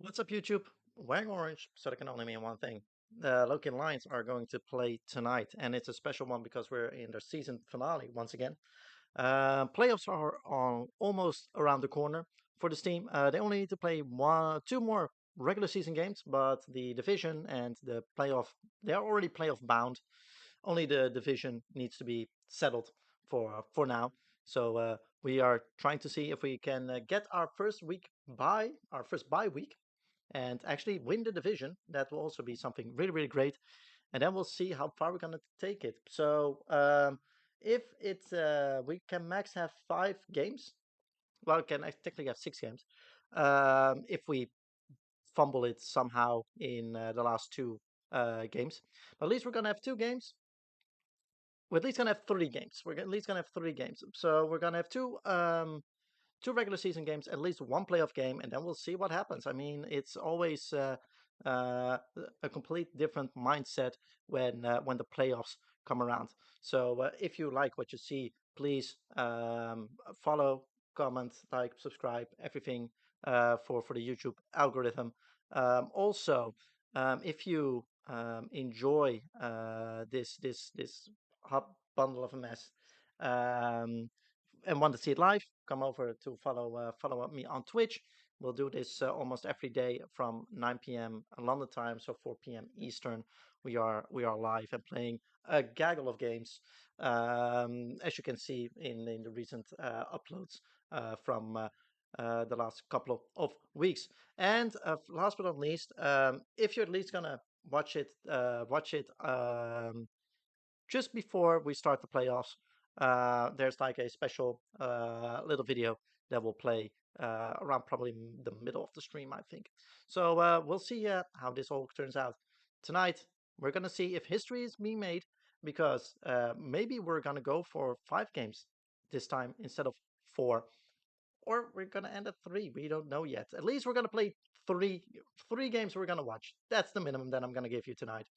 What's up, YouTube? Wearing orange, so that can only mean one thing. The Loki Lions are going to play tonight, and it's a special one because we're in their season finale once again. Playoffs are on almost around the corner for this team. They only need to play two more regular season games, but the division and the playoff, they are already playoff bound. Only the division needs to be settled for now. So we are trying to see if we can get our first bye week and actually win the division. That will also be something really, really great. And then we'll see how far we're going to take it. So if it's, we can max have 5 games. Well, we can technically have 6 games. If we fumble it somehow in the last two games. But at least we're going to have 2 games. We're at least going to have 3 games. We're at least going to have 3 games. So we're going to have two regular season games, at least one playoff game, and then we'll see what happens. I mean, it's always uh, a complete different mindset when the playoffs come around. So if you like what you see, please follow, comment, like, subscribe, everything for the YouTube algorithm. Also, if you enjoy this hot bundle of a mess. Um, and want to see it live, come over to follow me on Twitch. We'll do this almost every day from 9 p.m. London time, so 4 p.m. Eastern. We are live and playing a gaggle of games, as you can see in the recent uploads from the last couple of weeks. And last but not least, if you're at least gonna watch it just before we start the playoffs, there's like a special little video that will play around probably the middle of the stream, I think. So we'll see how this all turns out. Tonight, we're going to see if history is being made because maybe we're going to go for 5 games this time instead of 4. Or we're going to end at 3. We don't know yet. At least we're going to play three games we're going to watch. That's the minimum that I'm going to give you tonight.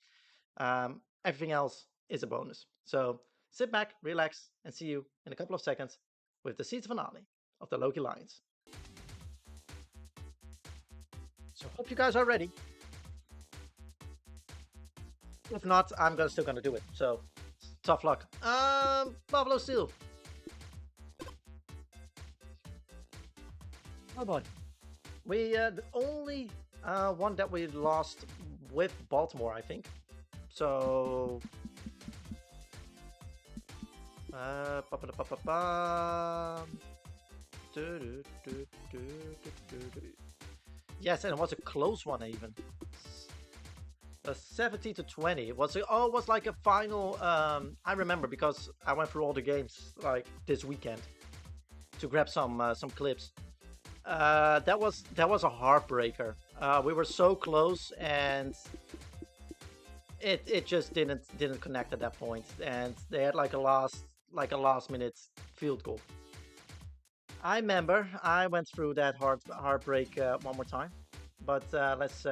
Everything else is a bonus. So sit back, relax, and see you in a couple of seconds with the season finale of the Loki Lions. So hope you guys are ready. If not, I'm still gonna do it. So tough luck. Buffalo Steel. Oh boy. The only one that we lost with Baltimore, I think. So yes, and it was a close one even. 70-20. It was like a final. I remember because I went through all the games like this weekend to grab some clips. That was a heartbreaker. We were so close, and it just didn't connect at that point, and they had like a last minute field goal. I remember I went through that heartbreak one more time, but let's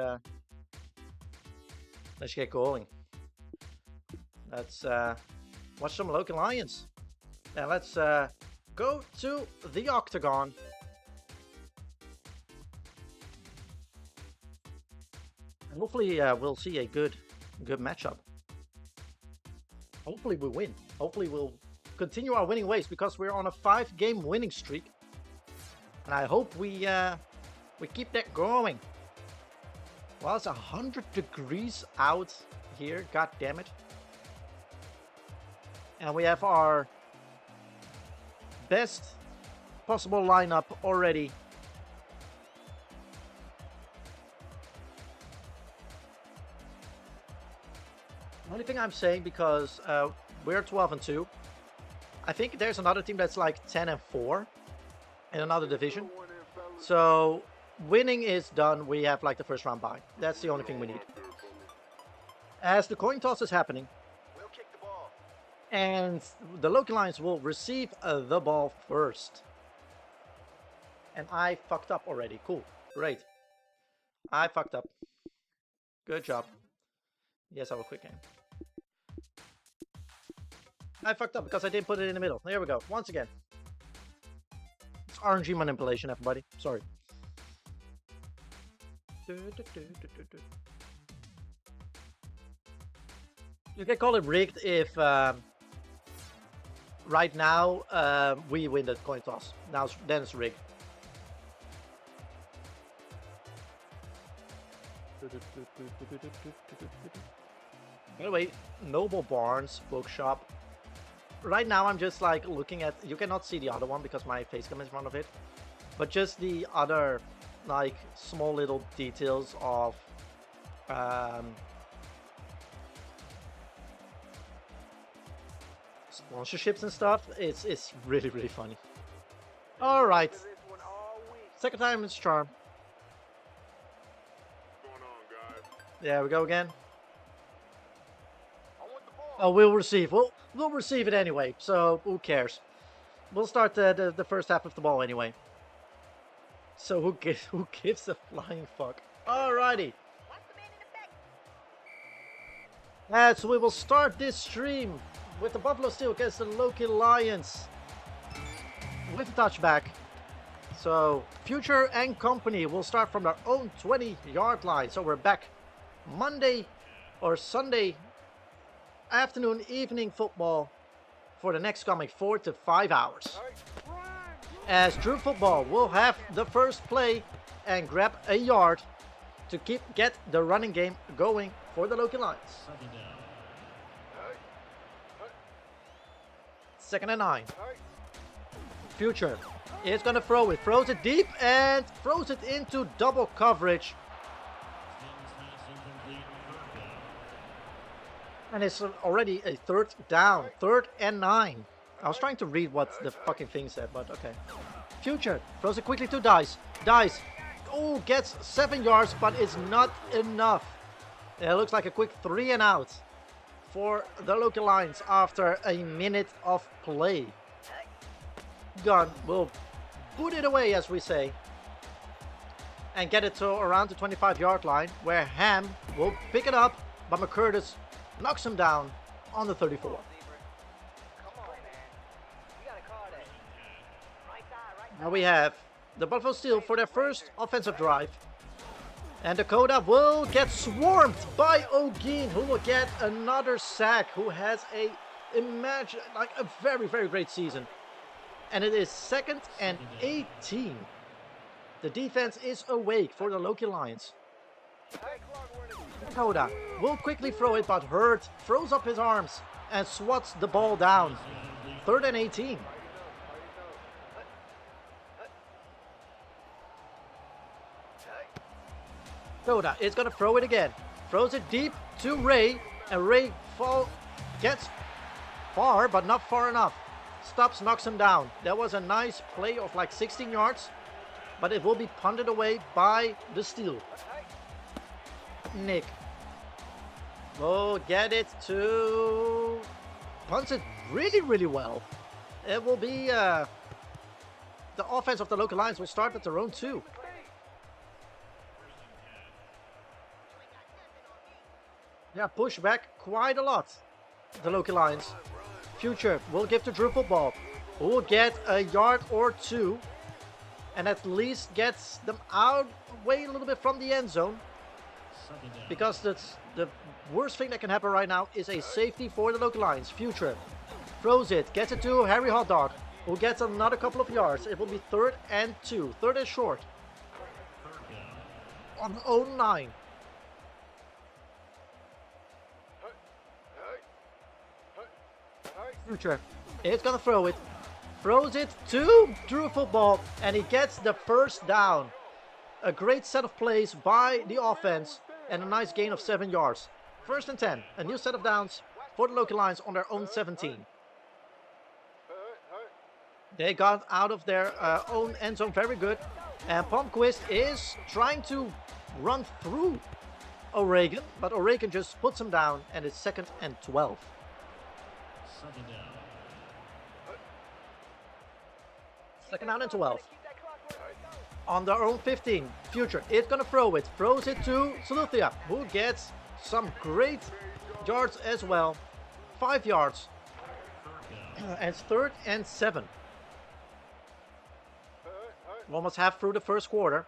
get going. Let's watch some local Lions, and let's go to the octagon. And hopefully we'll see a good matchup. Hopefully we win. Hopefully we'll continue our winning ways because we're on a 5-game winning streak, and I hope we keep that going. Well, it's 100 degrees out here. God damn it! And we have our best possible lineup already. Only thing I'm saying, because we're 12-2. I think there's another team that's like 10-4 in another division. So winning is done. We have like the first round bye. That's the only thing we need. As the coin toss is happening, and the Loki Lions will receive the ball first. And I fucked up already. Cool. Great. I fucked up. Good job. Yes, I will quick game. I fucked up because I didn't put it in the middle. There we go. Once again. It's RNG manipulation, everybody. Sorry. You can call it rigged if right now we win the coin toss. Now then it's rigged. By the way, Noble Barnes Bookshop. Right now I'm just like looking at, you cannot see the other one because my face cam is in front of it, but just the other like small little details of sponsorships and stuff. It's really, really funny. All right, second time it's charm. There we go again. Oh, we'll receive. We'll receive it anyway, so who cares? We'll start the first half of the ball anyway. So who gives a flying fuck? Alrighty. So we will start this stream with the Buffalo Steel against the Loki Lions with a touchback. So Future and company will start from their own 20-yard line. So we're back Monday or Sunday afternoon, evening football for the next coming 4 to 5 hours. As Drew Football will have the first play and grab a yard to get the running game going for the Loki Lions. 2nd and 9. Future is going to throw it. Throws it deep and throws it into double coverage. And it's already a 3rd down. 3rd and 9. I was trying to read what the fucking thing said, but okay. Future throws it quickly to Dice. Dice, oh, gets 7 yards, but it's not enough. It looks like a quick 3 and out for the Loki Lions after a minute of play. Gunn will put it away, as we say, and get it to around the 25-yard line, where Ham will pick it up, but McCurtis knocks him down on the 34. Now we have the Buffalo Steel for their first offensive drive. And Dakota will get swarmed by O'Geen, who will get another sack, who has a very, very great season. And it is 2nd and 18. The defense is awake for the Loki Lions. Dakota will quickly throw it, but Hurd throws up his arms and swats the ball down. 3rd and 18. Dakota is going to throw it again. Throws it deep to Ray, and Ray gets far, but not far enough. Stops, knocks him down. That was a nice play of like 16 yards, but it will be punted away by the Steel. Nick will get it to... punts it really, really well. It will be... the offense of the Loki Lions will start at their own 2. Yeah, push back quite a lot, the Loki Lions. Future will give to Drew Football, who will get a yard or 2, and at least gets them away a little bit from the end zone. Because that's the worst thing that can happen right now is a safety for the Loki Lions. Future throws it, gets it to Harry Hotdog, who gets another couple of yards. It will be 3rd and 2, 3rd and short. On the own 9. Future is going to throw it. Throws it to Drew Football, and he gets the first down. A great set of plays by the offense, and a nice gain of 7 yards. 1st and 10. A new set of downs for the Loki Lions on their own 17. They got out of their own end zone very good. And Palmquist is trying to run through O'Regan, but O'Regan just puts him down, and it's 2nd and 12. 2nd down and 12. On their own 15, Future is going to throw it. Throws it to Saluthia, who gets some great yards as well. 5 yards. And it's 3rd and 7. We're almost half through the first quarter.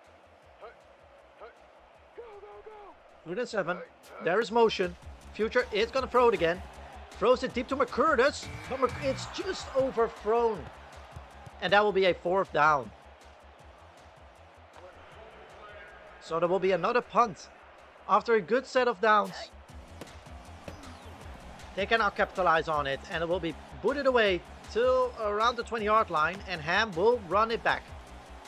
Third and 7. There is motion. Future is going to throw it again. Throws it deep to McCurtis. But it's just overthrown. And that will be a 4th down. So there will be another punt. After a good set of downs. They cannot capitalize on it. And it will be booted away till around the 20-yard line. And Ham will run it back.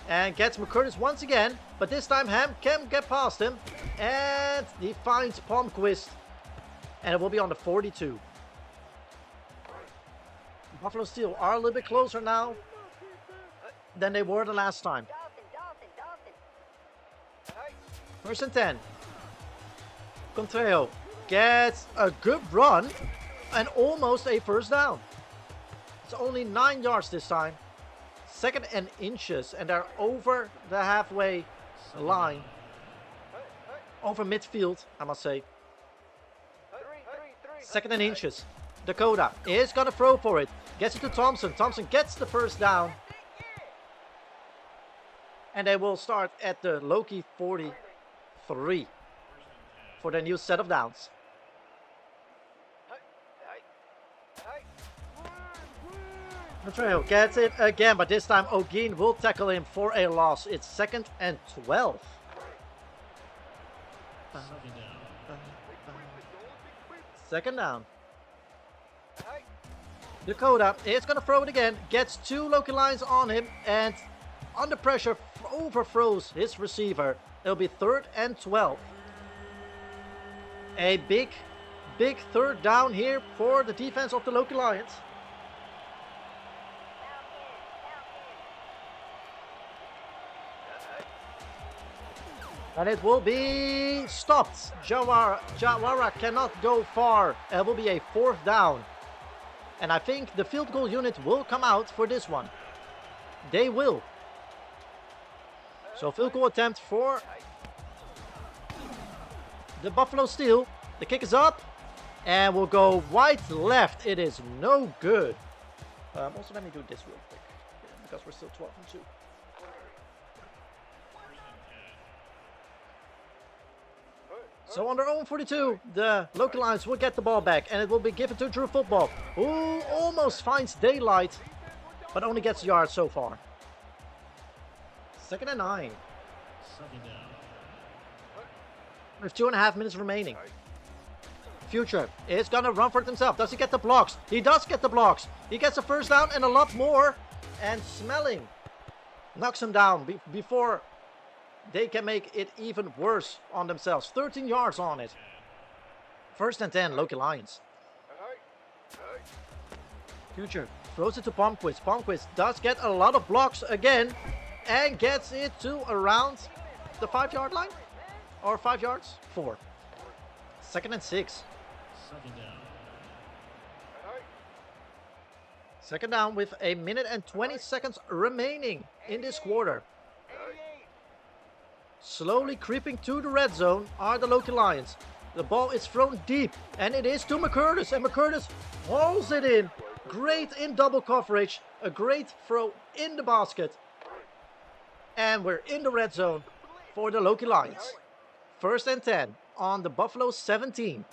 And gets McCurtis once again. But this time Ham can get past him. And he finds Palmquist. And it will be on the 42. Buffalo Steel are a little bit closer now than they were the last time. First and 10. Contrejo gets a good run and almost a first down. It's only 9 yards this time. 2nd and inches, and they're over the halfway line. Over midfield, I must say. 2nd and inches. Dakota is going to throw for it. Gets it to Thompson. Thompson gets the first down. And they will start at the Loki 43 for their new set of downs. Contrejo gets it again, but this time O'Geen will tackle him for a loss. It's 2nd and 12. Second down. Dakota is going to throw it again. Gets 2 Loki Lions on him and under pressure overthrows his receiver. It'll be 3rd and 12. A big 3rd down here for the defense of the Loki Lions. And it will be stopped. Jawara cannot go far. It will be a 4th down. And I think the field goal unit will come out for this one. They will. So field goal attempt for the Buffalo Steel. The kick is up. And we'll go wide left. It is no good. Also, let me do this real quick. Because we're still 12 and 2. So on their own 42, the Loki Lions will get the ball back and it will be given to Drew Football, who almost finds daylight, but only gets yards so far. 2nd and 9. With 2.5 minutes remaining. Future is gonna run for it himself. Does he get the blocks? He does get the blocks. He gets a first down and a lot more. And Smelling knocks him down before they can make it even worse on themselves. 13 yards on it. 1st and 10, Loki Lions. Future throws it to Palmquist. Palmquist does get a lot of blocks again and gets it to around the 5-yard line. Or 5 yards? 4. 2nd and 6. 2nd down with 1 minute and 20 seconds remaining in this quarter. Slowly creeping to the red zone are the Loki Lions. The ball is thrown deep and it is to McCurtis. And McCurtis hauls it in. Great in double coverage. A great throw in the basket. And we're in the red zone for the Loki Lions. 1st and 10 on the Buffalo 17.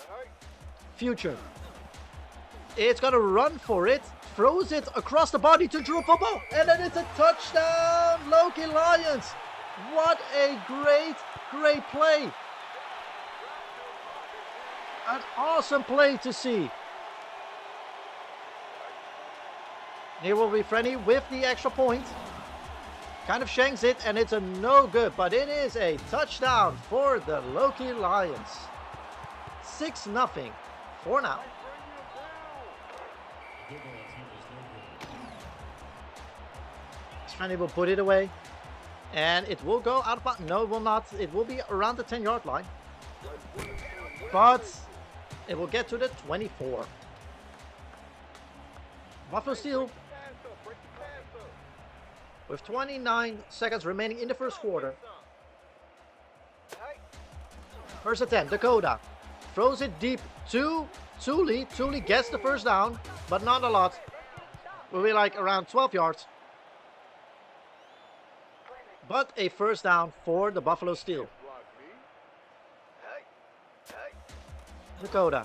Future. It's going to run for it. Throws it across the body to Drew Football. And then it's a touchdown, Loki Lions. What a great play. An awesome play to see. Here will be Frenny with the extra point. Kind of shanks it and it's a no good, but it is a touchdown for the Loki Lions. 6-0 for now. Frenny will put it away. And it will go out of bounds. No, it will not. It will be around the 10-yard line. But it will get to the 24. Buffalo Steel with 29 seconds remaining in the first quarter. 1st and 10, Dakota throws it deep to Thule. Thule gets the first down, but not a lot. Will be like around 12 yards. But a first down for the Buffalo Steel. Dakota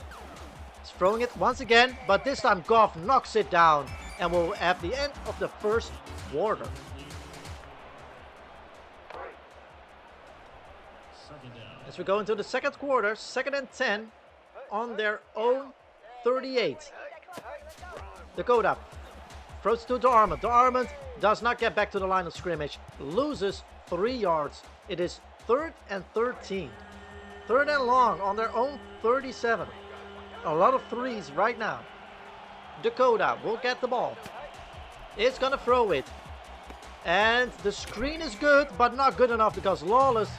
is throwing it once again, but this time Goff knocks it down and we'll have the end of the first quarter. As we go into the second quarter, 2nd and 10 on their own 38. Dakota throws to Darmond. Darmond does not get back to the line of scrimmage, loses 3 yards. It is 3rd and 13. 3rd and long on their own 37. A lot of threes right now. Dakota will get the ball. It's gonna throw it. And the screen is good, but not good enough because Lawless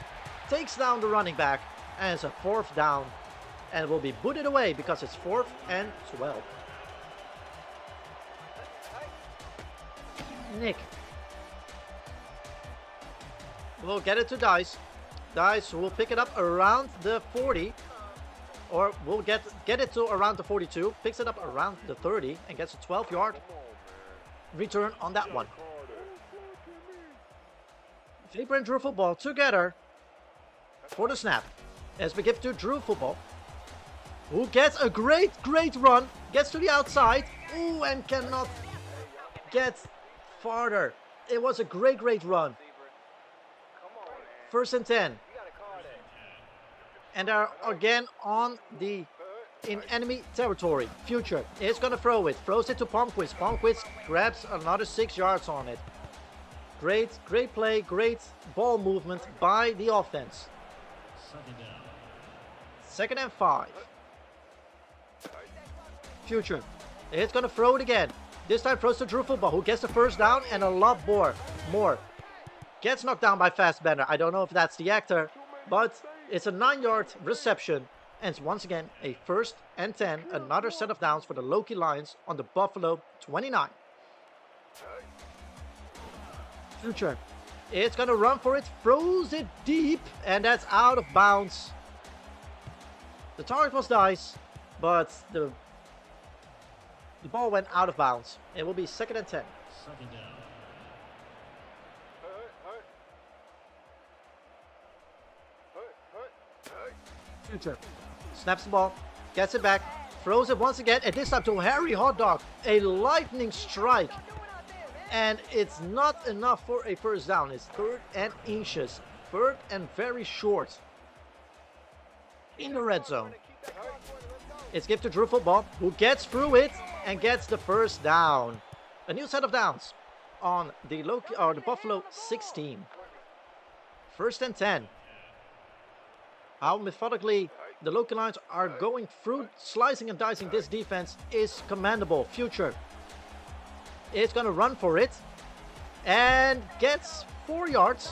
takes down the running back. And it's a 4th down. And will be booted away because it's 4th and 12. Nick will get it to Dice. Dice will pick it up around the 40. Or will get it to around the 42. Picks it up around the 30 and gets a 12-yard return on that one. Faber and Drew Football together for the snap. As we give to Drew Football, who gets a great run, gets to the outside, ooh, and cannot get farther. It was a great run. 1st and 10. And they're again in enemy territory. Future is going to throw it. Throws it to Palmquist. Palmquist grabs another 6 yards on it. Great play, great ball movement by the offense. 2nd and 5. Future is going to throw it again. This time throws to Drew Football, who gets the 1st down and a lot more. Gets knocked down by Fastbender. I don't know if that's the actor, but it's a 9-yard reception. And it's once again a 1st and 10. Another set of downs for the Loki Lions on the Buffalo 29. Future. It's going to run for it. Throws it deep. And that's out of bounds. The target was Dice. But the ball went out of bounds. It will be 2nd and 10. Future snaps the ball, gets it back, throws it once again, and this time to Harry Hotdog. A lightning strike. And it's not enough for a 1st down. It's 3rd and inches. 3rd and very short. In the red zone. It's given to Drew Football, who gets through it and gets the 1st down. A new set of downs on the Buffalo 16. 1st and 10. How methodically the Loki Lions are going through slicing and dicing this defense is commendable. Future is going to run for it and gets 4 yards.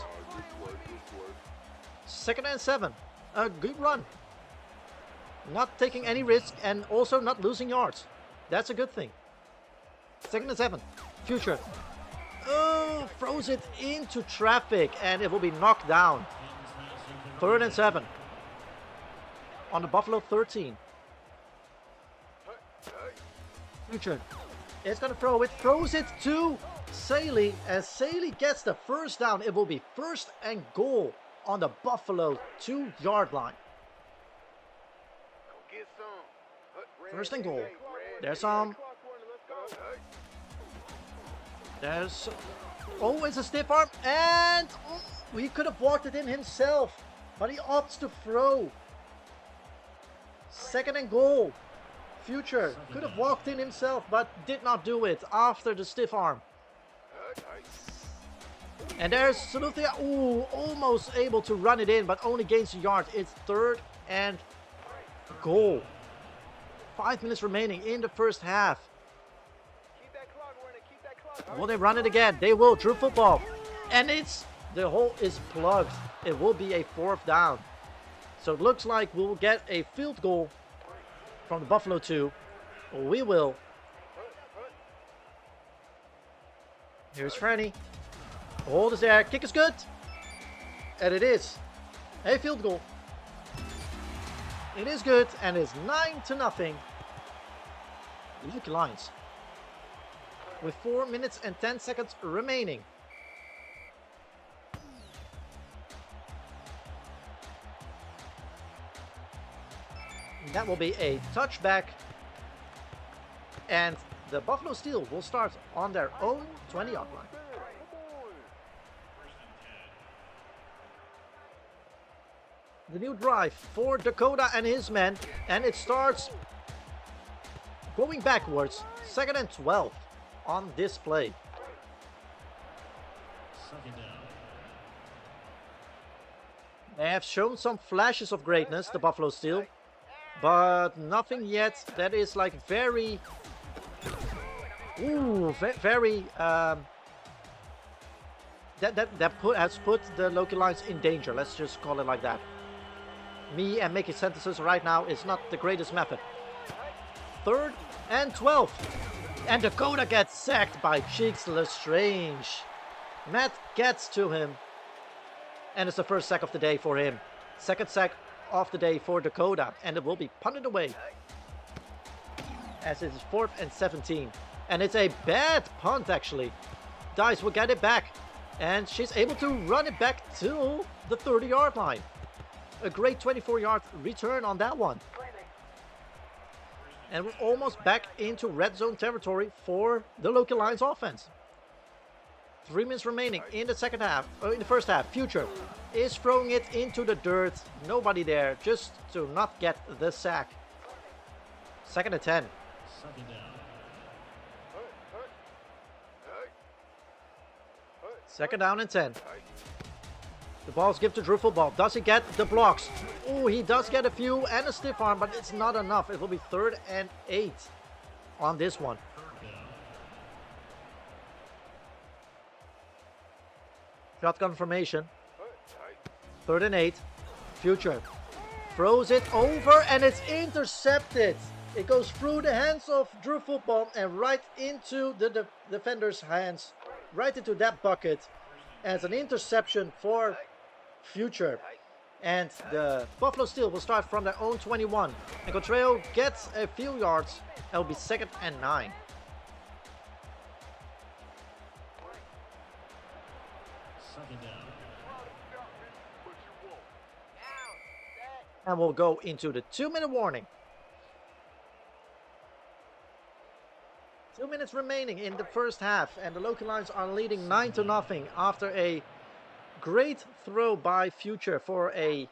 2nd and 7. A good run. Not taking any risk and also not losing yards. That's a good thing. 2nd and 7. Future. Oh, throws it into traffic and it will be knocked down. 3rd and 7. On the Buffalo 13. Future is going to throw it. Throws it to Saley. As Saley gets the 1st down, it will be 1st and goal on the Buffalo 2-yard line. 1st and goal. There's always a stiff arm. And he could have walked it in himself. But he opts to throw. 2nd and goal. Future could have walked in himself, but did not do it after the stiff arm. And there's Saluthia, almost able to run it in, but only gains a yard. It's 3rd and goal. 5 minutes remaining in the 1st half. Will they run it again? They will. Drew Football. And the hole is plugged. It will be a 4th down. So it looks like we'll get a field goal from the Buffalo 2. We will. Here's Franny. Hold is there. Kick is good. And it is a field goal. It is good and it's 9-0. Loki Lions. With 4 minutes and 10 seconds remaining. That will be a touchback. And the Buffalo Steel will start on their own 20-yard line. The new drive for Dakota and his men, and it starts going backwards. 2nd and 12 on this play. They have shown some flashes of greatness, the Buffalo Steel, but nothing yet that is like very has put the Loki lines in danger. Let's just call it like that. Me and making sentences right now is not the greatest method. 3rd and 12. And Dakota gets sacked by Cheeks Lestrange. Matt gets to him. And it's the first sack of the day for him. 2nd sack of the day for Dakota. And it will be punted away. As it is 4th and 17. And it's a bad punt actually. Dice will get it back. And she's able to run it back to the 30-yard line. A great 24-yard return on that one. And we're almost back into red zone territory for the Loki Lions offense. 3 minutes remaining in the second half, in the first half. Future is throwing it into the dirt. Nobody there, just to not get the sack. 2nd and 10. 2nd down and 10. The ball's given to Drew Football. Does he get the blocks? Oh, he does get a few and a stiff arm, but it's not enough. It will be 3rd and 8 on this one. Shotgun formation. 3rd and 8. Future throws it over and it's intercepted. It goes through the hands of Drew Football and right into the defender's hands. Right into that bucket. And it's an interception for Future. And the Buffalo Steel will start from their own 21. And Cotreo gets a few yards. It will be 2nd and 9. And we'll go into the 2-minute warning. 2 minutes remaining in the first half, and the Loki Lions are leading 9-0 after a great throw by Future for a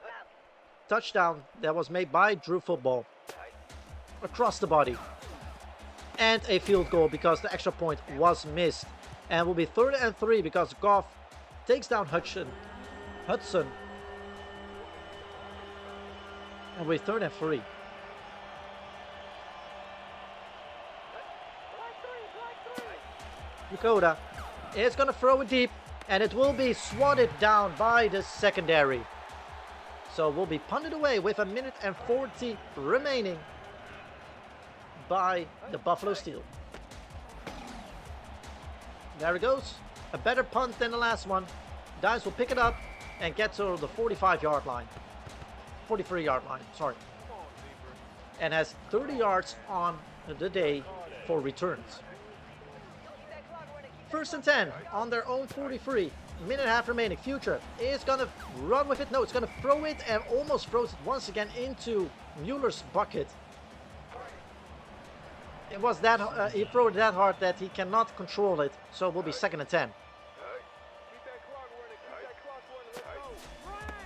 touchdown that was made by Drew Football across the body, and a field goal because the extra point was missed. And will be 3rd and 3 because Goff takes down Hudson, and we're 3rd and 3. Dakota is going to throw it deep, and it will be swatted down by the secondary. So we'll be punted away with 1 minute and 40 remaining by the Buffalo Steel. There it goes. A better punt than the last one. Dice will pick it up and get to the 45-yard line. 43-yard line, sorry. And has 30 yards on the day for returns. 1st and 10 on their own 43. Minute and a half remaining. Future is going to run with it. No, it's going to throw it and almost throws it once again into Mueller's bucket. It was that he threw it that hard that he cannot control it. So it will be 2nd and 10.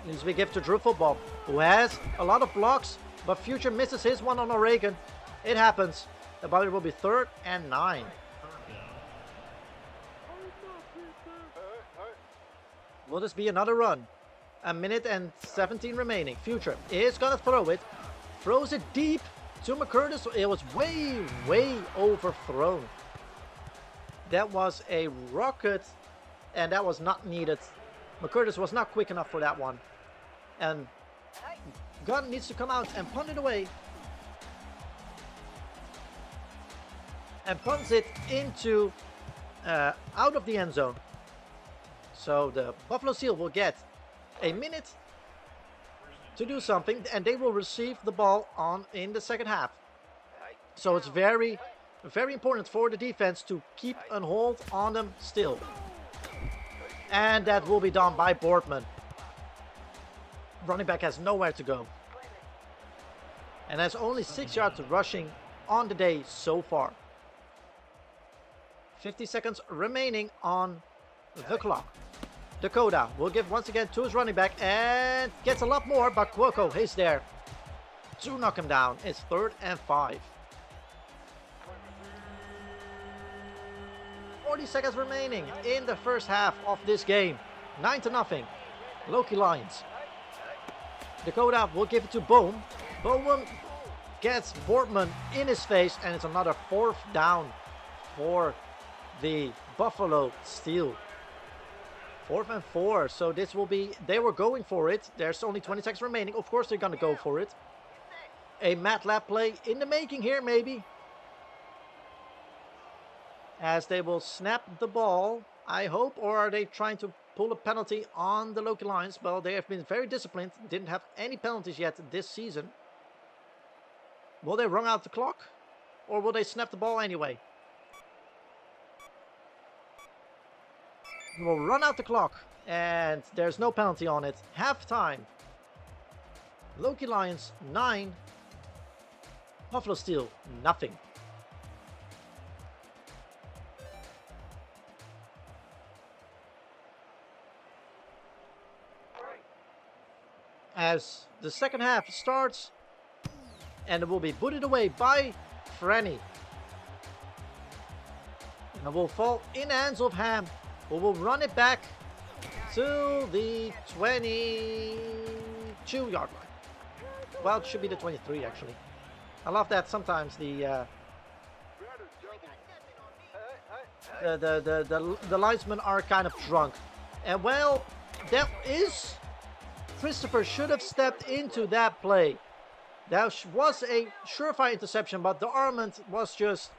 Needs to be given to Drew Football, who has a lot of blocks, but Future misses his one on Oregon. It happens. The ball will be 3rd and 9. Will this be another run? 1 minute and 17 remaining. Future is going to throw it. Throws it deep to McCurtis. It was way overthrown. That was a rocket, and that was not needed. McCurtis was not quick enough for that one. And Gunn needs to come out and punt it away. And punts it into out of the end zone. So the Buffalo Steel will get a minute to do something, and they will receive the ball in the second half. So it's very important for the defense to keep a hold on them still. And that will be done by Boardman. Running back has nowhere to go. and has only 6 yards rushing on the day so far. 50 seconds remaining on the clock. Dakota will give once again to his running back and gets a lot more, but Cuoco is there to knock him down. It's 3rd and 5. 40 seconds remaining in the first half of this game. 9-0. Loki Lions. Dakota will give it to Bohm. Bohm gets Boardman in his face, and it's another 4th down for the Buffalo Steel. 4th and 4. So this will be, they were going for it. There's only 20 seconds remaining. Of course they're going to go for it. A Matt Lab play in the making here, maybe. As they will snap the ball, I hope, or are they trying to pull a penalty on the Loki Lions? Well, they have been very disciplined, didn't have any penalties yet this season. Will they run out the clock, or will they snap the ball anyway? We will run out the clock, and there's no penalty on it. Half time. Loki Lions 9, Buffalo Steel nothing. As the second half starts, and it will be booted away by Franny. And it will fall in the hands of Ham, who will run it back to the 22-yard line. Well, it should be the 23 actually. I love that sometimes the linesmen are kind of drunk. And well, that is... Christopher should have stepped into that play. That was a surefire interception, but the Armand was just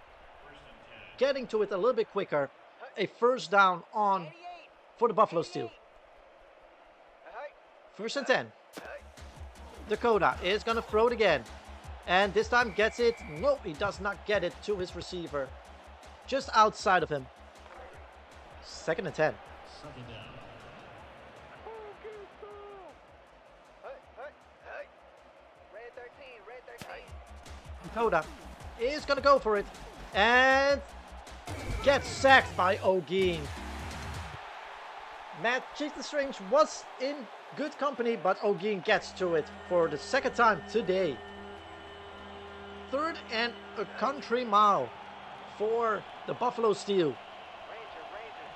getting to it a little bit quicker. A 1st down on for the Buffalo Steel. 1st and 10. Dakota is going to throw it again. And this time gets it. No, he does not get it to his receiver. Just outside of him. 2nd and 10. Dakota is going to go for it and gets sacked by O'Geen. Matt Chittenstrange was in good company, but O'Geen gets to it for the 2nd time today. 3rd and a country mile for the Buffalo Steel.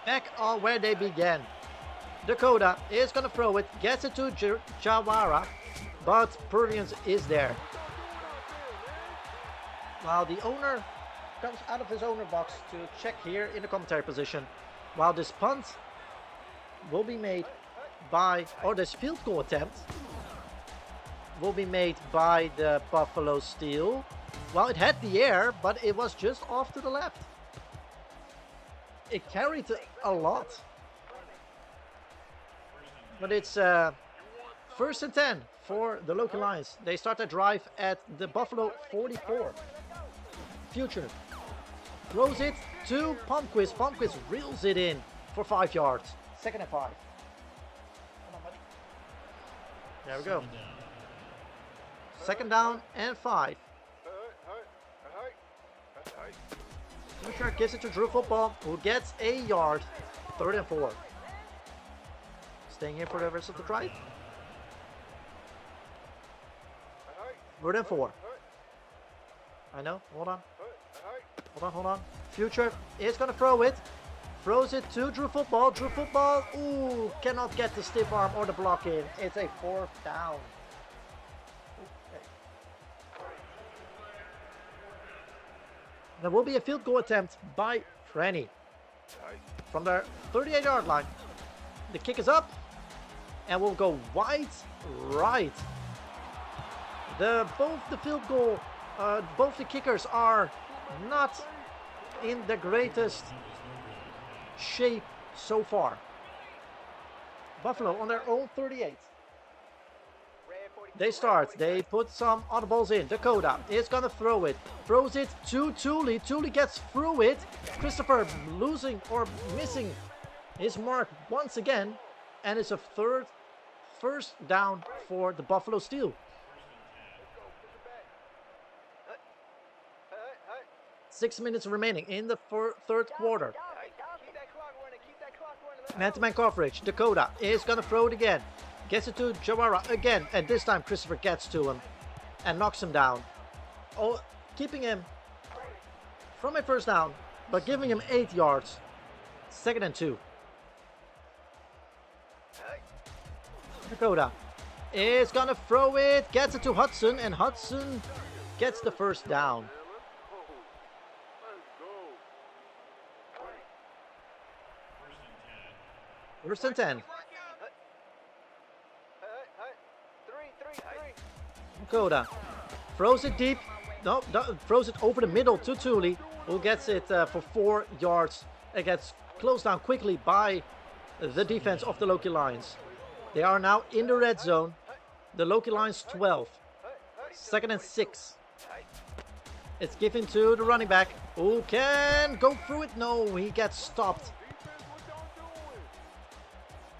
Back on where they began. Dakota is going to throw it, gets it to Jawara, but Purvians is there. While the owner comes out of his owner box to check here in the commentary position. While this punt will be made by, or this field goal attempt will be made by the Buffalo Steel. Well, it had the air, but it was just off to the left. It carried a lot. But it's 1st and 10 for the Loki Lions. They start their drive at the Buffalo 44. Future throws it to Palmquist. Palmquist reels it in for 5 yards. 2nd and 5. Come on, buddy. There we go. 2nd down and 5. Future gives it to Drew Football, who gets a yard. 3rd and 4. Staying here for the rest of the drive. 3rd and 4. I know. Hold on. Hold on. Future is going to throw it. Throws it to Drew Football. Drew Football, ooh, cannot get the stiff arm or the block in. It's a 4th down. Okay. There will be a field goal attempt by Franny. From their 38-yard line. The kick is up. And will go wide right. Both the field goal, both the kickers are not in the greatest shape so far. Buffalo on their own 38. They start. They put some audibles in. Dakota is going to throw it. Throws it to Thule. Thule gets through it. Christopher losing or missing his mark once again. And it's a 1st down for the Buffalo Steel. 6 minutes remaining in the third quarter. Man-to-man coverage. Dakota is going to throw it again. Gets it to Jawara again. And this time Christopher gets to him and knocks him down. Oh, keeping him from a first down, but giving him 8 yards. 2nd and 2. Dakota is going to throw it. Gets it to Hudson. And Hudson gets the first down. First and 10. Dakota throws it deep. No, throws it over the middle to Thule, who gets it for 4 yards. It gets closed down quickly by the defense of the Loki Lions. They are now in the red zone. The Loki Lions 12. 2nd and 6. It's given to the running back, who can go through it. No, he gets stopped.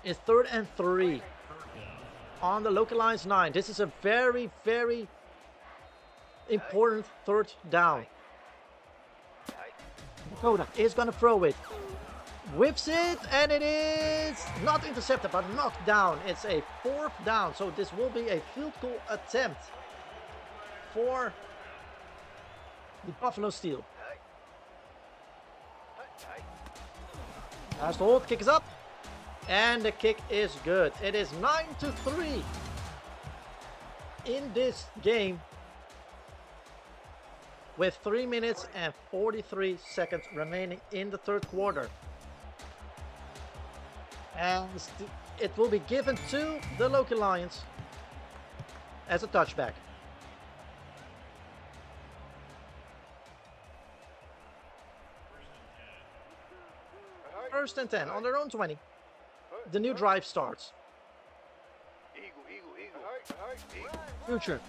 It's 3rd and 3 on the Loki Lions 9. This is a very, very important 3rd down. Dakota is going to throw it. Whips it, and it is not intercepted, but knocked down. It's a 4th down, so this will be a field goal attempt for the Buffalo Steel. Last hold, kick is up. And the kick is good. It is 9-3 in this game with 3 minutes and 43 seconds remaining in the third quarter. And it will be given to the Loki Lions as a touchback. First and 10 on their own 20. The new drive starts. Future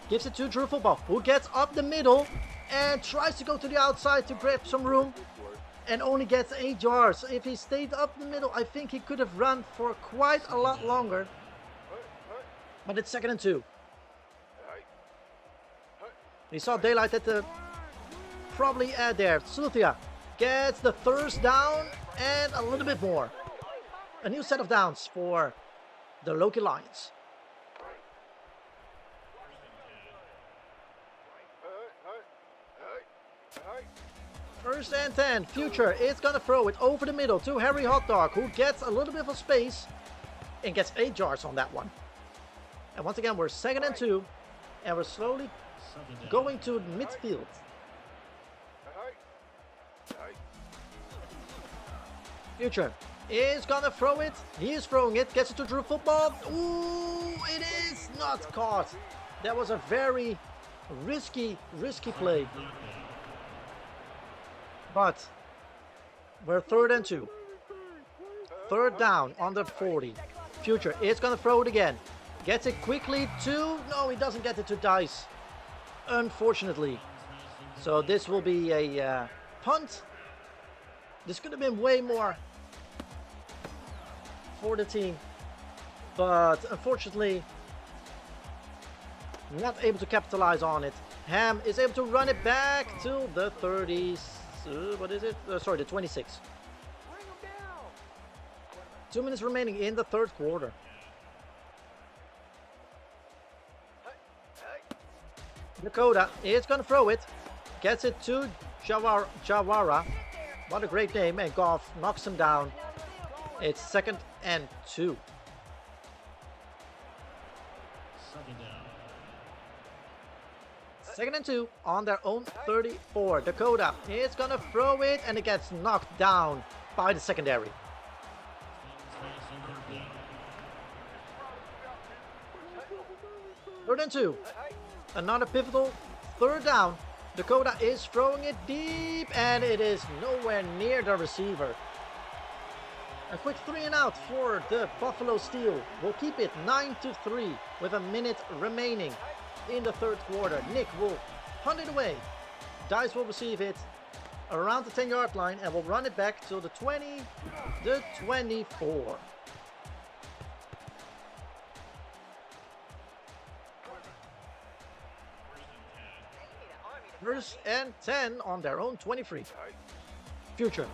gives it to Drew Football, who gets up the middle and tries to go to the outside to grab some room and only gets 8 yards. If he stayed up the middle, I think he could have run for quite a lot longer. But it's 2nd and 2. He saw daylight at the probably there. Sulthia gets the 1st down and a little bit more. A new set of downs for the Loki Lions. First and 10. Future is going to throw it over the middle to Harry Hotdog, who gets a little bit of space and gets 8 yards on that one. And once again, we're 2nd and 2, and we're slowly going to midfield. Future is gonna throw it. He is throwing it. Gets it to Drew Football. Ooh, it is not caught. That was a very risky play. But we're 3rd and 2. 3rd down on the 40. Future is gonna throw it again. Gets it quickly to... No, he doesn't get it to Dice, unfortunately. So this will be a punt. This could have been way more for the team, but unfortunately not able to capitalize on it. Ham is able to run it back to the 30s. What is it? Sorry, the 26. 2 minutes remaining in the third quarter. Dakota is going to throw it. Gets it to Jawara. What a great name. And Goff knocks him down. It's 2nd and 2. Second and 2 on their own 34. Dakota is going to throw it, and it gets knocked down by the secondary. Third and 2. Another pivotal 3rd down. Dakota is throwing it deep, and it is nowhere near the receiver. A quick 3 and out for the Buffalo Steel. We'll keep it 9-3 with a minute remaining in the third quarter. Nick will punt it away. Dice will receive it around the 10-yard line and will run it back to the 20, the 24. First and 10 on their own 23. Future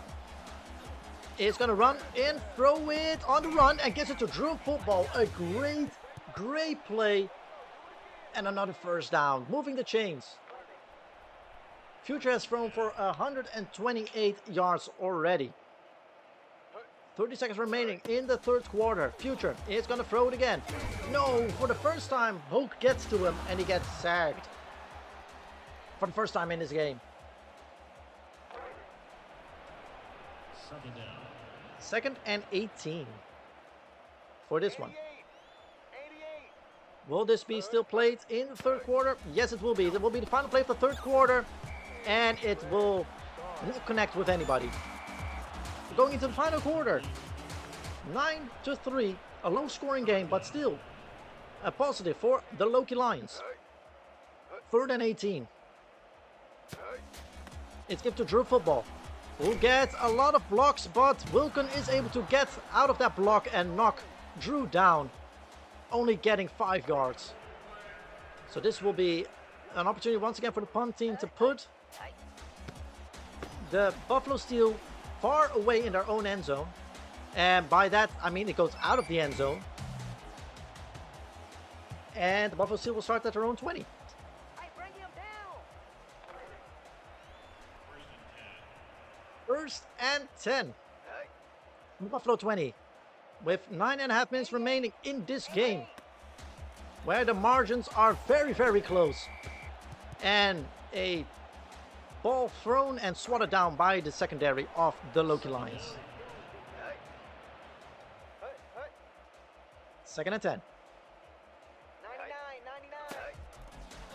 is going to run and throw it on the run and gets it to Drew Football. A great play. And another first down, moving the chains. Future has thrown for 128 yards already. 30 seconds remaining in the third quarter. Future is going to throw it again. No, for the first time, Hulk gets to him and he gets sacked. For the first time in this game. Second and 18 for this one. Will this be still played in the third quarter? Yes, it will be. It will be the final play of the third quarter. And it will not connect with anybody. Going into the final quarter. 9-3. A low scoring game, but still a positive for the Loki Lions. Third and 18. It's given to Drew Football, who gets a lot of blocks, but Wilken is able to get out of that block and knock Drew down, only getting 5 yards. So this will be an opportunity once again for the punt team to put the Buffalo Steel far away in their own end zone. And by that, I mean it goes out of the end zone. And the Buffalo Steel will start at their own 20. First and 10. Buffalo 20. With 9.5 minutes remaining in this game. Where the margins are very close. And a ball thrown and swatted down by the secondary of the Loki Lions. Second and 10.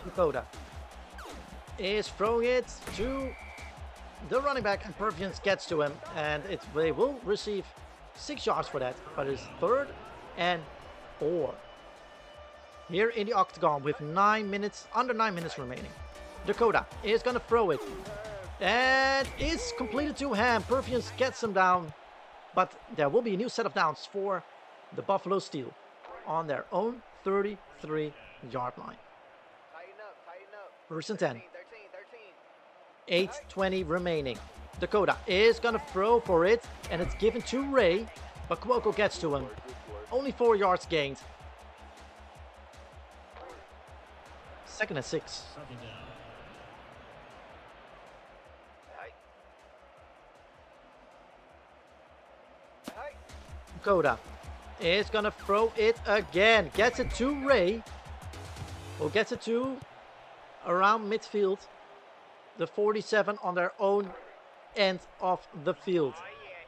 Dakota is throwing it to the running back, and Perfians gets to him, and they will receive 6 yards for that, but it's third and 4. Here in the octagon with under 9 minutes remaining. Dakota is going to throw it, and it's completed to him. Perfians gets him down, but there will be a new set of downs for the Buffalo Steel on their own 33-yard line. First and 10. 8:20 remaining. Dakota is going to throw for it, and it's given to Ray, but Cuoco gets to him. Only 4 yards gained. Second and 6. Dakota is going to throw it again. Gets it to Ray, who gets it to around midfield. The 47 on their own end of the field.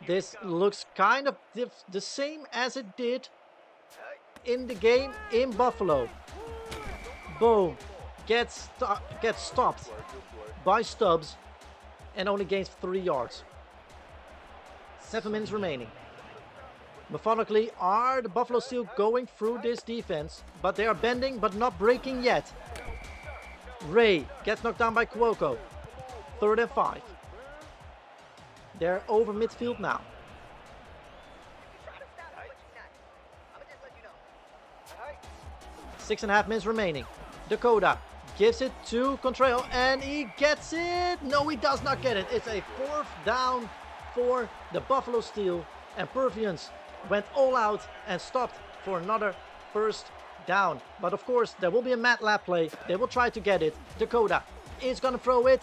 This looks kind of the same as it did in the game in Buffalo. Boom. Gets stopped by Stubbs and only gains 3 yards. 7 minutes remaining. Methodically are the Buffalo Steel going through this defense, but they are bending but not breaking yet. Ray gets knocked down by Cuoco. Third and 5. They're over midfield now. 6.5 minutes remaining. Dakota gives it to Contrail, and he gets it. No, he does not get it. It's a 4th down for the Buffalo Steel, and Perfians went all out and stopped for another first down. But of course, there will be a Matt Lab play. They will try to get it. Dakota is going to throw it.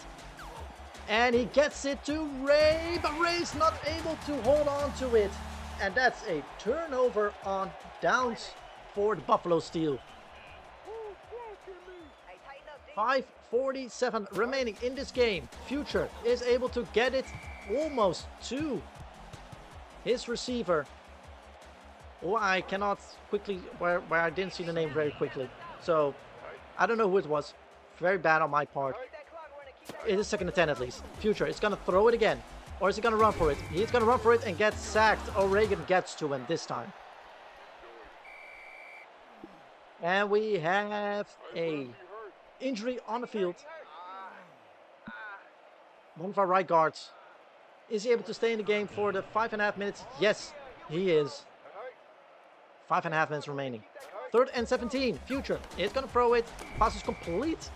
And he gets it to Ray, but Ray's not able to hold on to it. And that's a turnover on downs for the Buffalo Steel. 5:47 remaining in this game. Future is able to get it almost to his receiver. Oh, I cannot quickly, where I didn't see the name very quickly. So, I don't know who it was. Very bad on my part. It is second and 10 at least. Future is going to throw it again. Or is he going to run for it? He's going to run for it and get sacked. O'Regan gets to him this time. And we have a injury on the field. One of our right guards. Is he able to stay in the game for the 5.5 minutes? Yes, he is. 5.5 minutes remaining. Third and 17. Future is going to throw it. Pass is complete.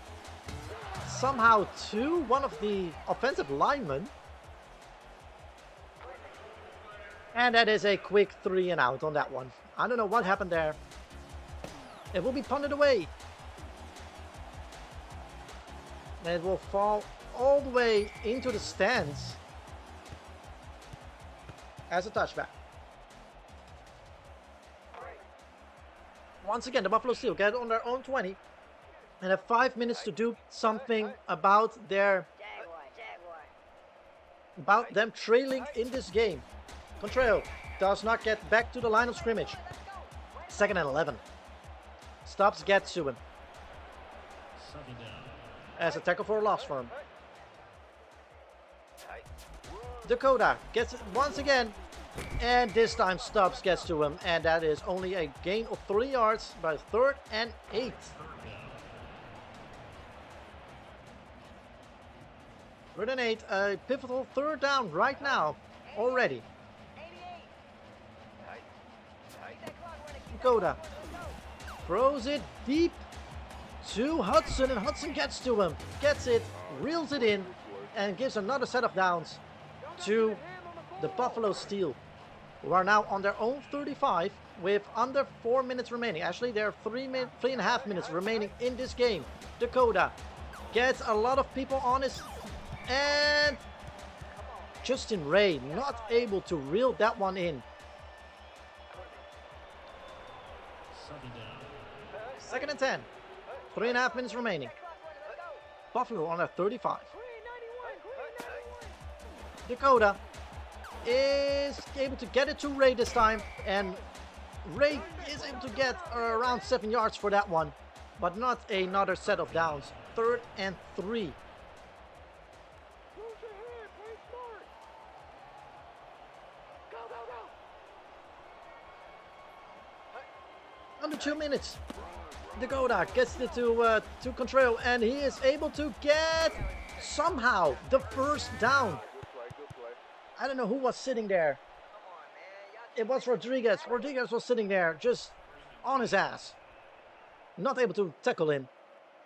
somehow to one of the offensive linemen. And that is a quick 3 and out on that one. I don't know what happened there. It will be punted away. And it will fall all the way into the stands as a touchback. Once again, the Buffalo Steel get on their own 20 and have 5 minutes to do something about them trailing in this game. Contrail does not get back to the line of scrimmage. 2nd and 11. Stubbs gets to him. As a tackle for a loss for him. Dakota gets it once again. And this time Stubbs gets to him. And that is only a gain of 3 yards by 3rd and 8. 3rd and 8. A pivotal 3rd down right now. Already. Dakota throws it deep to Hudson, and Hudson gets to him, gets it, reels it in, and gives another set of downs to the Buffalo Steel, who are now on their own 35 with under 4 minutes remaining. Actually, there are 3.5 minutes remaining in this game. Dakota gets a lot of people on his, and Justin Ray not able to reel that one in. 2nd and 10. 3.5 minutes remaining. Buffalo on their 35. Dakota is able to get it to Ray this time, and Ray is able to get around 7 yards for that one, but not another set of downs. 3rd and 3. Under 2 minutes. Dakota gets it to Contrail, and he is able to get somehow the 1st down. I don't know who was sitting there. It was Rodriguez. Rodriguez was sitting there just on his ass. Not able to tackle him.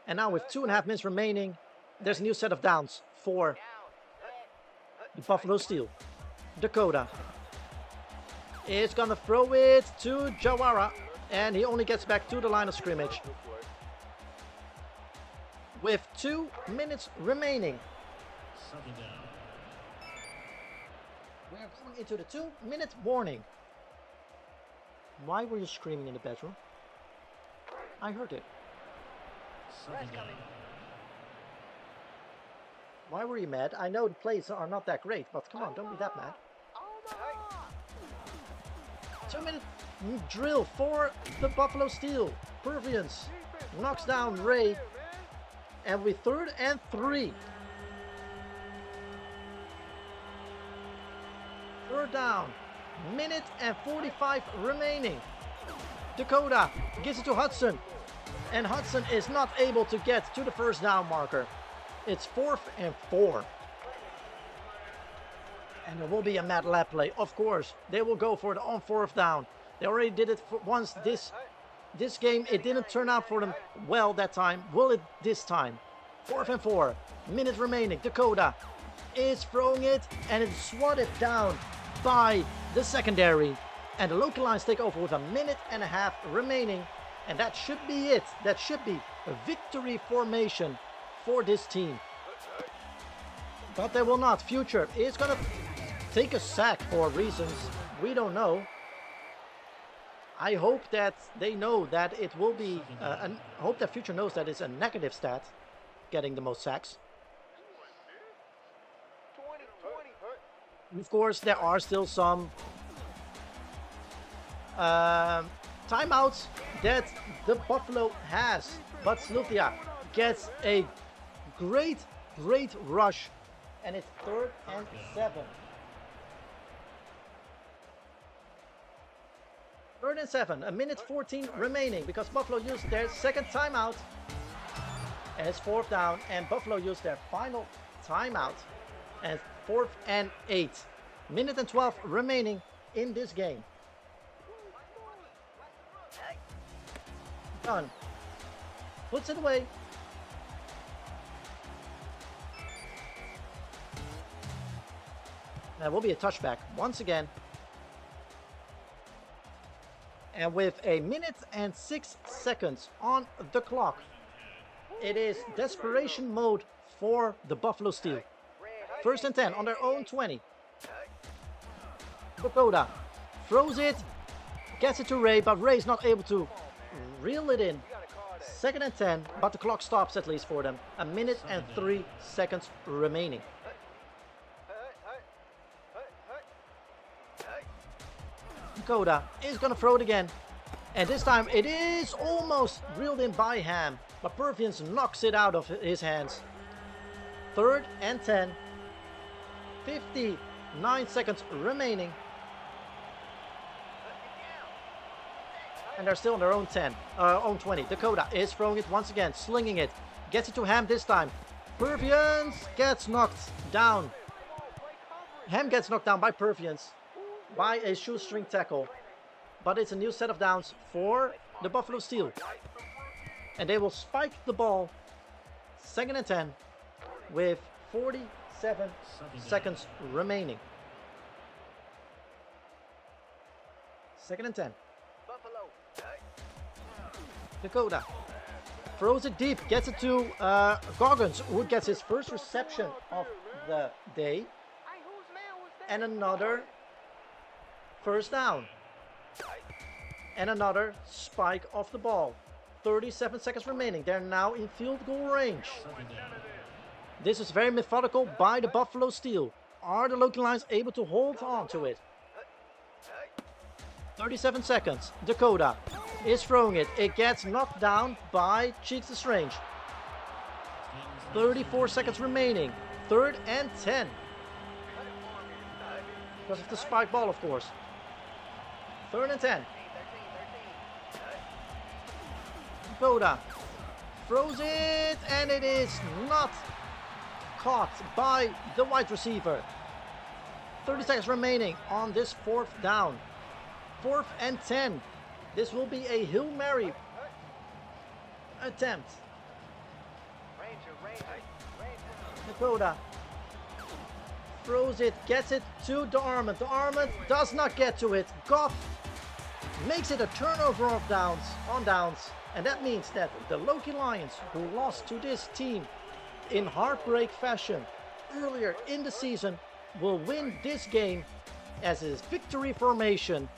And now with 2.5 minutes remaining, there's a new set of downs for the Buffalo Steel. Dakota is gonna throw it to Jawara. And he only gets back to the line of scrimmage with 2 minutes remaining. We are coming into the 2-minute warning. Why were you screaming in the bedroom? I heard it. Why were you mad? I know the plays are not that great, but come on, don't be that mad. 2-minute drill for the Buffalo Steel. Perviance knocks down Ray, and with 3rd and 3. 3rd down. Minute and 45 remaining. Dakota gives it to Hudson, and Hudson is not able to get to the 1st down marker. It's 4th and 4. And there will be a mad lap play, of course. They will go for it on 4th down. They already did it once this game. It didn't turn out for them well that time. Will it this time? 4th and 4. Minute remaining. Dakota is throwing it, and it's swatted down by the secondary. And the Loki Lions take over with 1.5 minutes remaining. And that should be it. That should be a victory formation for this team. But they will not. Future is going to take a sack for reasons we don't know. I hope that they know that it will be, I hope that Future knows that it's a negative stat, getting the most sacks. Of course, there are still some timeouts that the Buffalo has, but Slutia gets a great rush, and it's 3rd and 7. 3rd and 7, 1 minute 14 remaining, because Buffalo used their 2nd timeout, and it's 4th down, and Buffalo used their final timeout, and 4th and 8. Minute and 12 remaining in this game. Done. Puts it away. That will be a touchback once again. And with a minute and 6 seconds on the clock, it is desperation mode for the Buffalo Steel. 1st and 10 on their own 20. Dakota throws it, gets it to Ray, but Ray's not able to reel it in. 2nd and 10, but the clock stops at least for them. A minute and 3 seconds remaining. Dakota is going to throw it again. And this time it is almost reeled in by Ham, but Pervians knocks it out of his hands. 3rd and 10. 59 seconds remaining. And they're still on their own 20. Dakota is throwing it once again, slinging it. Gets it to Ham this time. Pervians gets knocked down. Ham gets knocked down by Pervians by a shoestring tackle. But it's a new set of downs for the Buffalo Steel. And they will spike the ball. 2nd and 10 with 47 seconds remaining. 2nd and 10. Dakota throws it deep, gets it to Goggins, who gets his first reception of the day. And another first down. And another spike off the ball. 37 seconds remaining. They're now in field goal range. This is very methodical by the Buffalo Steel. Are the Loki Lions able to hold on to it? 37 seconds. Dakota is throwing it. It gets knocked down by Cheeks the Strange. 34 seconds remaining. 3rd and 10. Because of the spike ball, of course. 3rd and 10. Dakota throws it, and it is not caught by the wide receiver. 30 seconds remaining on this 4th down. 4th and 10. This will be a Hail Mary attempt. Dakota throws it, gets it to Darmond. Darmond does not get to it. Goff makes it a turnover of downs. And that means that the Loki Lions, who lost to this team in heartbreak fashion earlier in the season, will win this game as his victory formation.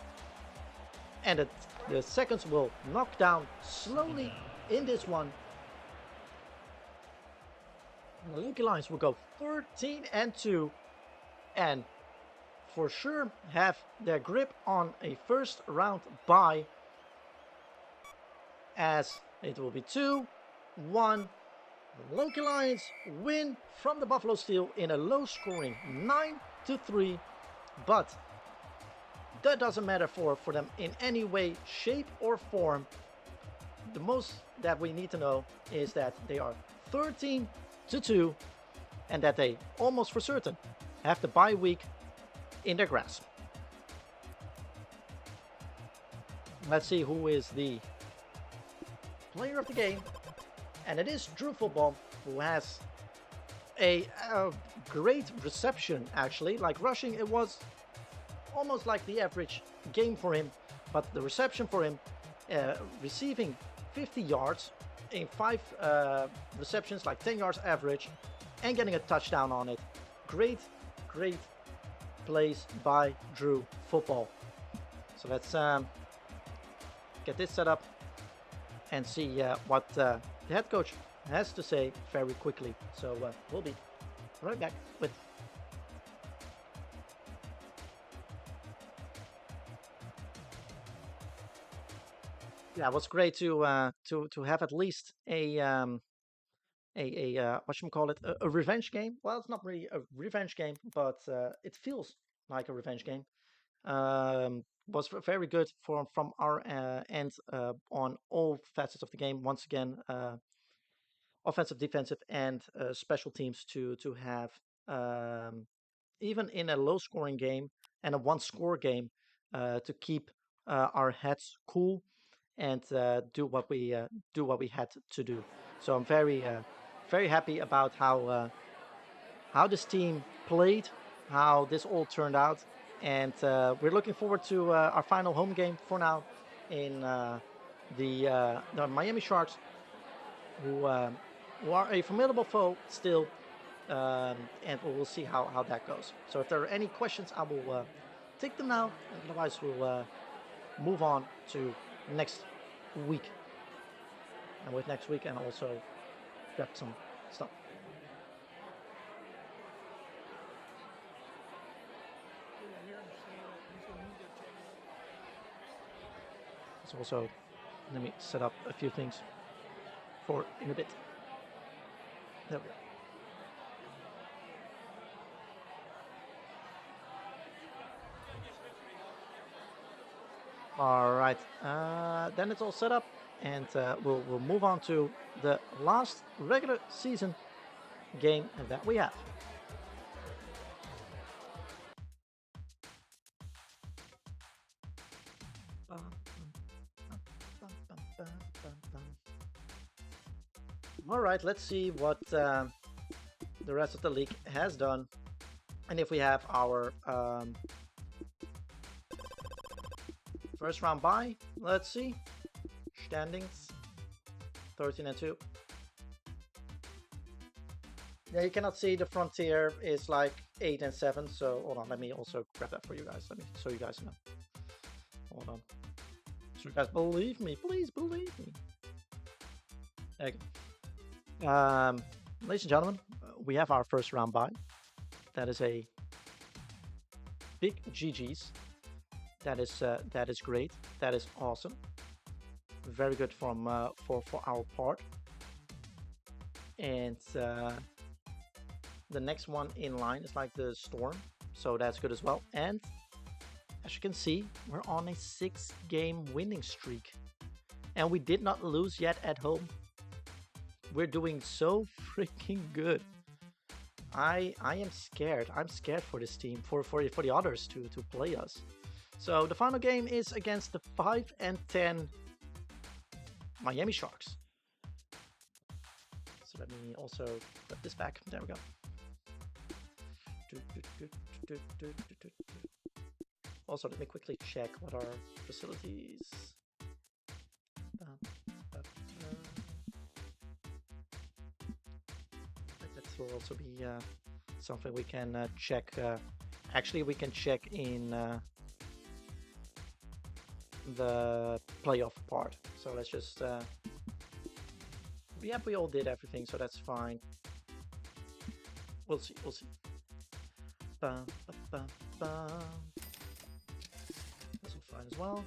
And the seconds will knock down slowly in this one. The Loki Lions will go 13 and 2 and for sure have their grip on a first round bye, as it will be 2-1. The Loki Lions win from the Buffalo Steel in a low scoring 9-3, but that doesn't matter for them in any way, shape or form. The most that we need to know is that they are 13-2 and that they almost for certain have the bye week in their grasp. Let's see who is the player of the game, and it is Drew Football, who has a great reception actually. Like rushing, it was almost like the average game for him, but the reception for him, receiving 50 yards in 5 receptions, like 10 yards average, and getting a touchdown on it. Great plays by Drew Football. So let's get this set up and see what the head coach has to say very quickly. So we'll be right back with. Yeah, it was great to have at least a whatchamacallit, a revenge game. Well, it's not really a revenge game, but it feels like a revenge game. Was very good from our end on all facets of the game. Once again, offensive, defensive, and special teams to have even in a low-scoring game and a one-score game to keep our heads cool and do what we had to do. So I'm very happy about how this team played how this all turned out, and we're looking forward to our final home game for now in the Miami Sharks, who who are a formidable foe still, and we'll see how that goes. So if there are any questions, I will take them now, and otherwise we'll move on to next week. And with next week, and also grab some stuff. So also, let me set up a few things for in a bit. There we go. All right, then it's all set up, and we'll move on to the last regular season game that we have. All right, let's see what the rest of the league has done, and if we have our first round bye. Let's see. Standings 13 and 2. Yeah, you cannot see the frontier is like 8 and 7. So hold on, let me also grab that for you guys. Let me so you guys know. Hold on. So you guys believe me, please believe me. Okay. Ladies and gentlemen, we have our first round bye. That is a big GG's. That is great. That is awesome. Very good from for our part. And the next one in line is like the Storm, so that's good as well. And as you can see, we're on a 6-game winning streak, and we did not lose yet at home. We're doing so freaking good. I am scared. I'm scared for this team, for the others to play us. So the final game is against the 5 and 10 Miami Sharks. So let me also put this back. There we go. Also, let me quickly check what our facilities. That will also be something we can check. Actually, we can check in the playoff part. So let's just. Yeah, we all did everything, so that's fine. We'll see. We'll see. Bum, bum, bum, bum. This will fine as well.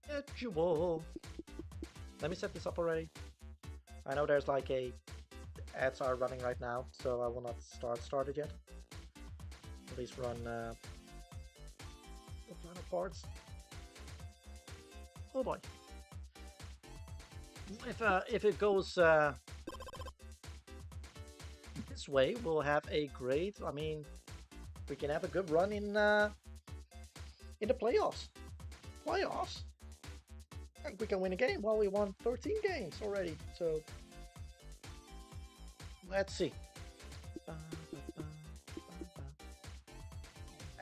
Schedule. Let me set this up already. I know there's like a ads are running right now, so I will not start it yet. At least run the final parts. Oh boy. If it goes this way, we'll have a great. I mean, we can have a good run in the playoffs. Playoffs. I think we can win a game. Well, we won 13 games already, so let's see.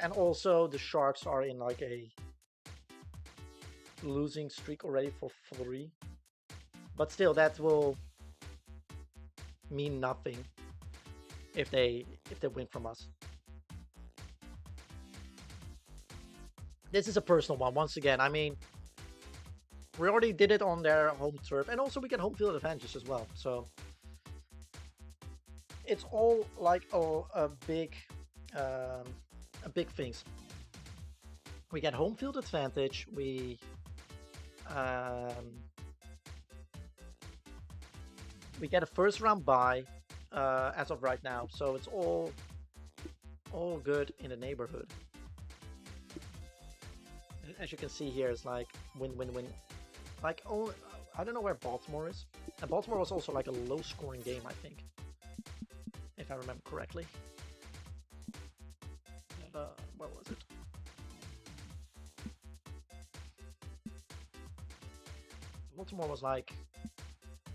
And also, the Sharks are in like a losing streak already for 3. But still, that will mean nothing if they win from us. This is a personal one. Once again, I mean, we already did it on their home turf, and also we get home field advantage as well. So it's all like a big things. We get home field advantage. We get a first round bye as of right now, so it's all good in the neighborhood. As you can see here, it's like win. Like, oh, I don't know where Baltimore is. And Baltimore was also like a low-scoring game, I think, if I remember correctly. Where was it? Baltimore was like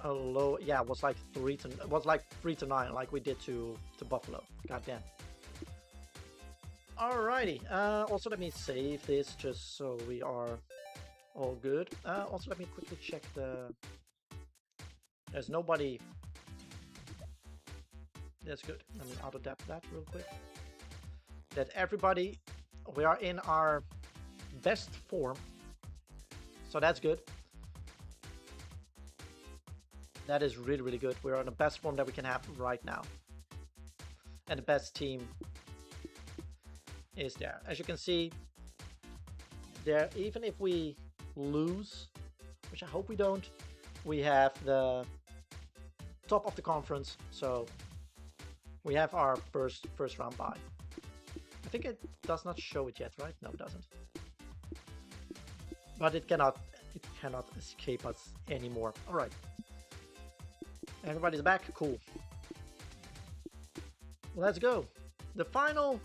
a low. Yeah, it was like 3-9, like we did to Buffalo. Goddamn. Alrighty. Also, let me save this just so we are all good. Also, let me quickly check the. There's nobody. That's good. Let me auto-adapt that real quick. That everybody, we are in our best form. So that's good. That is really, really good. We're on the best form that we can have right now. And the best team is there. As you can see, there, even if we lose, which I hope we don't, we have the top of the conference. So we have our first round bye. I think it does not show it yet, right? No, it doesn't. But it cannot escape us anymore. All right. Everybody's back. Cool. Let's go. The final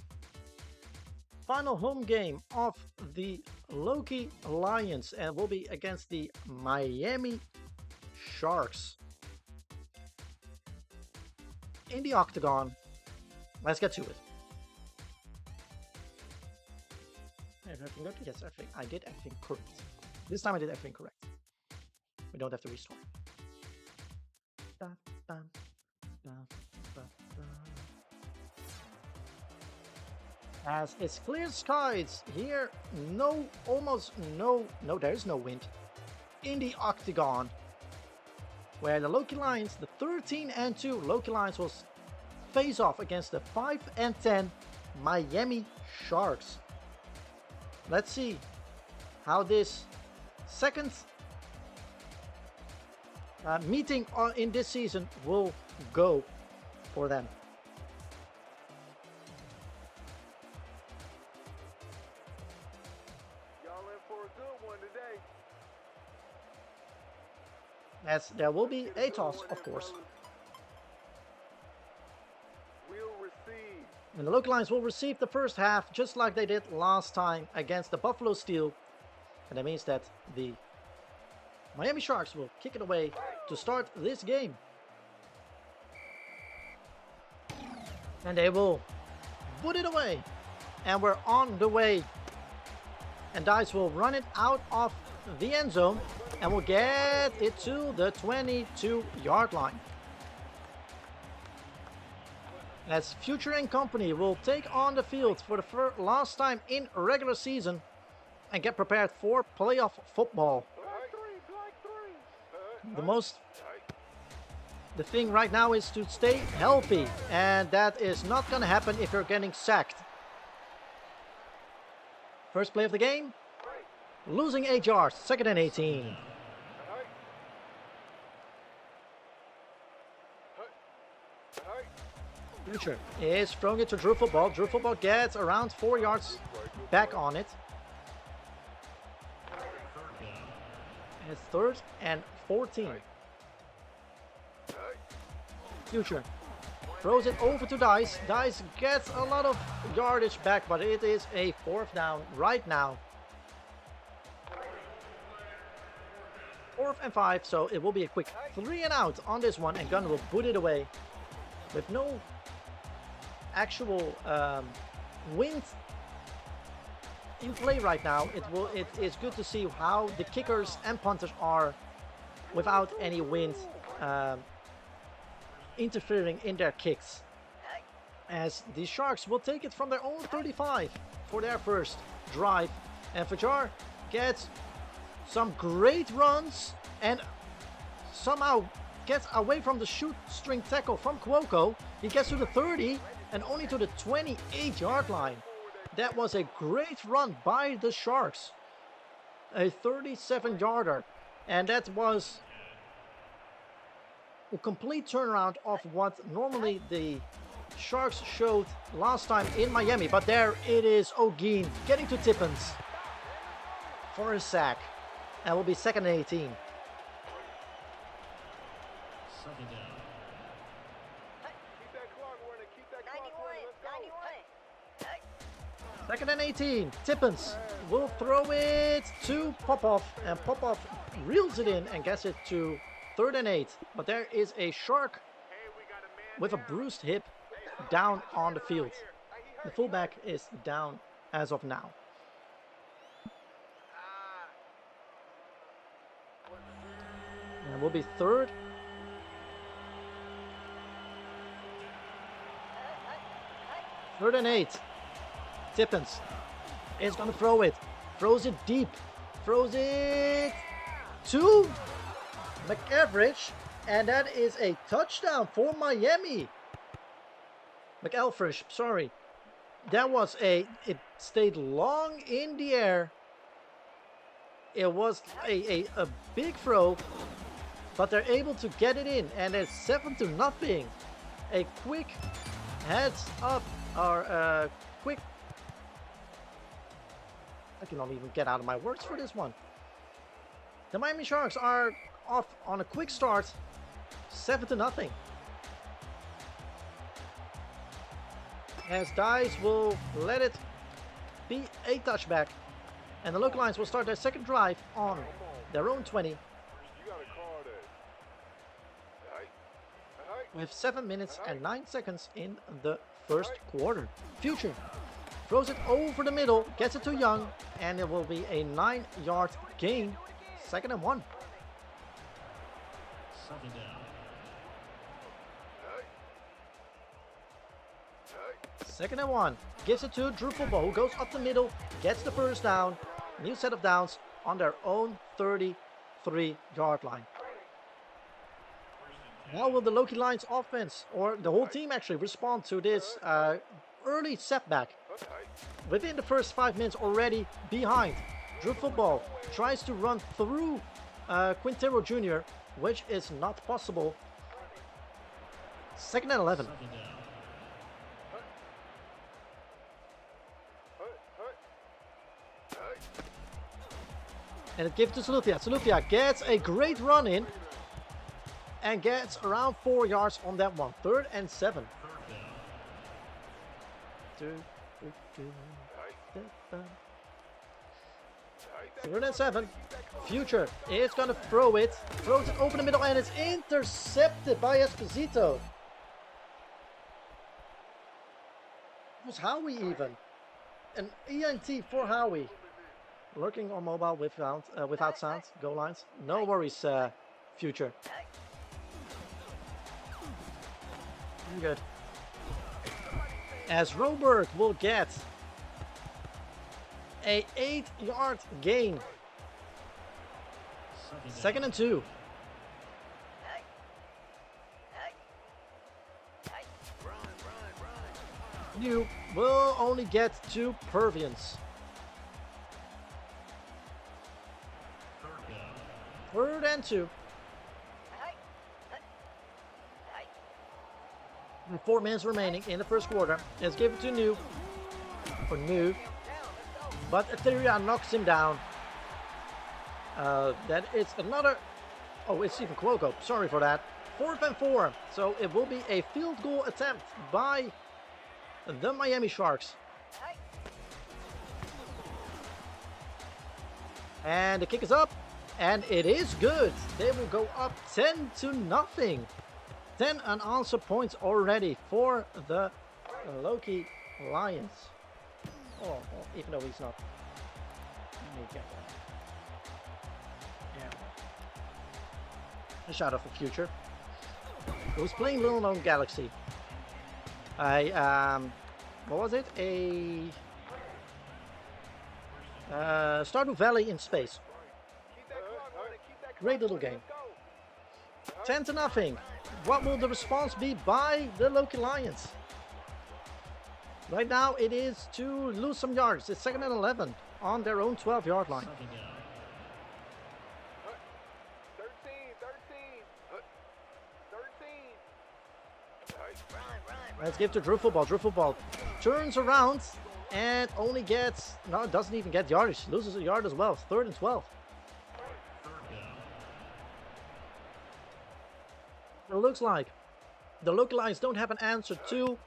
home game of the Loki Lions, and will be against the Miami Sharks in the Octagon. Let's get to it. Everything good? Yes, I did everything correct. This time I did everything correct. We don't have to restore. As it's clear skies here, no, there's no wind in the Octagon, where the Loki Lions, the 13-2 Loki Lions, will face off against the 5-10 Miami Sharks. Let's see how this second meeting in this season will go for them. Y'all in for a good one today. As there will be a toss, of course. And the Loki Lions will receive the first half, just like they did last time against the Buffalo Steel. And that means that the Miami Sharks will kick it away to start this game. And they will put it away. And we're on the way. And Dice will run it out of the end zone and will get it to the 22-yard line. As Future and company will take on the field for the last time in regular season and get prepared for playoff football. The thing right now is to stay healthy, and that is not going to happen if you're getting sacked. First play of the game, losing 8 yards, 2nd and 18. Future is throwing it to Drew Football. Drew Football gets around 4 yards back on it. And it's 3rd and 14. Future throws it over to Dice. Dice gets a lot of yardage back, but it is a 4th down right now. 4th and 5, so it will be a quick 3 and out on this one, and Gunn will put it away with no actual wind in play right now. It is good to see how the kickers and punters are without any wind interfering in their kicks, as the Sharks will take it from their own 35 for their first drive. And Fajar gets some great runs and somehow gets away from the shoestring tackle from Cuoco. He gets to the 30 and only to the 28-yard line. That was a great run by the Sharks. A 37-yarder. And that was a complete turnaround of what normally the Sharks showed last time in Miami. But there it is, O'Geen getting to Tippins for a sack. And will be 2nd and 18. Second and 18. Tippins will throw it to Popov, and Popov reels it in and gets it to 3rd and 8. But there is a shark with a bruised hip down on the field. The fullback is down as of now. And it will be 3rd. Third and 8. Tippins is going to throw it. Throws it deep. Throws it to McAverage. And that is a touchdown for Miami. McAlfresh, sorry. That was it stayed long in the air. It was a big throw, but they're able to get it in, and it's 7-0. A quick heads up, or quick. I cannot even get out of my words for this one. The Miami Sharks are off on a quick start, 7-0. As Dice will let it be a touchback. And the Loki Lions will start their second drive on their own 20. With 7 minutes and 9 seconds in the first quarter. Future throws it over the middle, gets it to Young, and it will be a 9-yard gain. 2nd and 1. 2nd and 1. Gives it to Drew Football, who goes up the middle, gets the first down. New set of downs on their own 33-yard line. How will the Loki Lions offense, or the whole team actually, respond to this early setback? Within the first 5 minutes already behind. Drew Football tries to run through Quintero Jr., which is not possible. 2nd and 11. And it gives to Salufia. Salufia gets a great run in and gets around 4 yards on that one. 3rd and 7. 3rd and 7. Future is going to throw it. Throws it over the middle and it's intercepted by Esposito. It was Howie even. An ENT for Howie. Lurking on mobile without sound. Goal lines. No worries, Future. Good. As Roberg will get a 8-yard gain. 2nd and 2. New will only get 2 Pervians. 3rd and 2. And 4 minutes remaining in the first quarter. Let's give it to New. For New. But Etheria knocks him down. That is another... Oh, it's even Cuoco. Sorry for that. 4th and 4. So it will be a field goal attempt by the Miami Sharks. And the kick is up. And it is good. They will go up 10-0. 10 unanswered points already for the Loki Lions. Oh, even though he's not. Let me get that. Yeah. A shot of the Future. Who's playing Little Known Galaxy. What was it? Stardew Valley in space. Great little game. 10-0. What will the response be by the Loki Lions? Right now it is to lose some yards. It's 2nd and 11 on their own 12-yard line. 13. Let's give to Drew Football. Drew Football turns around and only gets... No, doesn't even get yardage. Loses a yard as well. 3rd and 12. It looks like the Loki Lions don't have an answer to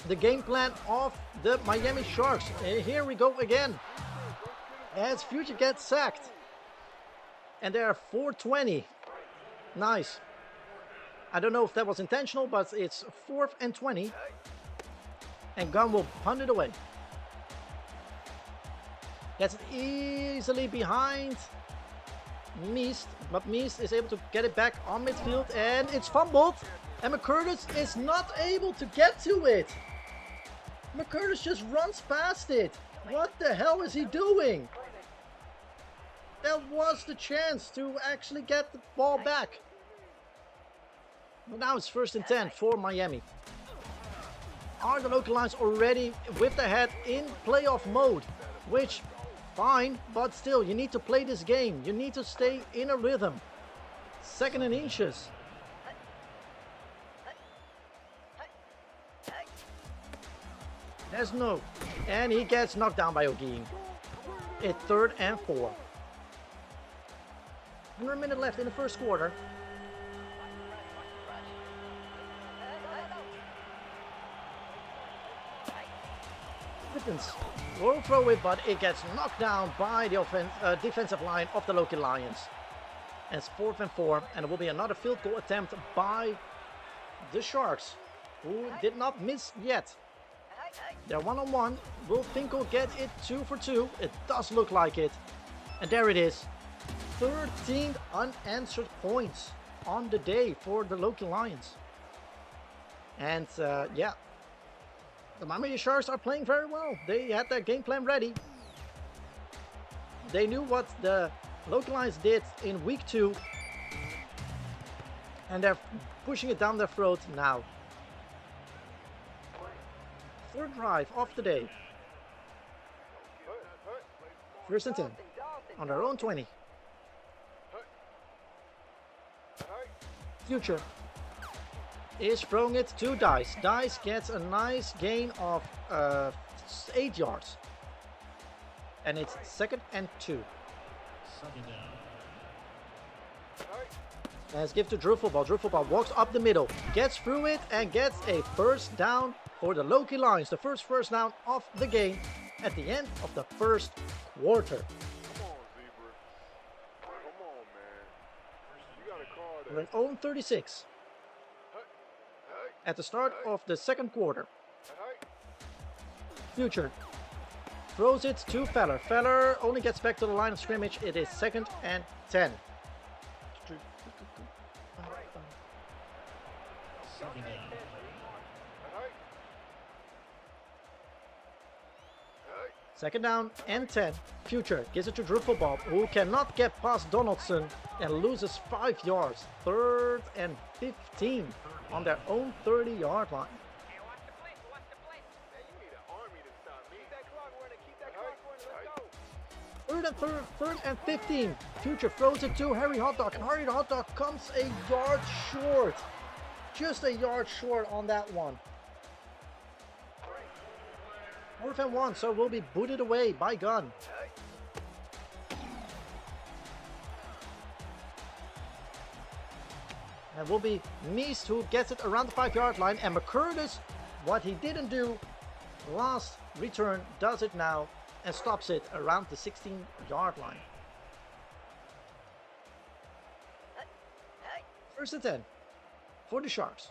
the game plan of the Miami Sharks. And here we go again. As Future gets sacked. And there are 4:20 Nice. I don't know if that was intentional, but it's 4th and 20. And Gunn will punt it away. Gets it easily behind Meest, but Meest is able to get it back on midfield, and it's fumbled. And McCurtis is not able to get to it. McCurtis just runs past it. What the hell is he doing? That was the chance to actually get the ball back. But now it's 1st and 10 for Miami. Are the Loki Lions already with the head in playoff mode? Which, fine, but still, you need to play this game. You need to stay in a rhythm. 2nd and inches. There's no. And he gets knocked down by O'Geen. It's 3rd and 4. 1 minute left in the first quarter. Will throw it, but it gets knocked down by the defensive line of the Loki Lions. And it's 4th and 4, and it will be another field goal attempt by the Sharks, who did not miss yet. They're 1-on-1. Will Finkel get it 2 for 2? It does look like it. And there it is. 13 unanswered points on the day for the Loki Lions. And yeah. The Miami Sharks are playing very well. They had their game plan ready. They knew what the Loki Lions did in week 2. And they're pushing it down their throat now. 3rd drive of the day. 1st and 10. On their own 20. Future is throwing it to Dice. Dice gets a nice gain of 8 yards. And it's 2nd and 2. Let's give to Drew Football. Drew Football walks up the middle, gets through it, and gets a 1st down for the Loki Lions. The first down of the game at the end of the first quarter. Come on, Zebra. Come on, man. You gotta call that. We're at own 36. At the start of the second quarter. Future throws it to Feller. Feller only gets back to the line of scrimmage. It is 2nd and 10. Second down and 10. Future gives it to Drew Football, who cannot get past Donaldson and loses 5 yards. 3rd and 15 on their own 30-yard line. Third and 15. Future throws it to Harry Hotdog, and Harry Hotdog comes a yard short. Just a yard short on that one. 4th and 1, so will be booted away by Gunn. And will be Meest who gets it around the 5-yard line, and McCurtis, what he didn't do last return, does it now and stops it around the 16-yard line. 1st and 10 for the Sharks.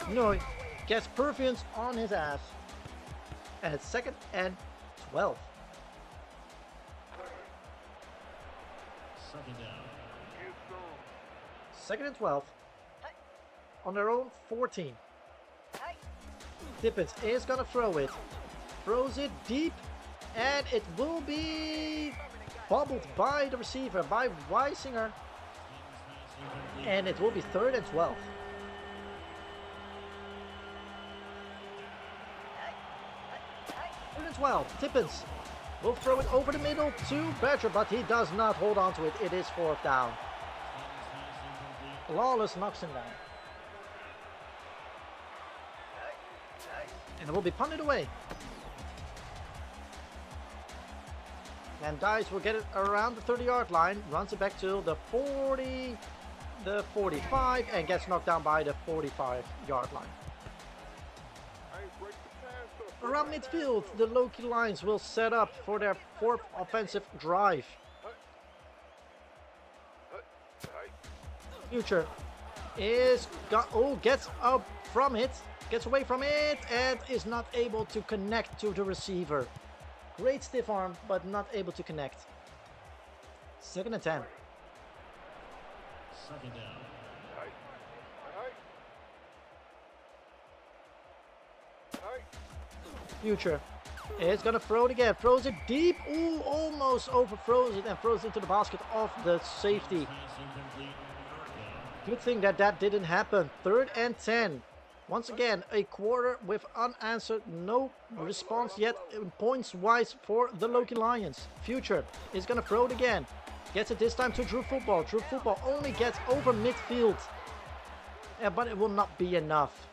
Noy gets Perfians on his ass, and it's 2nd and 12. Second and 12 on their own 14. Tippett is gonna throw it. Throws it deep, and it will be bobbled by the receiver, by Weisinger. And it will be 3rd and 12. 3rd and 12. Tippins will throw it over the middle to Badger, but he does not hold on to it. It is 4th down. Lawless knocks him down. And it will be punted away. And Dice will get it around the 30-yard line, runs it back to the 40, the 45, and gets knocked down by the 45-yard line. Around midfield, the Loki Lions will set up for their 4th offensive drive. Future gets up from it, gets away from it, and is not able to connect to the receiver. Great stiff arm, but not able to connect. 2nd and 10. Second down. Future is gonna throw it again. Throws it deep. Ooh, almost overthrows it and throws it into the basket of the safety. Good thing that that didn't happen. 3rd and 10. Once again, a quarter with unanswered, no response yet points-wise for the Loki Lions. Future is gonna throw it again. Gets it this time to Drew Football. Drew Football only gets over midfield. Yeah, but it will not be enough.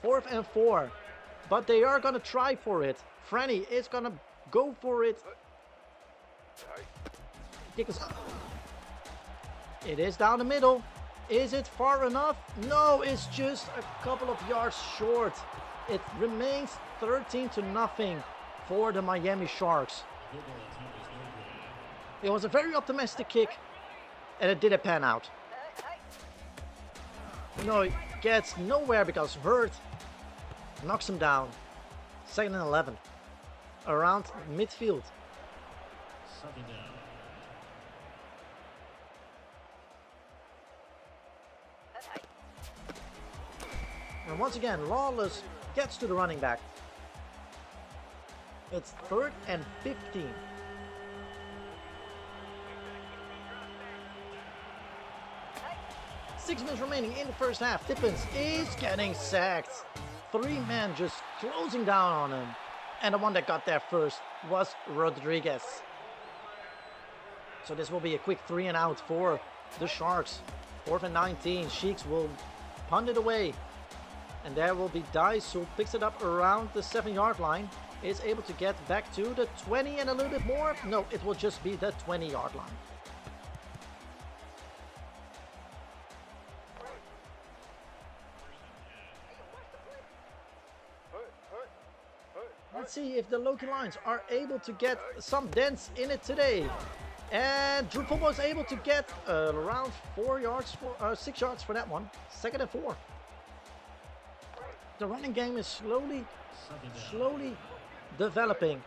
4th and 4. But they are gonna try for it. Franny is gonna go for it. It is down the middle. Is it far enough? No, it's just a couple of yards short. It remains 13-0 for the Miami Sharks. It was a very optimistic kick, and it didn't pan out. No, it gets nowhere because Hurt knocks him down. 2nd and 11. Around midfield. Second down. And once again, Lawless gets to the running back. It's 3rd and 15. Six minutes remaining in the first half. Tippins is getting sacked. 3 men just closing down on him. And the one that got there first was Rodriguez. So this will be a quick 3 and out for the Sharks. 4th and 19. Sheiks will punt it away. And there will be Dice who picks it up around the 7-yard line. Is able to get back to the 20 and a little bit more. No, it will just be the 20-yard line. Let's see if the Loki Lions are able to get some dents in it today. And Drew Football is able to get around 6 yards for that one. 2nd and 4. The running game is slowly developing.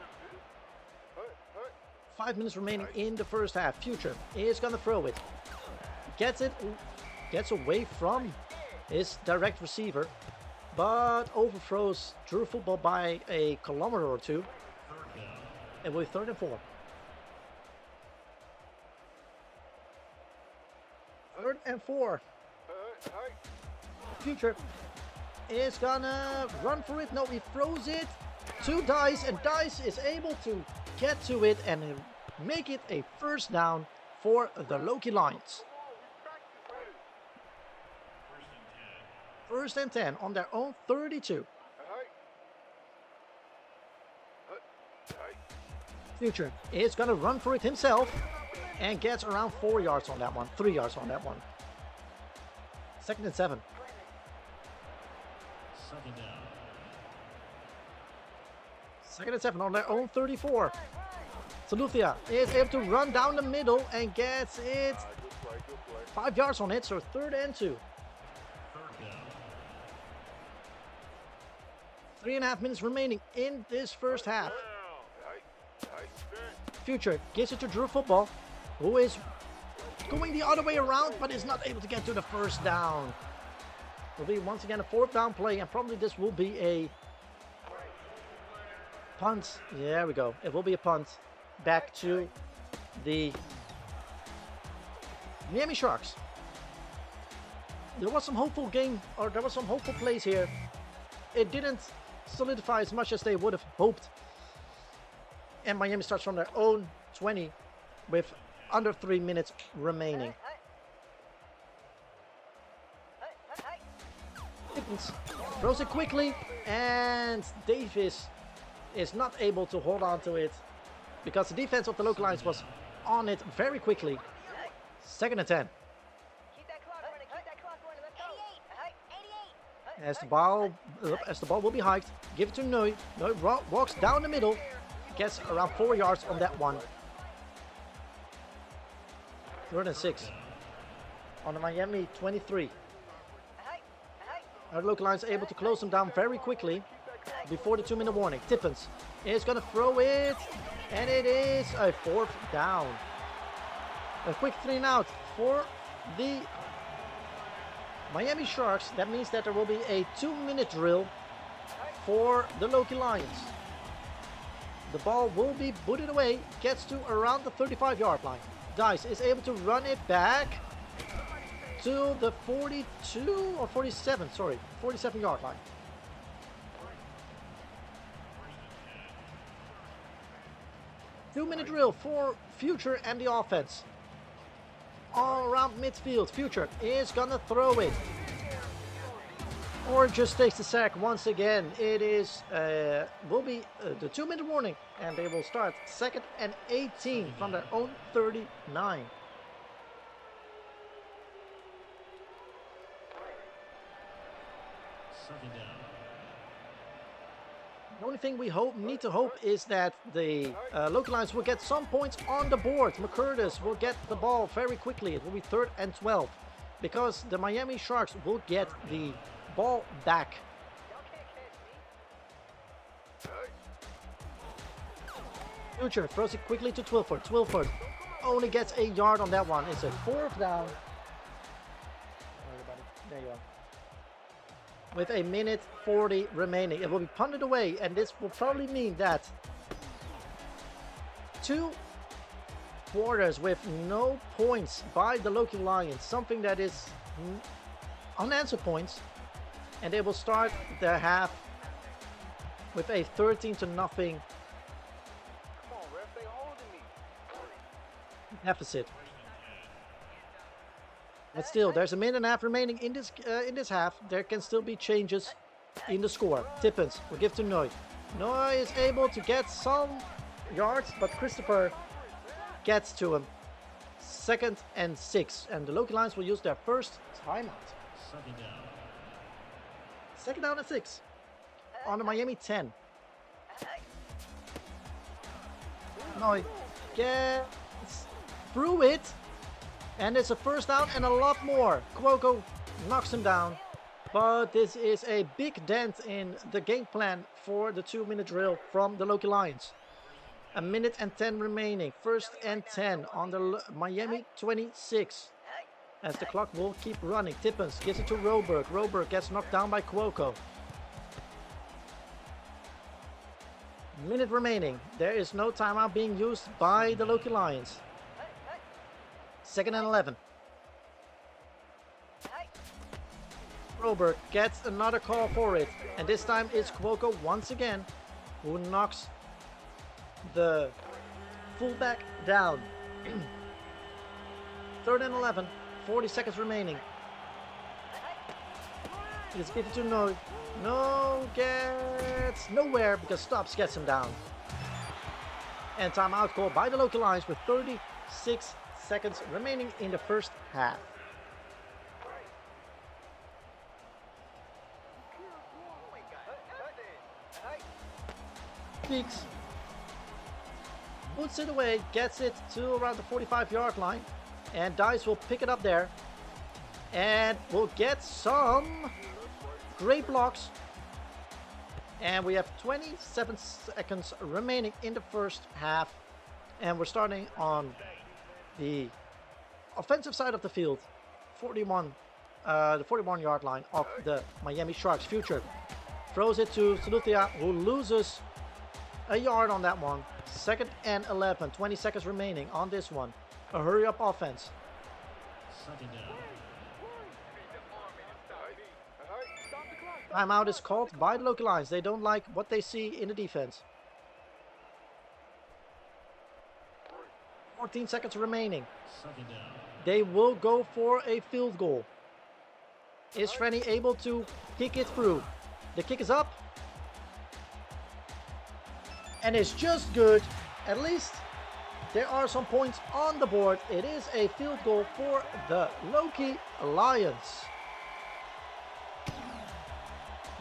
5 minutes remaining in the first half. Future is gonna throw it. Gets it. Gets away from his direct receiver, but overthrows Drew Football by a kilometer or two. It will be 3rd and 4. 3rd and 4. Future is gonna run for it. No, he throws it to Dice, and Dice is able to get to it and make it a first down for the Loki Lions. 1st and 10 on their own 32. Future is gonna run for it himself and gets around 4 yards on that one, 3 yards on that one. 2nd and 7. Second down. 2nd and 7 on their own 34. Saluthia is able to run down the middle and gets it 5 yards on it, so 3rd and 2. 3.5 minutes remaining in this first half. Future gives it to Drew Football, who is going the other way around, but is not able to get to the first down. Will be once again a 4th down play, and probably this will be a punt. There we go. It will be a punt back to the Miami Sharks. There was some hopeful plays here. It didn't solidify as much as they would have hoped. And Miami starts from their own 20 with under 3 minutes remaining. Higgins throws it quickly, and Davis is not able to hold on to it because the defense of the Loki Lions was on it very quickly. 2nd and 10. As the ball will be hiked, give it to Nui. Nui walks down the middle, gets around 4 yards on that one. 3rd and 6. on the Miami 23. Our Loki Lions able to close them down very quickly before the 2-minute warning. Tippins is going to throw it, and it is a 4th down. A quick 3 and out for the Miami Sharks. That means that there will be a 2-minute drill for the Loki Lions. The ball will be booted away, gets to around the 35-yard line. Dice is able to run it back to the 42 or 47, sorry, 47-yard line. Two-minute drill for Future and the offense. All around midfield, Future is gonna throw it. Or just takes the sack once again. It is will be the 2-minute warning, and they will start 2nd and 18 from their own 39. Second down. The only thing we need to hope is that the Loki Lions will get some points on the board. McCurtis will get the ball very quickly. It will be 3rd and 12 because the Miami Sharks will get the ball back. Future throws it quickly to Twilford. Twilford only gets a yard on that one. It's a 4th down. There you are. With a minute 40 remaining. It will be punted away, and this will probably mean that 2 quarters with no points by the Loki Lions, something that is unanswered points, and they will start their half with a 13-0 Come on, ref, they holding me. deficit. But still, there's a minute and a half remaining in this half. There can still be changes in the score. Tippins will give to Noy. Noy is able to get some yards, but Christopher gets to him. 2nd and 6, and the Loki Lions will use their first timeout. Second down. 2nd down and 6 on the Miami 10. Noy gets through it. And it's a 1st down and a lot more. Cuoco knocks him down. But this is a big dent in the game plan for the 2-minute drill from the Loki Lions. A minute and 10 remaining. 1st and 10 on the Miami 26. As the clock will keep running. Tippins gives it to Roberg. Roberg gets knocked down by Cuoco. Minute remaining. There is no timeout being used by the Loki Lions. 2nd and 11. Roberg gets another call for it, and this time it's Cuoco once again who knocks the fullback down. 3rd and 11, 40 seconds remaining. It's given to No. No gets nowhere because Stubbs gets him down. And timeout call by the Loki Lions with 36 seconds remaining in the 1st half. Peaks. Boots it away, gets it to around the 45-yard line, and Dice will pick it up there and will get some great blocks. And we have 27 seconds remaining in the 1st half, and we're starting on the offensive side of the field, the 41-yard line of the Miami Sharks. Future throws it to Salutia, who loses a yard on that one. 2nd and 11, 20 seconds remaining on this one. A hurry-up offense. Second down. Timeout is called by the Loki Lions. They don't like what they see in the defense. 14 seconds remaining. Second down. They will go for a field goal. Is Frenny able to kick it through? The kick is up. And it's just good. At least there are some points on the board. It is a field goal for the Loki Lions.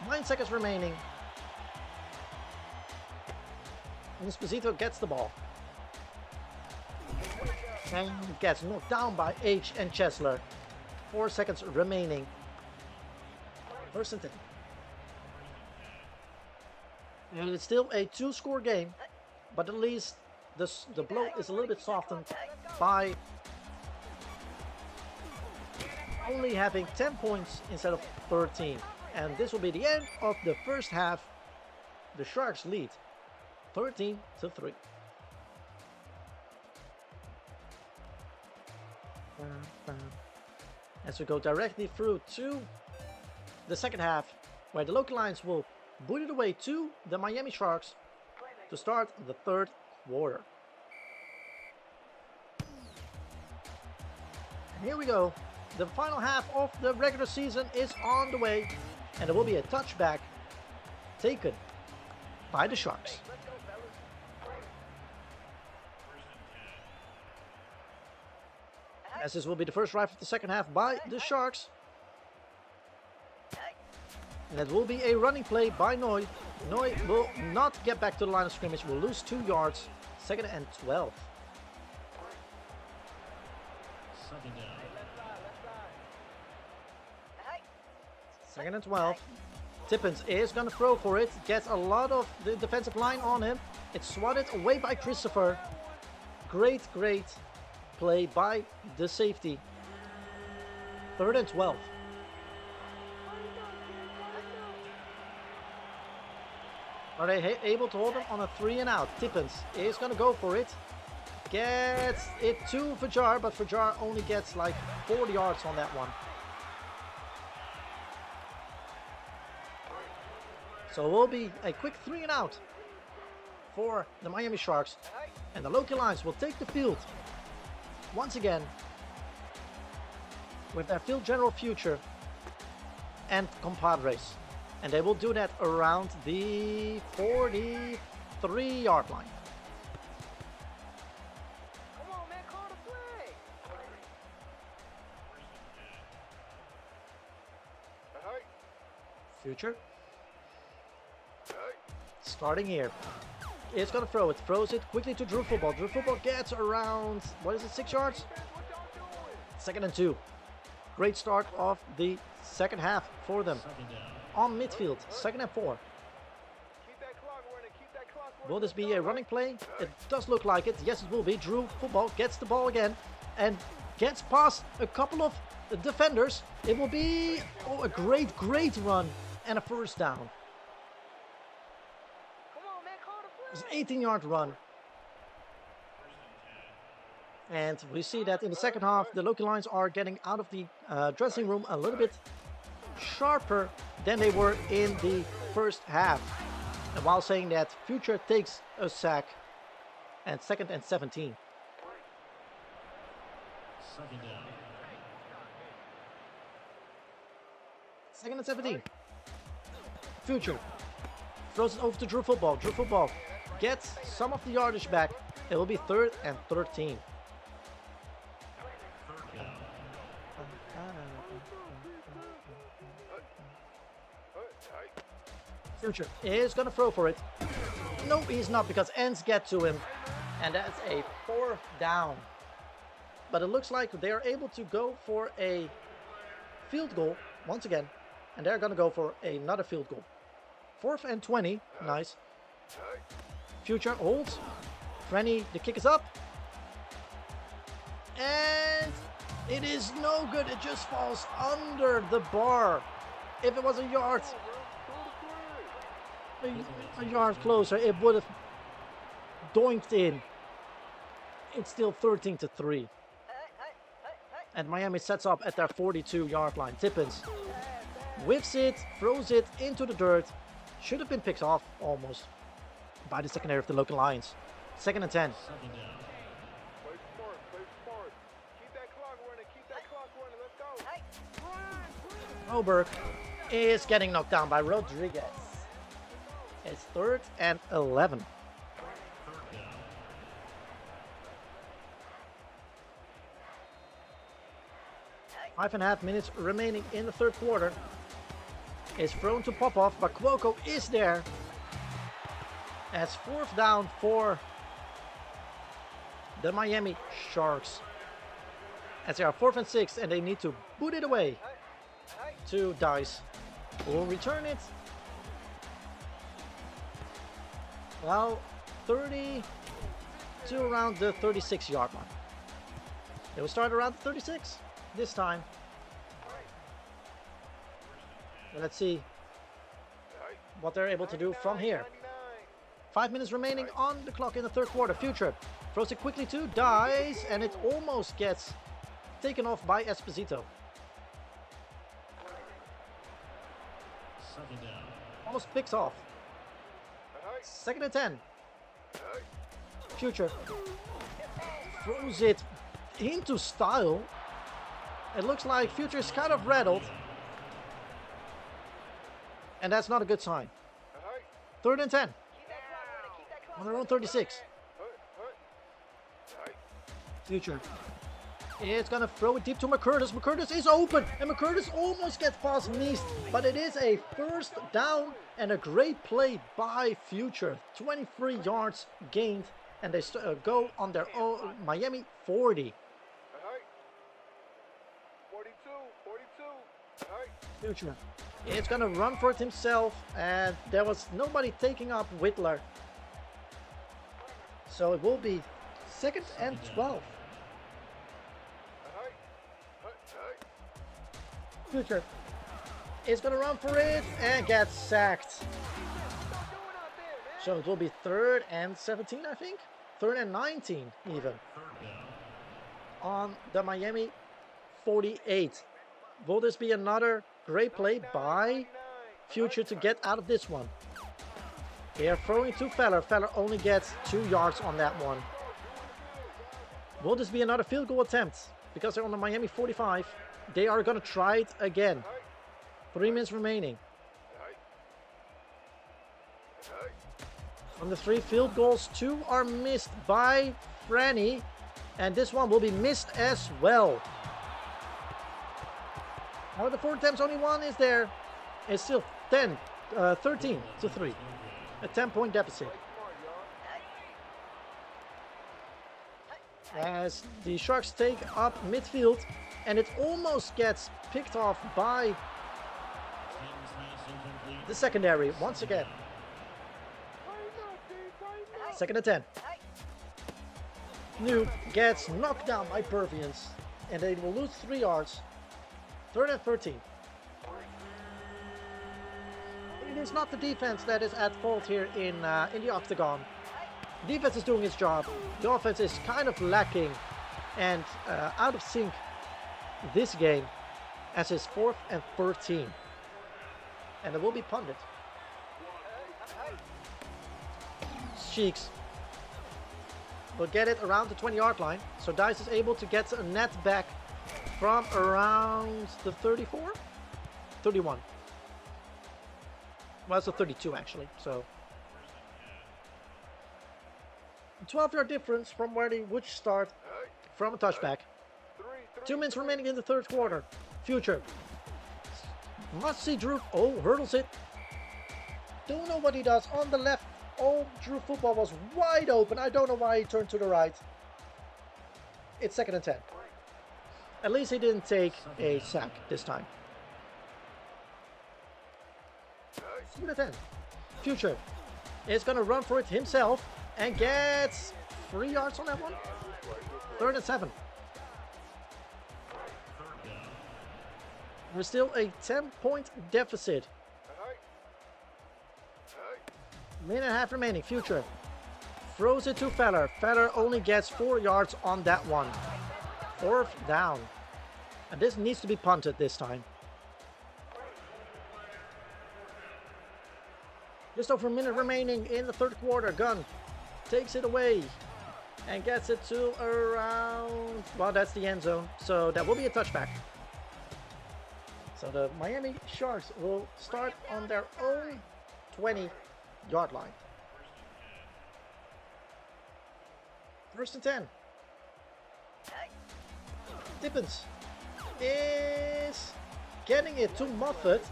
9 seconds remaining. And Esposito gets the ball. And gets knocked down by H and Chesler. 4 seconds remaining. First and 10. And it's still a 2-score game, but at least the blow is a little bit softened by only having 10 points instead of 13. And this will be the end of the first half. The Sharks lead 13-3. As we go directly through to the second half, where the Loki Lions will boot it away to the Miami Sharks to start the third quarter. And here we go. The final half of the regular season is on the way, and there will be a touchback taken by the Sharks. As this will be the first drive of the second half by the Sharks. And it will be a running play by Noy. Noy will not get back to the line of scrimmage, will lose 2 yards. Second and 12. Second down. Second and 12. Tippins is going to throw for it. Gets a lot of the defensive line on him. It's swatted away by Christopher. Great play by the safety. Third and 12. Are they able to hold him on a 3 and out? Tippins is going to go for it. Gets it to Fajar, but Fajar only gets like 40 yards on that one. So it will be a quick 3 and out for the Miami Sharks. And the Loki Lions will take the field once again with their field general Future and compadres. And they will do that around the 43-yard line. Come on, man, call the play. Hey, Future hey. starting here. It's going to throw it. Throws it quickly to Drew Football. Drew Football gets around, 6 yards? What y'all doing? Second and 2. Great start of the second half for them. Second down. On midfield, second and 4. Keep that clock running, keep that clock running. Will this be a running play? It does look like it. Yes, it will be. Drew Football gets the ball again and gets past a couple of defenders. It will be a great run and a first down. Come on, man, call the play. It's an 18-yard run. And we see that in the second half, the Loki Lions are getting out of the dressing room a little bit sharper than they were in the first half. And while saying that, Future takes a sack and second and 17. Second down. Second and 17. Future throws it over to Drew Football. Drew Football gets some of the yardage back. It will be third and 13. Third down. Future is going to throw for it. No, he's not, because ends get to him. And that's a 4th down. But it looks like they're able to go for a field goal once again. And they're going to go for another field goal. 4th and 20. Nice. Future holds. Frenny, the kick is up. And it is no good. It just falls under the bar. If it was a yard closer, it would have doinked in. It's still 13-3. And Miami sets up at their 42-yard line. Tippins whiffs it, throws it into the dirt. Should have been picked off almost by the secondary of the Loki Lions. Second and 10. Second down. Play smart, play smart. Keep that clock running, let's go. Oberg is getting knocked down by Rodriguez. It's third and 11. Third down. 5.5 minutes remaining in the third quarter. Is thrown to Popov, but Cuoco is there. As 4th down for the Miami Sharks. as they are 4th and 6, and they need to boot it away to Dice, who will return it. Well, 30 to around the 36-yard line. They will start around the 36 this time. And let's see what they're able to do from here. 5 minutes remaining on the clock in the third quarter. Future throws it quickly to Dice, and it almost gets taken off by Esposito. Second down. Almost picks off. 2nd and 10. Future throws it into style. It looks like Future is kind of rattled. And that's not a good sign. 3rd and 10. On their own 36. Future. It's going to throw it deep to McCurtis. McCurtis is open. And McCurtis almost gets past Meast. But it is a first down and a great play by Future. 23 yards gained. And they go on their own Miami 40. 42. Future. It's going to run for it himself. And there was nobody taking up Whittler. So it will be 2nd and 12. Future is going to run for it and get sacked. So it will be 3rd and 17, I think. 3rd and 19 even. On the Miami 48. Will this be another great play by Future to get out of this one? They are throwing to Feller. Feller only gets 2 yards on that one. Will this be another field goal attempt? Because they're on the Miami 45. They are going to try it again. 3 minutes remaining. From the 3 field goals, 2 are missed by Franny. And this one will be missed as well. Out of the 4 attempts, only 1 is there. It's still 13 to 3. A 10-point deficit. As the Sharks take up midfield, and it almost gets picked off by the secondary once again. 2nd and 10. New gets knocked down by Pervians, and they will lose 3 yards. 3rd and 13. It is not the defense that is at fault here in the octagon. The defense is doing its job. The offense is kind of lacking and out of sync this game, as it's 4th and 13. And it will be punted. Cheeks will get it around the 20-yard line. So Dice is able to get a net back from around the 34? 31. Well, it's a 32 actually. So 12-yard difference from where they would start from a touchback. 2 minutes remaining in the third quarter. Future. Must see Drew. Oh, hurdles it. Don't know what he does on the left. Oh, Drew football was wide open. I don't know why he turned to the right. It's 2nd and 10. At least he didn't take a sack this time. 2nd and 10. Future is going to run for it himself and gets 3 yards on that one. 3rd and 7. We're still a 10-point deficit. Minute and a half remaining. Future throws it to Feller. Feller only gets 4 yards on that one. 4th down. And this needs to be punted this time. Just over a minute remaining in the third quarter. Gunn takes it away and gets it to around, well, that's the end zone. So that will be a touchback. So the Miami Sharks will start on their own 20-yard line. 1st and 10. Tippins is getting it to Moffat,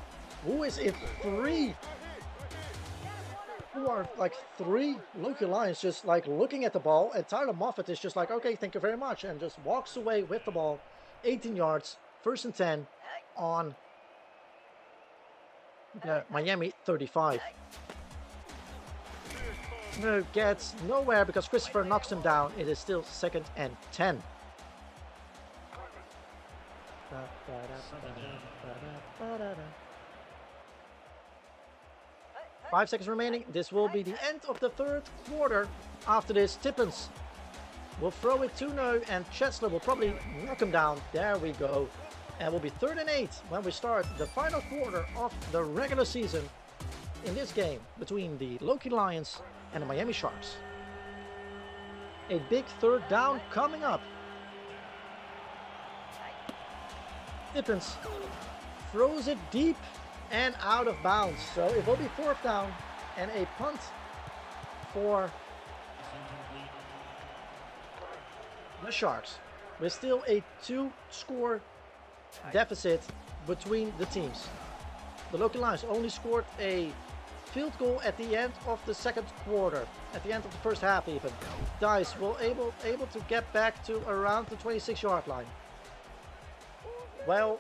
who is in 3. Who are like 3 Loki Lions just like looking at the ball, and Tyler Moffat is just like, okay, thank you very much, and just walks away with the ball. 18 yards, 1st and 10 on the Miami 35. No, gets nowhere because Christopher knocks him down. It is still 2nd and 10. 5 seconds remaining. This will be the end of the 3rd quarter. After this, Tippins will throw it to No, and Chesler will probably knock him down. There we go. And it will be 3rd and 8 when we start the final quarter of the regular season in this game between the Loki Lions and the Miami Sharks. A big 3rd down coming up. Tippins throws it deep and out of bounds. So it will be 4th down and a punt for the Sharks. With still a 2-score deficit between the teams. The Loki Lions only scored a field goal at the end of the 2nd quarter, at the end of the 1st half even. Dice will able to get back to around the 26-yard line. Well,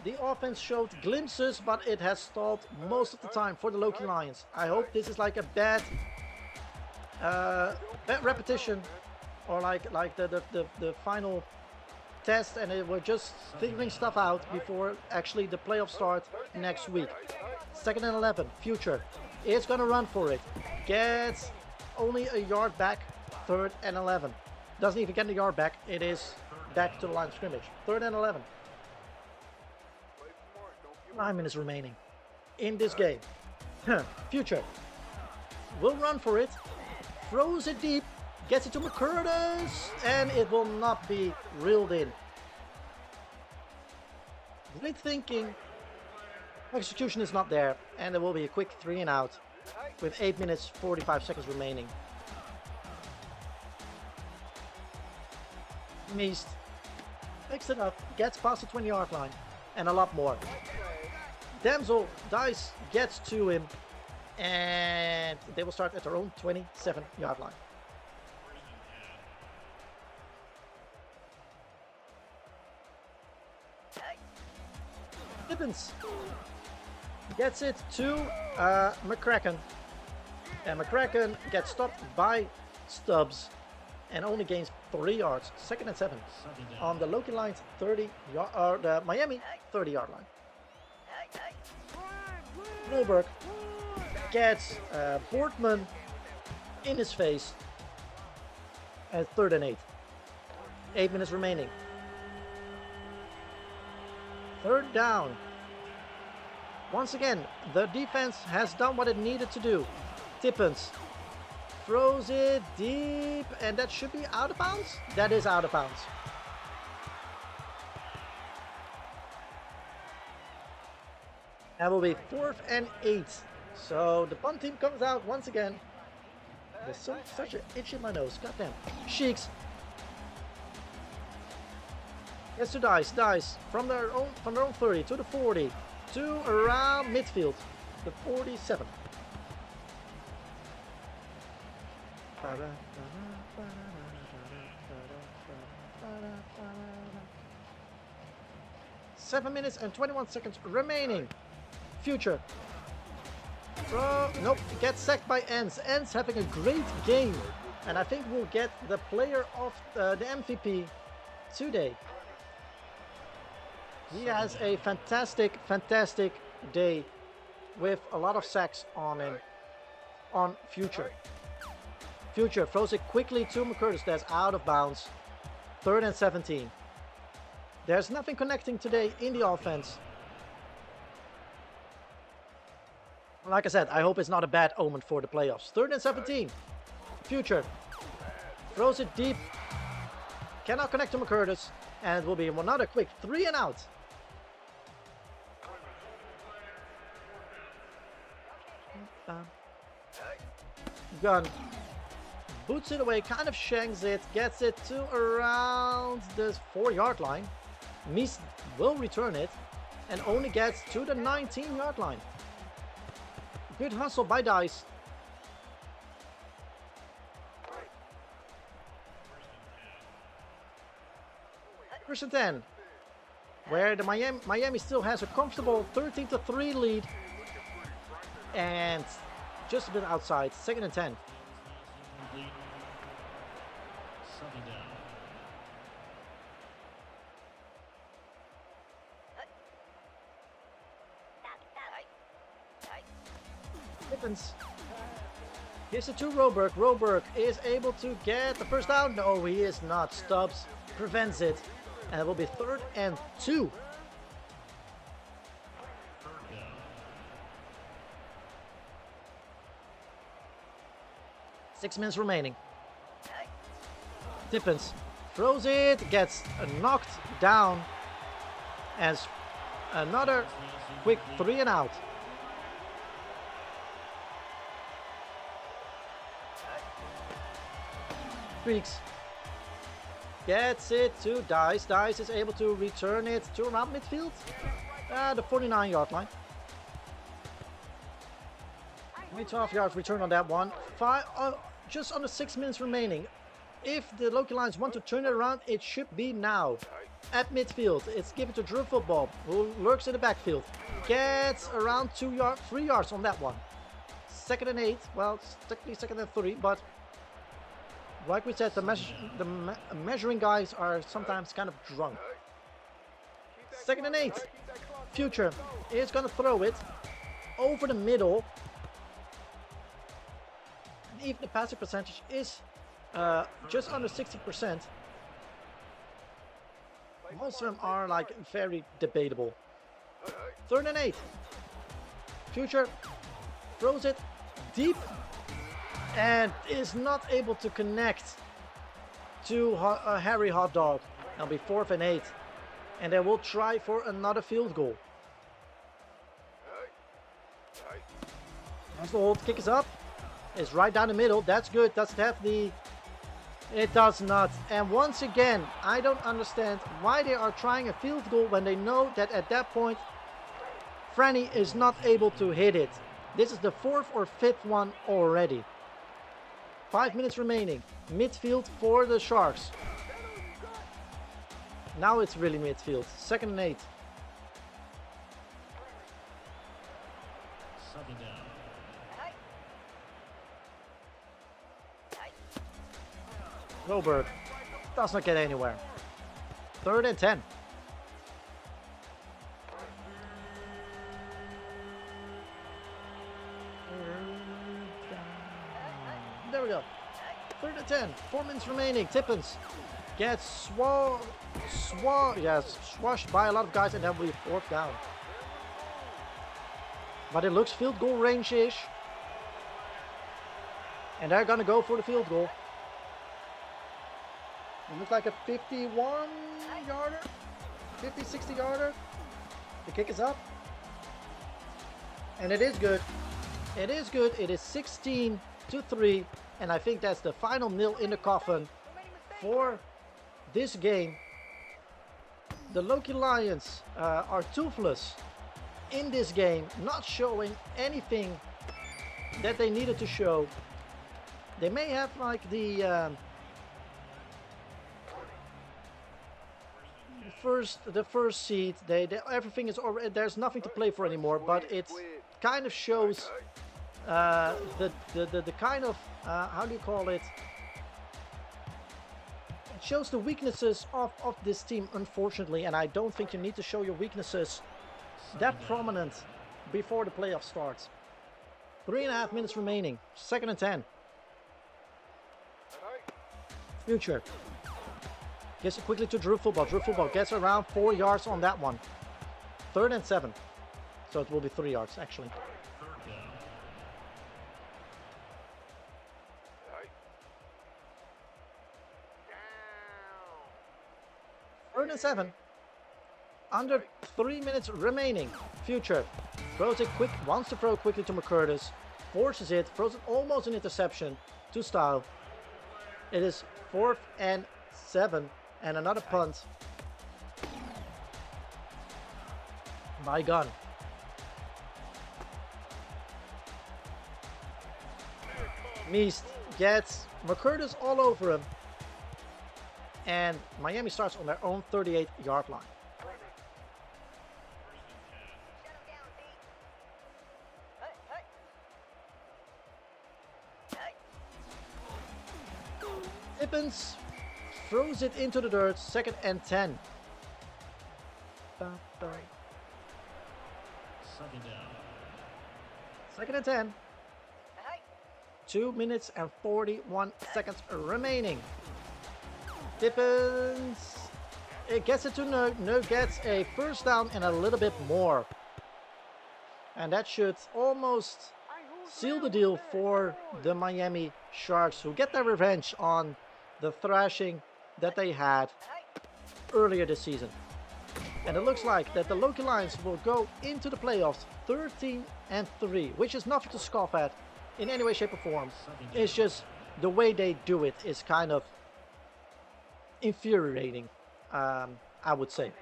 the offense showed glimpses, but it has stalled most of the time for the Loki Lions. I hope this is like a bad repetition, or like the final test, and we're just figuring stuff out before actually the playoffs start next week. 2nd and 11, Future is gonna run for it. Gets only a yard back. 3rd and 11. Doesn't even get a yard back. It is back to the line of scrimmage. 3rd and 11. 9 minutes remaining in this game. Future will run for it. Throws it deep. Gets it to McCurtis. And it will not be reeled in. Great thinking. Execution is not there. And there will be a quick 3 and out with 8 minutes 45 seconds remaining. Meest picks it up, gets past the 20-yard line, and a lot more. Damsel Dice gets to him, and they will start at their own 27-yard line. Tippins gets it to McCracken, and McCracken gets stopped by Stubbs and only gains 3 yards. 2nd and 7 on the Loki Lions 30-yard, or the Miami 30-yard line. Milberg gets Portman in his face at 3rd and 8. 8 minutes remaining. 3rd down. Once again, the defense has done what it needed to do. Tippins throws it deep, and that should be out of bounds. That is out of bounds. That will be 4th and 8. So the punt team comes out once again. There's such an itch in my nose. Goddamn. Sheiks. Gets to Dice from their own 30 to the 40 to around midfield, the 47. Seven minutes and 21 seconds remaining. Future. Nope, gets sacked by Enns. Enns having a great game, and I think we'll get the player of the MVP today. He has a fantastic day with a lot of sacks on him, on Future. Future throws it quickly to McCurtis. That's out of bounds. 3rd and 17. There's nothing connecting today in the offense. Like I said, I hope it's not a bad omen for the playoffs. 3rd and 17. Future throws it deep. Cannot connect to McCurtis. And it will be another quick 3 and out. Gun boots it away, kind of shanks it, gets it to around the 4-yard line. Meest will return it and only gets to the 19-yard line. Good hustle by Dice. First and 10. Where the Miami still has a comfortable 13-3 lead. And just a bit outside. Second and 10. Complete. Second down. Pippins. Here's it to Roberg. Roberg is able to get the first down. No, he is not. Stubbs prevents it. And it will be 3rd and 2. Third down. 6 minutes remaining. Pippins throws it, gets knocked down as another quick 3 and out. Freaks gets it to Dice. Dice is able to return it to around midfield. The 49-yard line. 12 yards return on that one. Just under 6 minutes remaining. If the Loki Lions want to turn it around, it should be now. At midfield, it's given to Drew Football, who lurks in the backfield. Gets around 3 yards on that one. 2nd and 8. Well, it's technically 2nd and 3, but like we said, the measuring guys are sometimes kind of drunk. 2nd and 8. Future is going to throw it over the middle. Even the passing percentage is just under 60%. Most of them are like very debatable. 3rd and 8. Future throws it deep and is not able to connect to Harry Hot Dog. It'll be 4th and 8. And they will try for another field goal. As the hold, kick is up. It's right down the middle. That's good. Does it have the... It does not. And once again, I don't understand why they are trying a field goal when they know that at that point, Franny is not able to hit it. This is the 4th or 5th one already. 5 minutes remaining. Midfield for the Sharks. Now it's really midfield. 2nd and 8. Second down. Goldberg does not get anywhere. 3rd and 10. There we go. 3rd and 10. 4 minutes remaining. Tippins gets swashed by a lot of guys, and then we 4th down. But it looks field goal range-ish. And they're gonna go for the field goal. It looks like a 51-yarder, 50-60-yarder. The kick is up. And it is good. It is good. It is 16-3. And I think that's the final nail in the coffin for this game. The Loki Lions are toothless in this game, not showing anything that they needed to show. They may have like the first seed. Everything is already, there's nothing to play for anymore, but it kind of shows the kind of how do you call it? It shows the weaknesses of this team, unfortunately, and I don't think you need to show your weaknesses that prominent before the playoff starts. 3.5 minutes remaining. 2nd and 10. Future gets it quickly to Drew Football. Drew Football gets around 4 yards on that one. 3rd and 7. So it will be 3 yards actually. Third down. 3rd and 7. Under 3 minutes remaining. Future throws it quick, wants to throw quickly to McCurtis. Forces it, throws it almost an interception to Style. It is 4th and 7. And another punt by Gunn. Meest gets McCurtis all over him. And Miami starts on their own 38-yard line. Tippins throws it into the dirt, 2nd and 10. Second down. 2nd and 10. 2 minutes and 41 seconds remaining. Tippins, it gets it to no, gets a first down and a little bit more. And that should almost seal the deal for the Miami Sharks, who get their revenge on the thrashing that they had earlier this season. And it looks like that the Loki Lions will go into the playoffs 13-3, which is nothing to scoff at in any way, shape, or form. It's just the way they do it is kind of infuriating, I would say.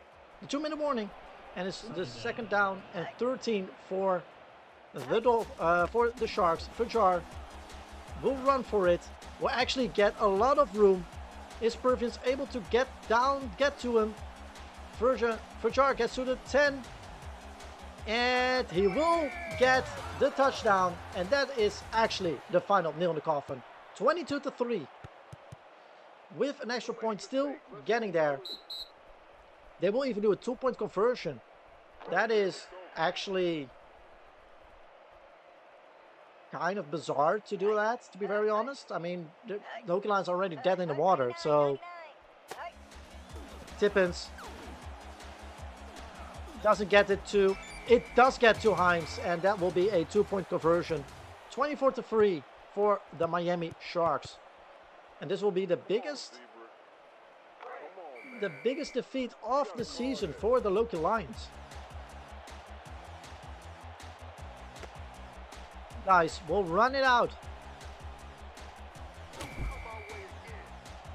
The 2-minute warning, and it's the 2nd down and 13 for the Sharks. Fajar will run for it. Will actually get a lot of room. Is Perkins able to get to him? Fajar gets to the 10. And he will get the touchdown. And that is actually the final nail in the coffin. 22-3. With an extra point still getting there. They will even do a 2-point conversion. That is actually kind of bizarre to do that, to be very honest. I mean, the Loki Lions are already dead in the water, so Tippins doesn't get it to... It does get to Himes, and that will be a 2-point conversion. 24-3 for the Miami Sharks. And this will be the biggest defeat of the season for the Loki Lions. Guys, we'll run it out.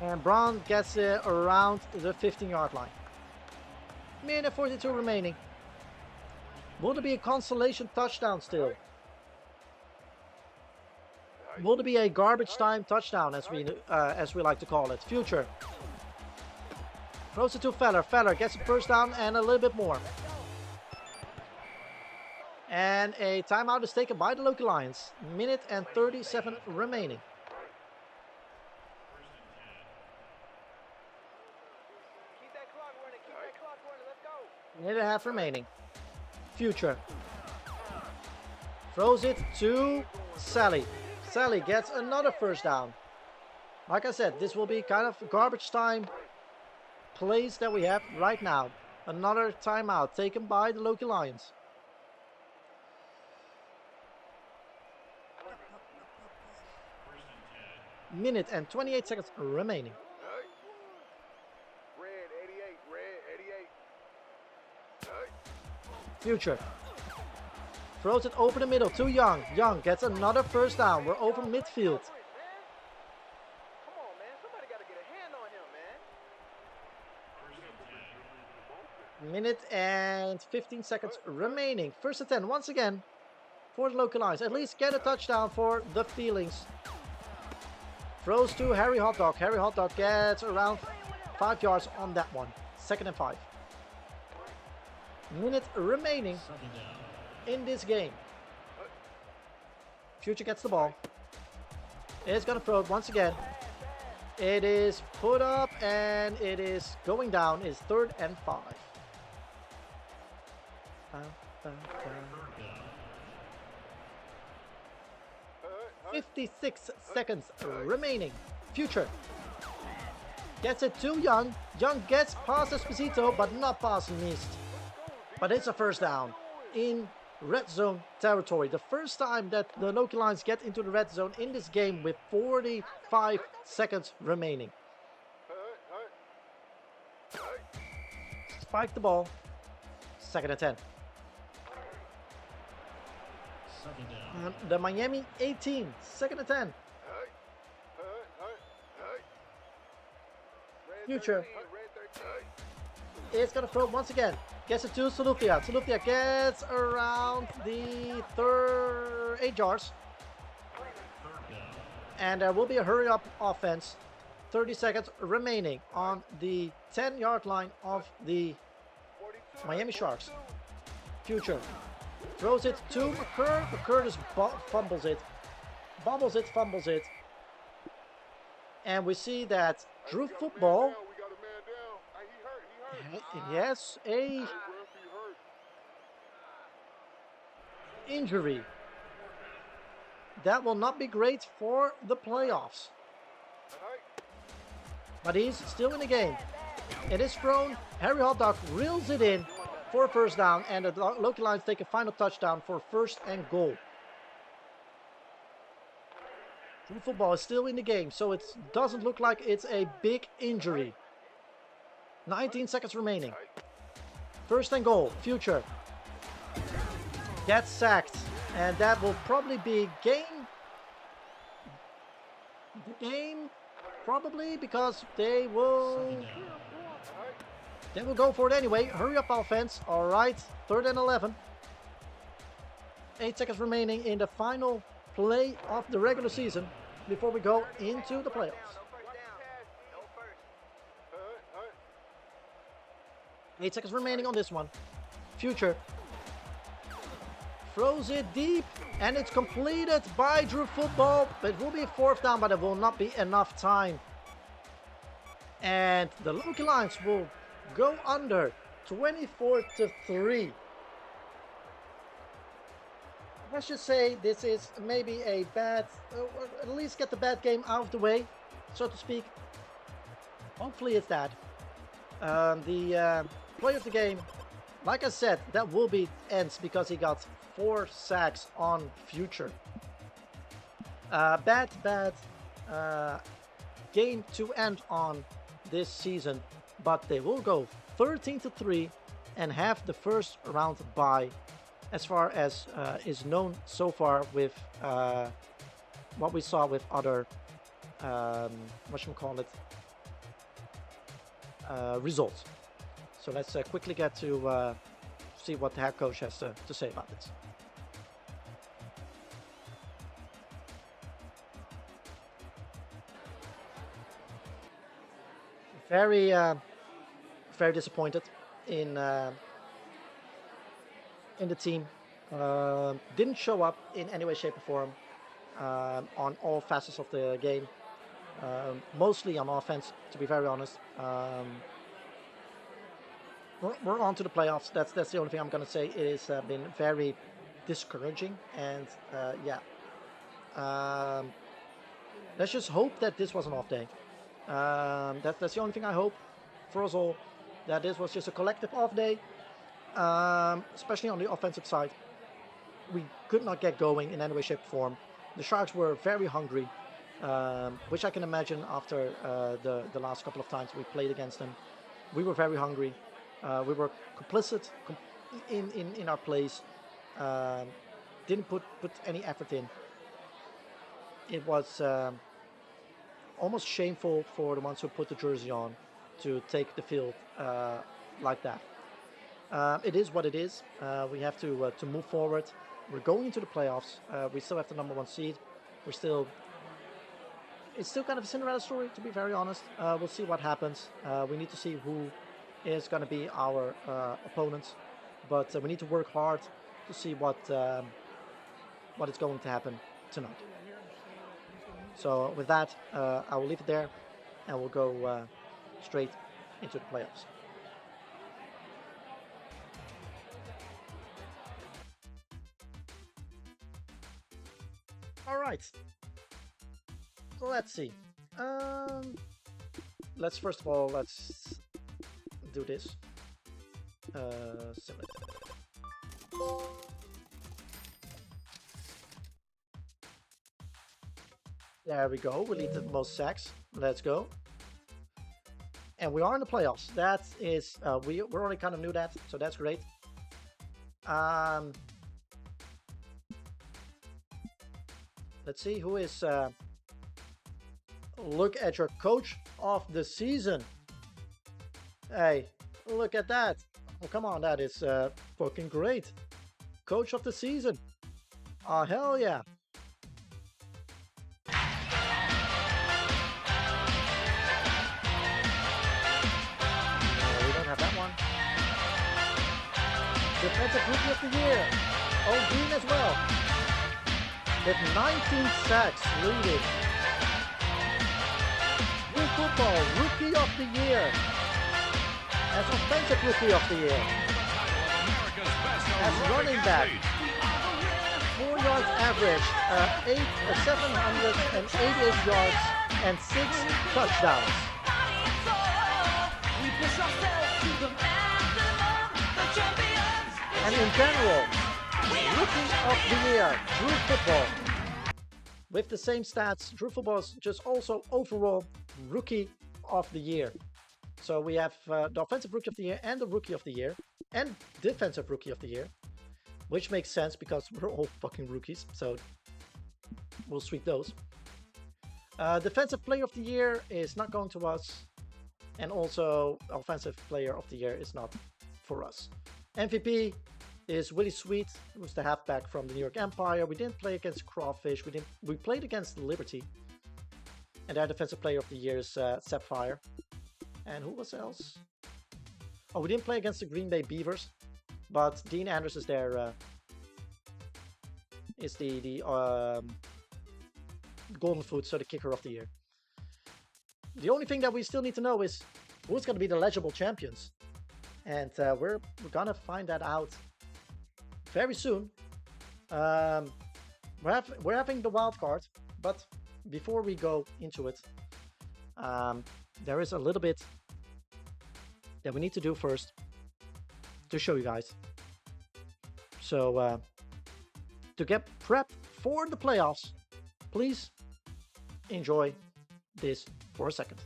And Brown gets it around the 15-yard line. Minute 42 remaining. Will there be a consolation touchdown still? Will there be a garbage time touchdown, as we like to call it? Future. Throws it to Feller. Feller gets a first down and a little bit more. And a timeout is taken by the Loki Lions. Minute and 37 remaining. Keep that clock running. Keep that clock running. Let's go. Minute and a half remaining. Future. Throws it to Sally. Sally gets another first down. Like I said, this will be kind of garbage time plays that we have right now. Another timeout taken by the Loki Lions. Minute and 28 seconds remaining. Red 88. Red 88. Future. Throws it over the middle to Young. Young gets another first down. We're over midfield. Come on, man. Somebody got to get a hand on him, man. Minute and 15 seconds remaining. 1st and 10 once again for the Loki Lions. At least get a touchdown for the Feelings. Throws to Harry Hotdog. Harry Hotdog gets around 5 yards on that one. 2nd and 5. Minute remaining in this game. Future gets the ball. It's going to throw it once again. It is put up and it is going down. It's 3rd and 5. 56 seconds remaining. Future gets it to Young. Young gets past Esposito, but not past Mist. But it's a first down in red zone territory. The first time that the Loki Lions get into the red zone in this game with 45 seconds remaining. Spike the ball. 2nd and 10. The Miami 18. 2nd and 10. Future. It's going to throw it once again. Gets it to Salufia. Salufia gets around the 8 yards. And there will be a hurry up offense. 30 seconds remaining on the 10-yard line of the 42, Miami Sharks. 42. Future throws it to McCurr. McCurr just fumbles it. Bobbles it, fumbles it. And we see that Drew We got a man Football, down, we got a man down. He hurt. yes, a Hey, ref, he hurt. injury. That will not be great for the playoffs. Hey, But he's still in the game. It is thrown. Harry Hotdog reels it in for a first down, and the Loki Lions take a final touchdown for first and goal. True Football is still in the game, so it doesn't look like it's a big injury. 19 seconds remaining. First and goal. Future gets sacked, and that will probably be game. The game, probably, because they will go for it anyway. Hurry up, offense. All right, 3rd and 11. 8 seconds remaining in the final play of the regular season before we go into the playoffs. 8 seconds remaining on this one. Future throws it deep, and it's completed by Drew Football. It will be a 4th down, but it will not be enough time. And the Loki Lions will go under 24-3. Let's just say this is maybe a bad, or at least get the bad game out of the way, so to speak. Hopefully it's that. The play of the game, like I said, that will be ends because he got 4 sacks on Future. Bad game to end on this season, but they will go 13-3 and have the first round bye, as far as is known so far with what we saw with other results. So let's quickly get to see what the head coach has to say about this. Very disappointed in the team. Didn't show up in any way, shape, or form on all facets of the game. Mostly on offense, to be very honest. We're on to the playoffs. That's the only thing I'm going to say. It has been very discouraging, and let's just hope that this was an off day. That's the only thing I hope for us all, that this was just a collective off day, especially on the offensive side. We could not get going in any way, shape, or form. The Sharks were very hungry, which I can imagine after the last couple of times we played against them. We were very hungry. We were complicit in our plays. Didn't put any effort in. It was almost shameful for the ones who put the jersey on to take the field like that. It is what it is. We have to move forward. We're going into the playoffs. We still have the number 1 seed. It's still kind of a Cinderella story, to be very honest. We'll see what happens. We need to see who is going to be our opponents, but we need to work hard to see what is going to happen tonight. So with that, I will leave it there, and we'll go straight into the playoffs. All right. So let's see. Let's first of all do this. Select. There we go. We lead the most sacks. Let's go. And we are in the playoffs. That is, we already kind of knew that, so that's great. Let's see who is. Look at your coach of the season. Hey, look at that. Oh, come on, that is fucking great. Coach of the season. Oh, hell yeah. Defensive Rookie of the Year. Oh, Dean as well. With 19 sacks leading. Drew Football Rookie of the Year. As Offensive Rookie of the Year. As running back. 4 yards average, 788 yards and 6 touchdowns. And in general, Rookie of the Year, Drew Football. With the same stats, Drew Football is just also overall Rookie of the Year. So we have the Offensive Rookie of the Year and the Rookie of the Year and Defensive Rookie of the Year. Which makes sense because we're all fucking rookies, so we'll sweep those. Defensive Player of the Year is not going to us, and also Offensive Player of the Year is not for us. MVP is Willie Sweet, who's the halfback from the New York Empire. We didn't play against Crawfish. We played against Liberty, and our Defensive Player of the Year is Sapphire. And who was else? Oh, we didn't play against the Green Bay Beavers. But Dean Anders is there. Is the Golden Foot, so the Kicker of the Year. The only thing that we still need to know is who's going to be the legible champions, and we're gonna find that out very soon. We're having the wild card, but before we go into it, there is a little bit that we need to do first to show you guys. So to get prepped for the playoffs, please enjoy this for a second.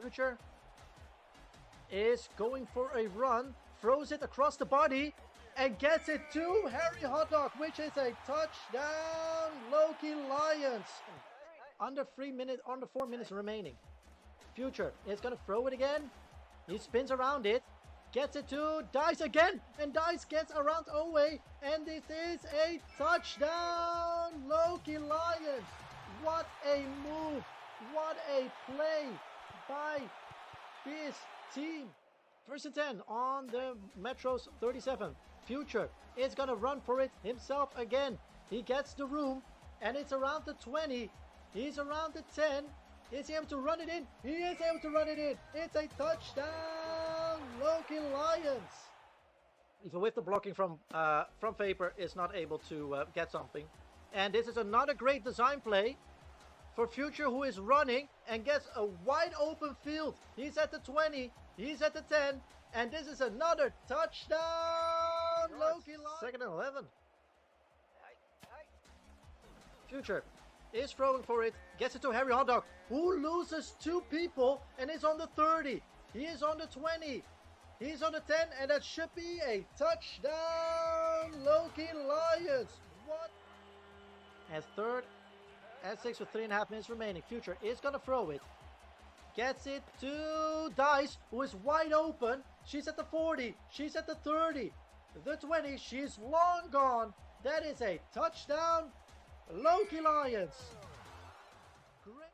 Future is going for a run, throws it across the body, and gets it to Harry Hotdog, which is a touchdown. Loki Lions. Under 4 minutes remaining. Future is gonna throw it again. He spins around it, gets it to Dice again, and Dice gets around Owe, and this is a touchdown. Loki Lions. What a move! What a play by this team. 1st and 10 on the Metro's 37. Future is gonna run for it himself again. He gets the room, and it's around the 20. He's around the 10. Is he able to run it in? He is able to run it in. It's a touchdown, Loki Lions. Even with the blocking from Vapor, is not able to get something. And this is another great design play for Future, who is running and gets a wide open field. He's at the 20, he's at the 10, and this is another touchdown, Loki Lions. 2nd and 11. Future is throwing for it, gets it to Harry Hotdog, who loses 2 people and is on the 30. He is on the 20. He's on the 10, and that should be a touchdown, Loki Lions. What? As 3rd and 6 with 3.5 minutes remaining. Future is gonna throw it. Gets it to Dice, who is wide open. She's at the 40. She's at the 30. The 20. She's long gone. That is a touchdown, Loki Lions. Great.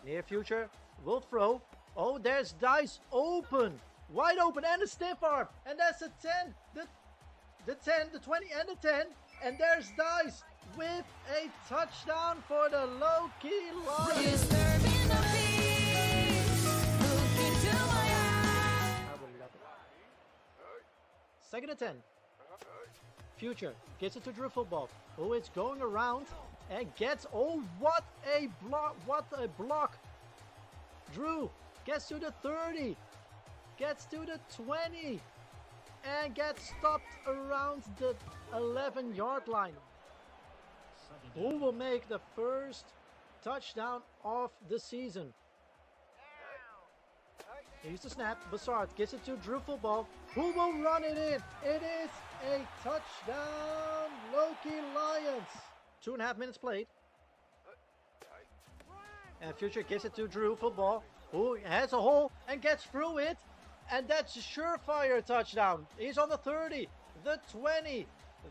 Near Future will throw. Oh, there's Dice open. Wide open, and a stiff arm. And that's a 10. The 10, the 20, and the 10. And there's Dice with a touchdown for the Loki Lions. Second and 10. Future gets it to Drew Football, who is going around and gets, oh, what a block. Drew gets to the 30, gets to the 20, and gets stopped around the 11-yard line. Who will make the first touchdown of the season. Here's the snap. Bassard gives it to Drew Football, who will run it in. It is a touchdown, Loki Lions. 2.5 minutes played. And Future gives it to Drew Football, who has a hole and gets through it. And that's a surefire touchdown. He's on the 30, the 20,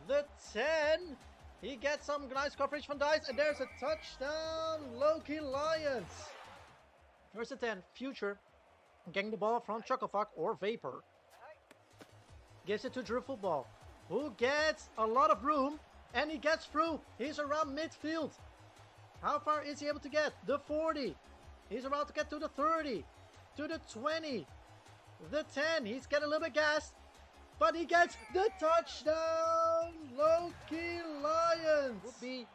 the 10. He gets some nice coverage from Dice, and there's a touchdown, Loki Lions. First and 10, Future getting the ball from Chucklefuck or Vapor. Gives it to Drew Football, who gets a lot of room, and he gets through. He's around midfield. How far is he able to get? The 40. He's about to get to the 30, to the 20, the 10. He's getting a little bit gassed, but he gets the touchdown, Loki Lions. Would be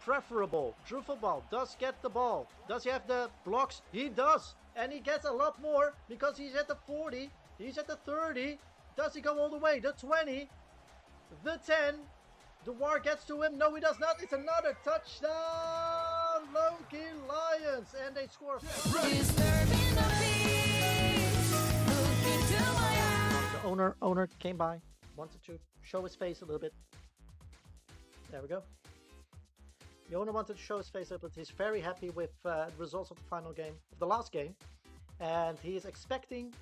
preferable. Drew Football does get the ball. Does he have the blocks? He does. And he gets a lot more because he's at the 40. He's at the 30. Does he go all the way? The 20. The 10. The War gets to him. No, he does not. It's another touchdown, Loki Lions. And they score. The owner came by. Wanted to show his face a little bit. There we go. The owner wanted to show his face a little bit. He's very happy with the results of the final game, of the last game. And he is expecting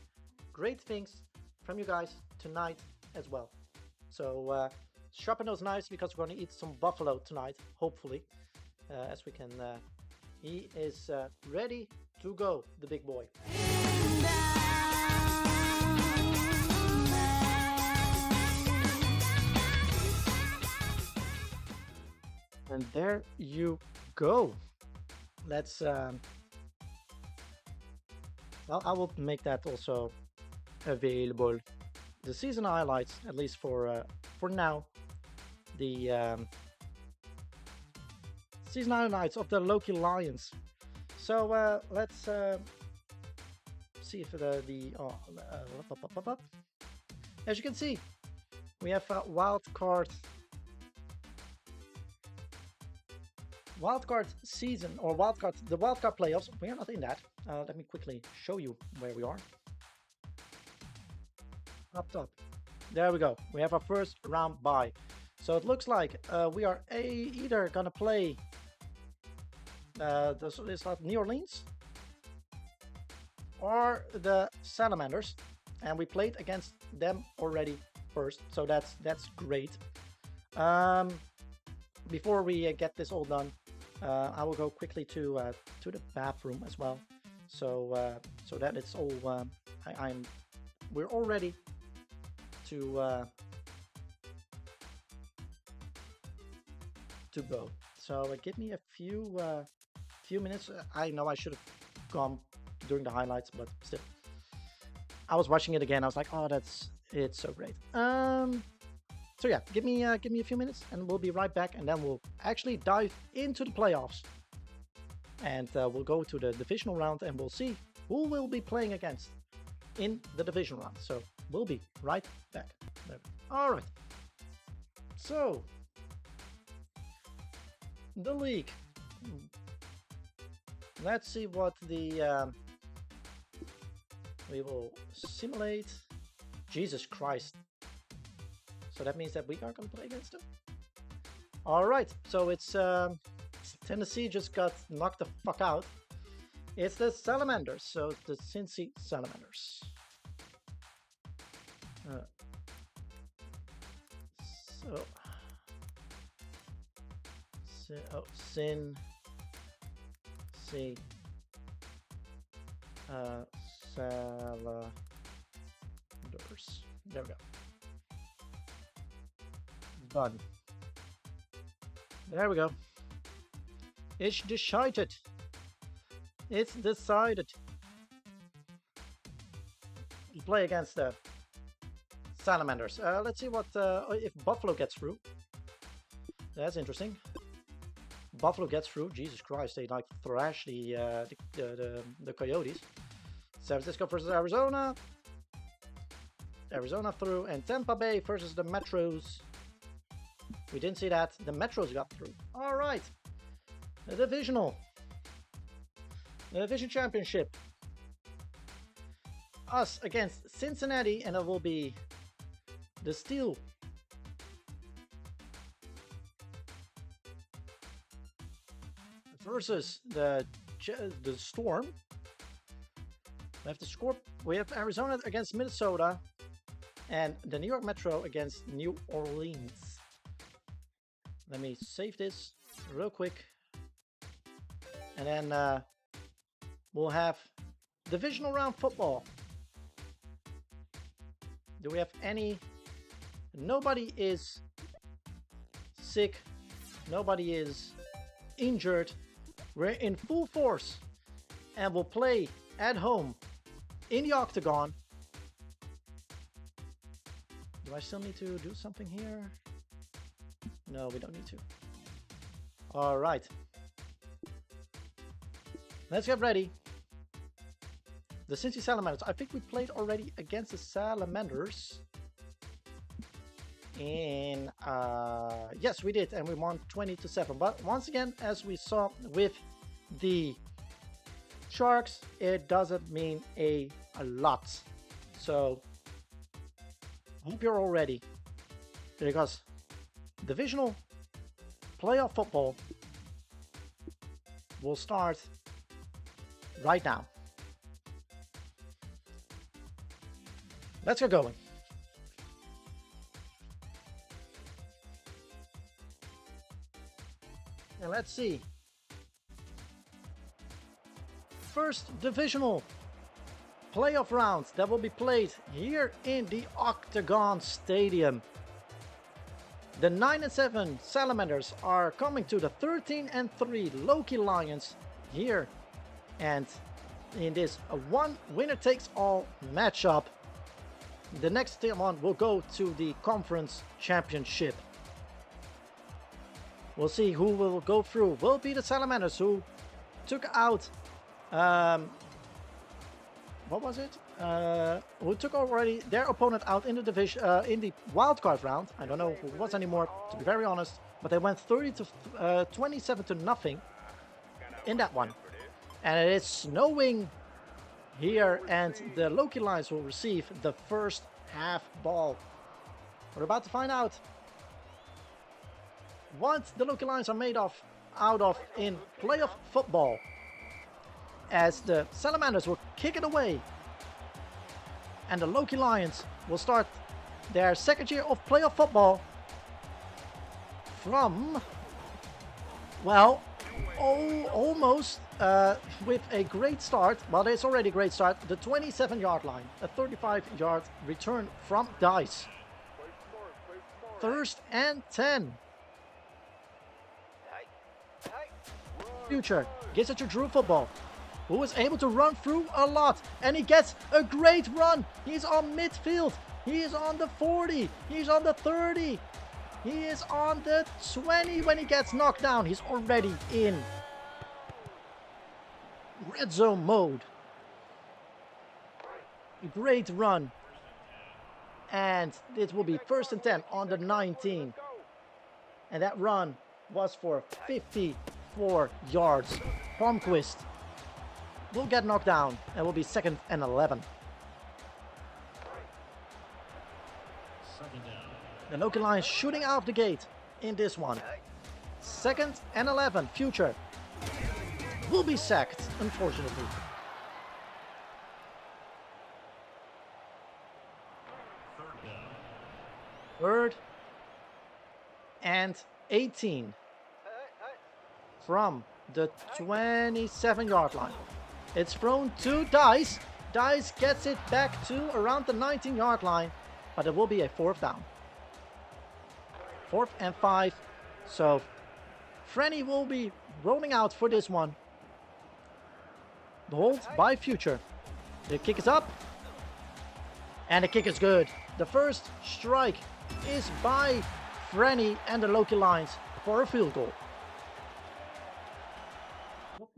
great things from you guys tonight as well. So sharpen those knives because we're going to eat some buffalo tonight, hopefully. As we can, he is ready to go, the big boy. And there you go. Let's well, I will make that also available. The season highlights, at least for now. The season highlights of the Loki Lions. So let's see if as you can see, we have a wild card season, or the wildcard playoffs. We are not in that. Let me quickly show you where we are. Up top. There we go. We have our first round bye. So it looks like we are either gonna play New Orleans or the Salamanders, and we played against them already first, so that's great. Before we get this all done, I will go quickly to the bathroom as well, so that it's all we're all ready to go. So give me a few minutes. I know I should have gone during the highlights, but still, I was watching it again. I was like, oh, it's so great. So yeah, give me a few minutes, and we'll be right back, and then we'll actually dive into the playoffs, and we'll go to the divisional round, and we'll see who we'll be playing against in the division round. So we'll be right back. All right. So the league. Let's see what the we will simulate. Jesus Christ. So that means that we are going to play against them. All right. So it's Tennessee just got knocked the fuck out. It's the Salamanders. So it's the Cincy Salamanders. Sin C Salamanders. There we go. Done. There we go. It's decided. It's decided. We play against the Salamanders. Let's see what if Buffalo gets through. That's interesting. Buffalo gets through. Jesus Christ, they like thrash the Coyotes. San Francisco versus Arizona. Arizona through, and Tampa Bay versus the Metros. We didn't see that. The Metros got through. All right. The divisional. The division championship. Us against Cincinnati, and it will be the Steel versus the Storm. We have Arizona against Minnesota, and the New York Metro against New Orleans. Let me save this real quick, and then we'll have divisional round football. Do we have any? Nobody is sick. Nobody is injured. We're in full force, and we'll play at home in the octagon. Do I still need to do something here? No, we don't need to. All right. Let's get ready. The Cincy Salamanders. I think we played already against the Salamanders. And yes, we did, and we won 20-7. But once again, as we saw with the Sharks, it doesn't mean a lot. So hope you're all ready, because divisional playoff football will start right now. Let's get going. And let's see. First divisional playoff round that will be played here in the Octagon Stadium. The 9-7 Salamanders are coming to the 13-3 Loki Lions here, and in this one winner takes all matchup. The next one will go to the conference championship. We'll see who will go through. Will be the Salamanders, who took out what was it? Who took already their opponent out in the division in the wildcard round. I don't know who it was anymore, to be very honest, but they went 27-0 in that one. And it is snowing here, and the Loki Lions will receive the first half ball. We're about to find out what the Loki Lions are made of out of in playoff football, as the Salamanders will kick it away, and the Loki Lions will start their second year of playoff football from, well, almost with a great start. Well, it's already a great start. The 27-yard line, a 35-yard return from Dice. First and 10. Future gets it to Drew Football, who is able to run through a lot, and he gets a great run. He's on midfield. He is on the 40. He's on the 30. He is on the 20 when he gets knocked down. He's already in red zone mode. Great run. And it will be first and 10 on the 19. And that run was for 54 yards. Palmquist will get knocked down, and will be second and 11. The Loki Lions shooting out of the gate in this one. Second and 11. Future will be sacked, unfortunately. Third and 18 from the 27-yard line. It's thrown to Dice. Dice gets it back to around the 19-yard line, but it will be a fourth down. 4th and 5. So Frenny will be rolling out for this one. The hold by Future. The kick is up, and the kick is good. The first strike is by Frenny and the Loki Lions for a field goal.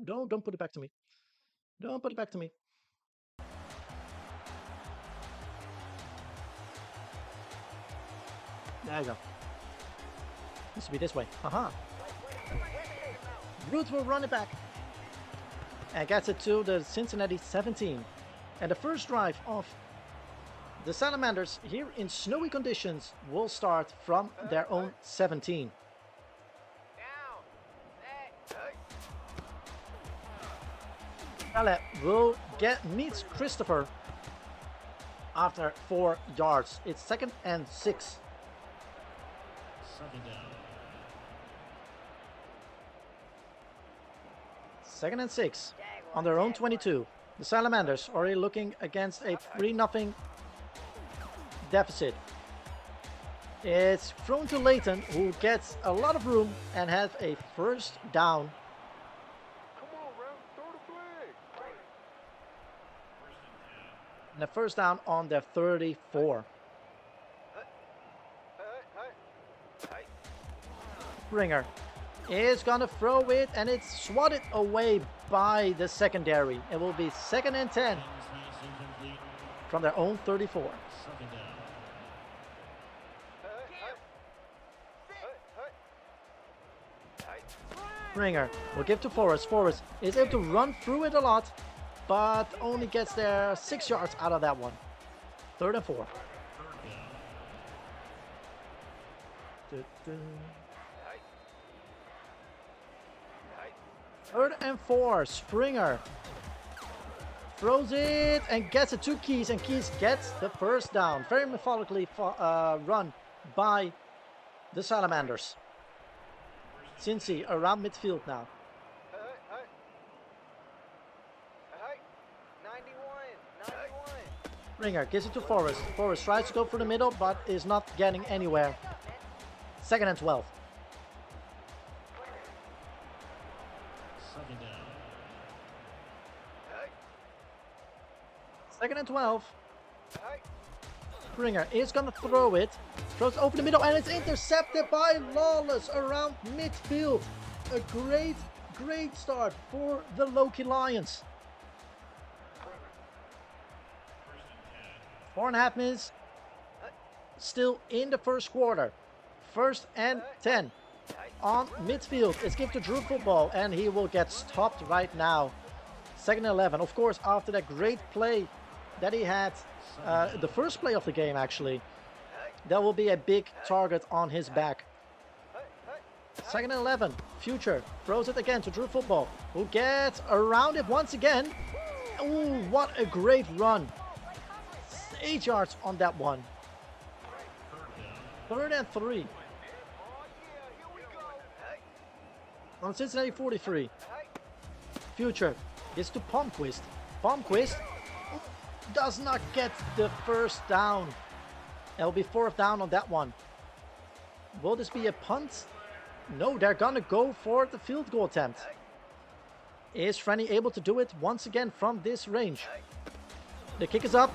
Don't put it back to me. Don't put it back to me. There you go. Needs to be this way. Haha. Root will run it back. And gets it to the Cincinnati 17. And the first drive of the Salamanders here in snowy conditions will start from their own 17. Caleb will meets Christopher after 4 yards. It's 2nd and 6. Second down. 2nd and 6 on their own 22. The Salamanders are looking against a 3-0 deficit. It's thrown to Leighton, who gets a lot of room and has a first down. Come on, Ralph, throw the flag. And a first down on their 34. Springer is gonna throw it, and it's swatted away by the secondary. It will be 2nd and 10 Pass incomplete. from their own 34. Second down. Springer will give to Forrest. Forrest is able to run through it a lot, but only gets there 6 yards out of that one. 3rd and 4. Third and 4. Springer throws it and gets it to Keys, and Keys gets the first down. Very methodically run by the Salamanders. Cincy around midfield now. 91. Springer gives it to Forrest. Forrest tries to go for the middle, but is not getting anywhere. 2nd and 12. Second down. 2nd and 12. Springer is gonna throw it. Throws over the middle, and it's intercepted by Lawless around midfield. A great start for the Loki Lions. 4.5 minutes still in the first quarter. 1st and 10 on midfield. It's given to Drew Football, and he will get stopped right now. 2nd and 11. Of course, after that great play that he had, the first play of the game actually, there will be a big target on his back. 2nd and 11. Future throws it again to Drew Football, who gets around it once again. Ooh, what a great run. 8 yards on that one. 3rd and 3. On Cincinnati 43. Future is to Palmquist. Palmquist does not get the first down. It'll be 4th down on that one. Will this be a punt? No, they're gonna go for the field goal attempt. Is Franny able to do it once again from this range? The kick is up.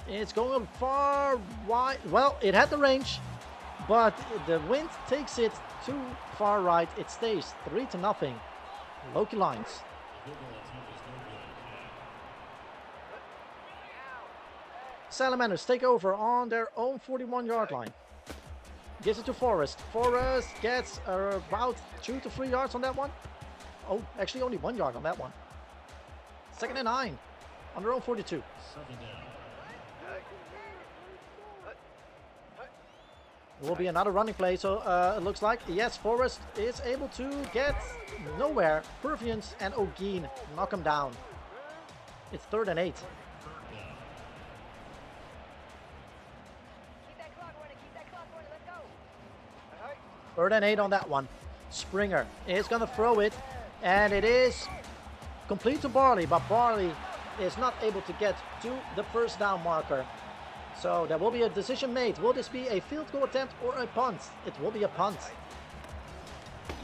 It's going far wide. Well, it had the range, but the wind takes it too far right. It stays 3-0. Loki Lions. Field goal attempt is no good. Salamanders take over on their own 41-yard line. Gives it to Forrest. Forrest gets about 2 to 3 yards on that one. Oh, actually only 1 yard on that one. 2nd and 9 on their own 42. Second down. It will be another running play, so it looks like, yes, Forrest is able to get nowhere. Pervians and O'Geen knock him down. It's 3rd and 8. Third down. 3rd and 8 on that one. Springer is going to throw it, and it is complete to Barley, but Barley is not able to get to the first down marker. So there will be a decision made. Will this be a field goal attempt or a punt? It will be a punt.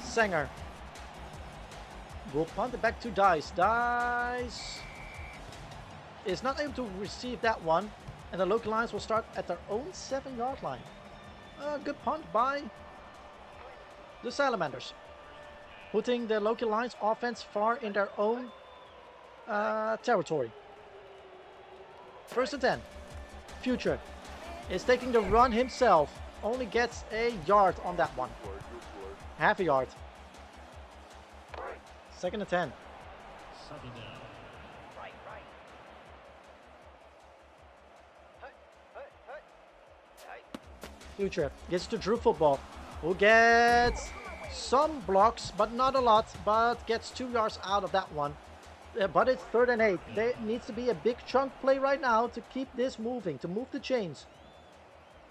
Sanger will punt it back to Dice. Dice is not able to receive that one, and the Loki Lions will start at their own 7-yard line. A good punt by the Salamanders, putting the Loki Lions offense far in their own territory. 1st and 10. Future is taking the run himself. Only gets a yard on that one. Half a yard. Second and 10. Second down. Future gets to Drew football, who gets some blocks, but not a lot, but gets 2 yards out of that one. But it's 3rd and 8. There needs to be a big chunk play right now to keep this moving, to move the chains.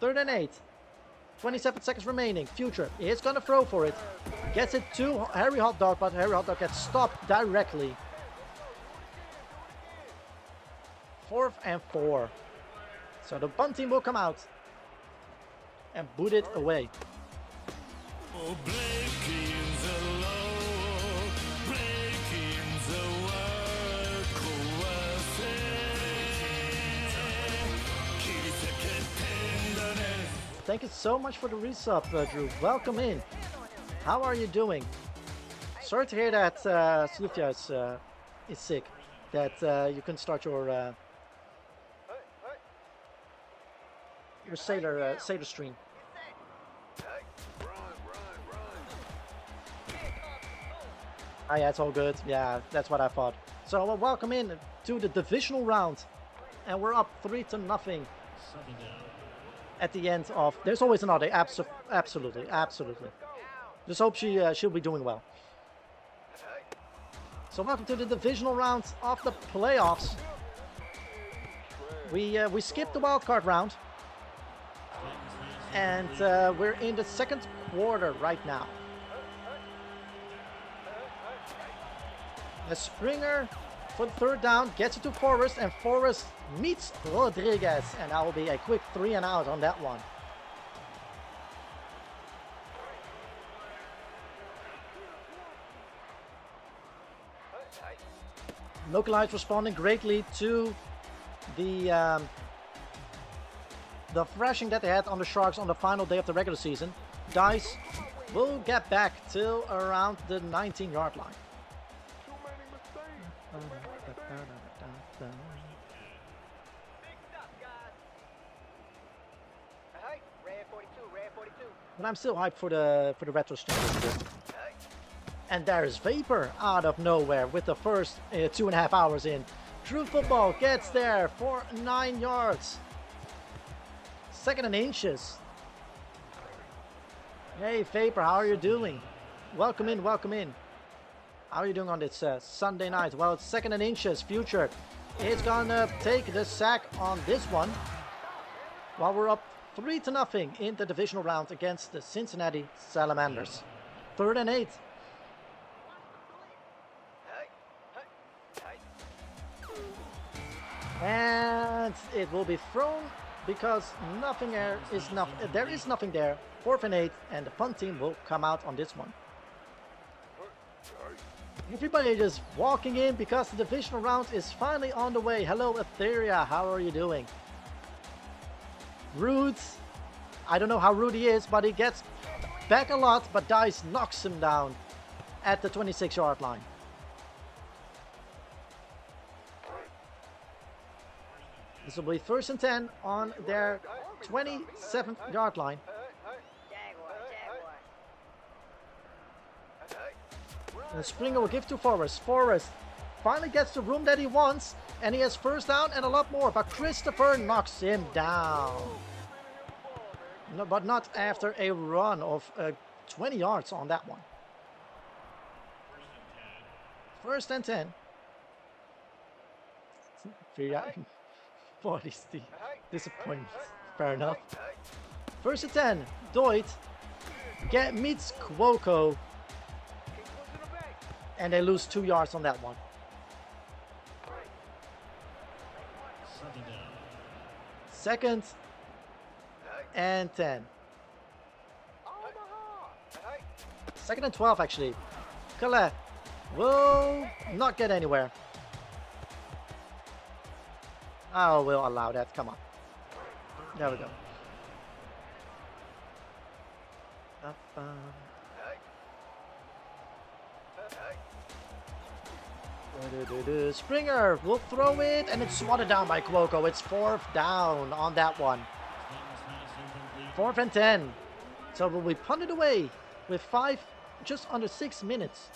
3rd and 8. 27 seconds remaining. Future is going to throw for it. Gets it to Harry Hotdog, but Harry Hotdog gets stopped directly. 4th and 4. So the punt team will come out and boot it away. Thank you so much for the resub, Drew. Welcome in. How are you doing? Sorry to hear that Slufia is sick. That you can start your sailor stream. Ah, yeah, it's all good. Yeah, that's what I thought. So welcome in to the divisional round, and we're up 3-0 Second down. at the end of. There's always another. Absolutely. Just hope she'll be doing well. So welcome to the divisional round of the playoffs. We skipped the wild card round, and we're in the second quarter right now. The Springer for the 3rd down gets it to Forrest, and Forrest meets Rodriguez, and that will be a quick 3 and out on that one. Localites responding greatly to the thrashing that they had on the Sharks on the final day of the regular season. Dice will get back till around the 19-yard line. But I'm still hyped for the retro stream. And there's Vapor out of nowhere with the first 2.5 hours in. True Football gets there for 9 yards. 2nd and inches. Hey Vapor, how are you doing? Welcome in, welcome in. How are you doing on this Sunday night? Well, it's 2nd and inches. Future is gonna take the sack on this one. While we're up 3-0 in the divisional round against the Cincinnati Salamanders. 3rd and 8. And it will be thrown because there is nothing there. 4th and 8, and the punt team will come out on this one. Everybody just walking in because the divisional round is finally on the way. Hello Etheria, how are you doing? Rudes, I don't know how rude he is, but he gets back a lot, but Dice knocks him down at the 26-yard line. This will be 1st and 10 on their 27th-yard line. And Springer will give to Forrest. Forrest finally gets the room that he wants, and he has 1st down and a lot more, but Christopher knocks him down. No, but not after a run of 20 yards on that one. 1st and 10. What is the disappointment? Fair enough. 1st and 10. Doit meets Cuoco. And they lose 2 yards on that one. Second and 10. 2nd and 12 actually. Calais will not get anywhere. Oh, we'll allow that. Come on. There we go. Springer will throw it, and it's swatted down by Cuoco. It's 4th down on that one. 4th and 10. So will we punt it away with 5 just under 6 minutes.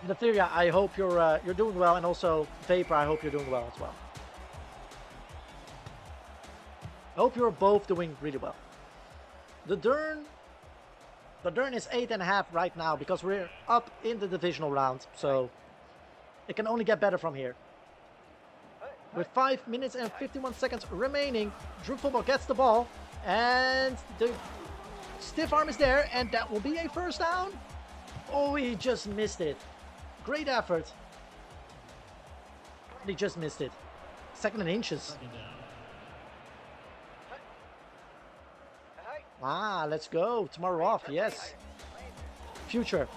Netheria, I hope you're doing well, and also Vapor, I hope you're doing well as well. I hope you're both doing really well. The Dern is 8.5 right now because we're up in the divisional round, so it can only get better from here. With 5 minutes and 51 seconds remaining, Drew Football gets the ball, and the stiff arm is there, and that will be a first down. Oh, he just missed it. Great effort. He just missed it. 2nd and inches. Second down. Ah, let's go. Tomorrow off, yes. Future.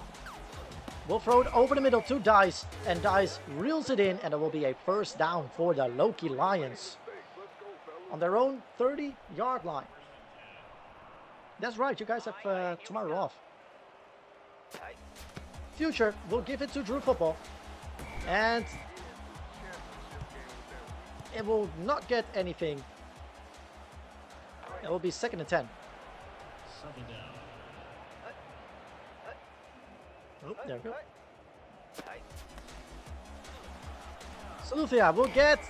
We'll throw it over the middle to Dice, and Dice reels it in, and it will be a first down for the Loki Lions on their own 30-yard line. That's right, you guys have tomorrow off. Future will give it to Drew Football, and it will not get anything. It will be 2nd and 10. Second down. Oh, there we go. Salufia will get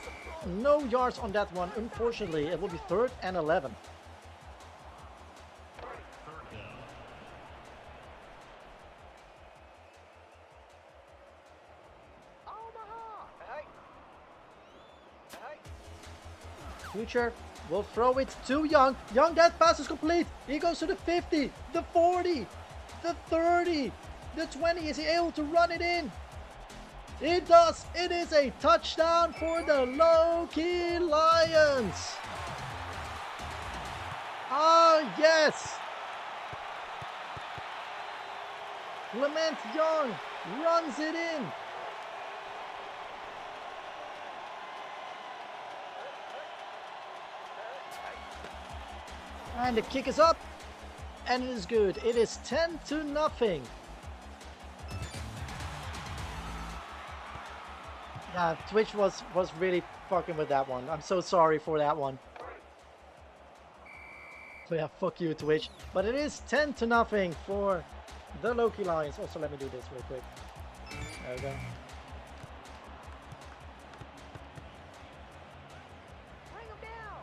no yards on that one. Unfortunately, it will be 3rd and 11. Third down. Future will throw it to Young. Young, that pass is complete. He goes to the 50, the 40, the 30, the 20. Is he able to run it in? It does. It is a touchdown for the Loki Lions. Ah, yes. Clement Young runs it in. And the kick is up, and it is good. It is 10-0. Yeah, Twitch was really fucking with that one. I'm so sorry for that one. So yeah, fuck you, Twitch. But it is 10-0 for the Loki Lions. Also, let me do this real quick. There we go. Bring him down.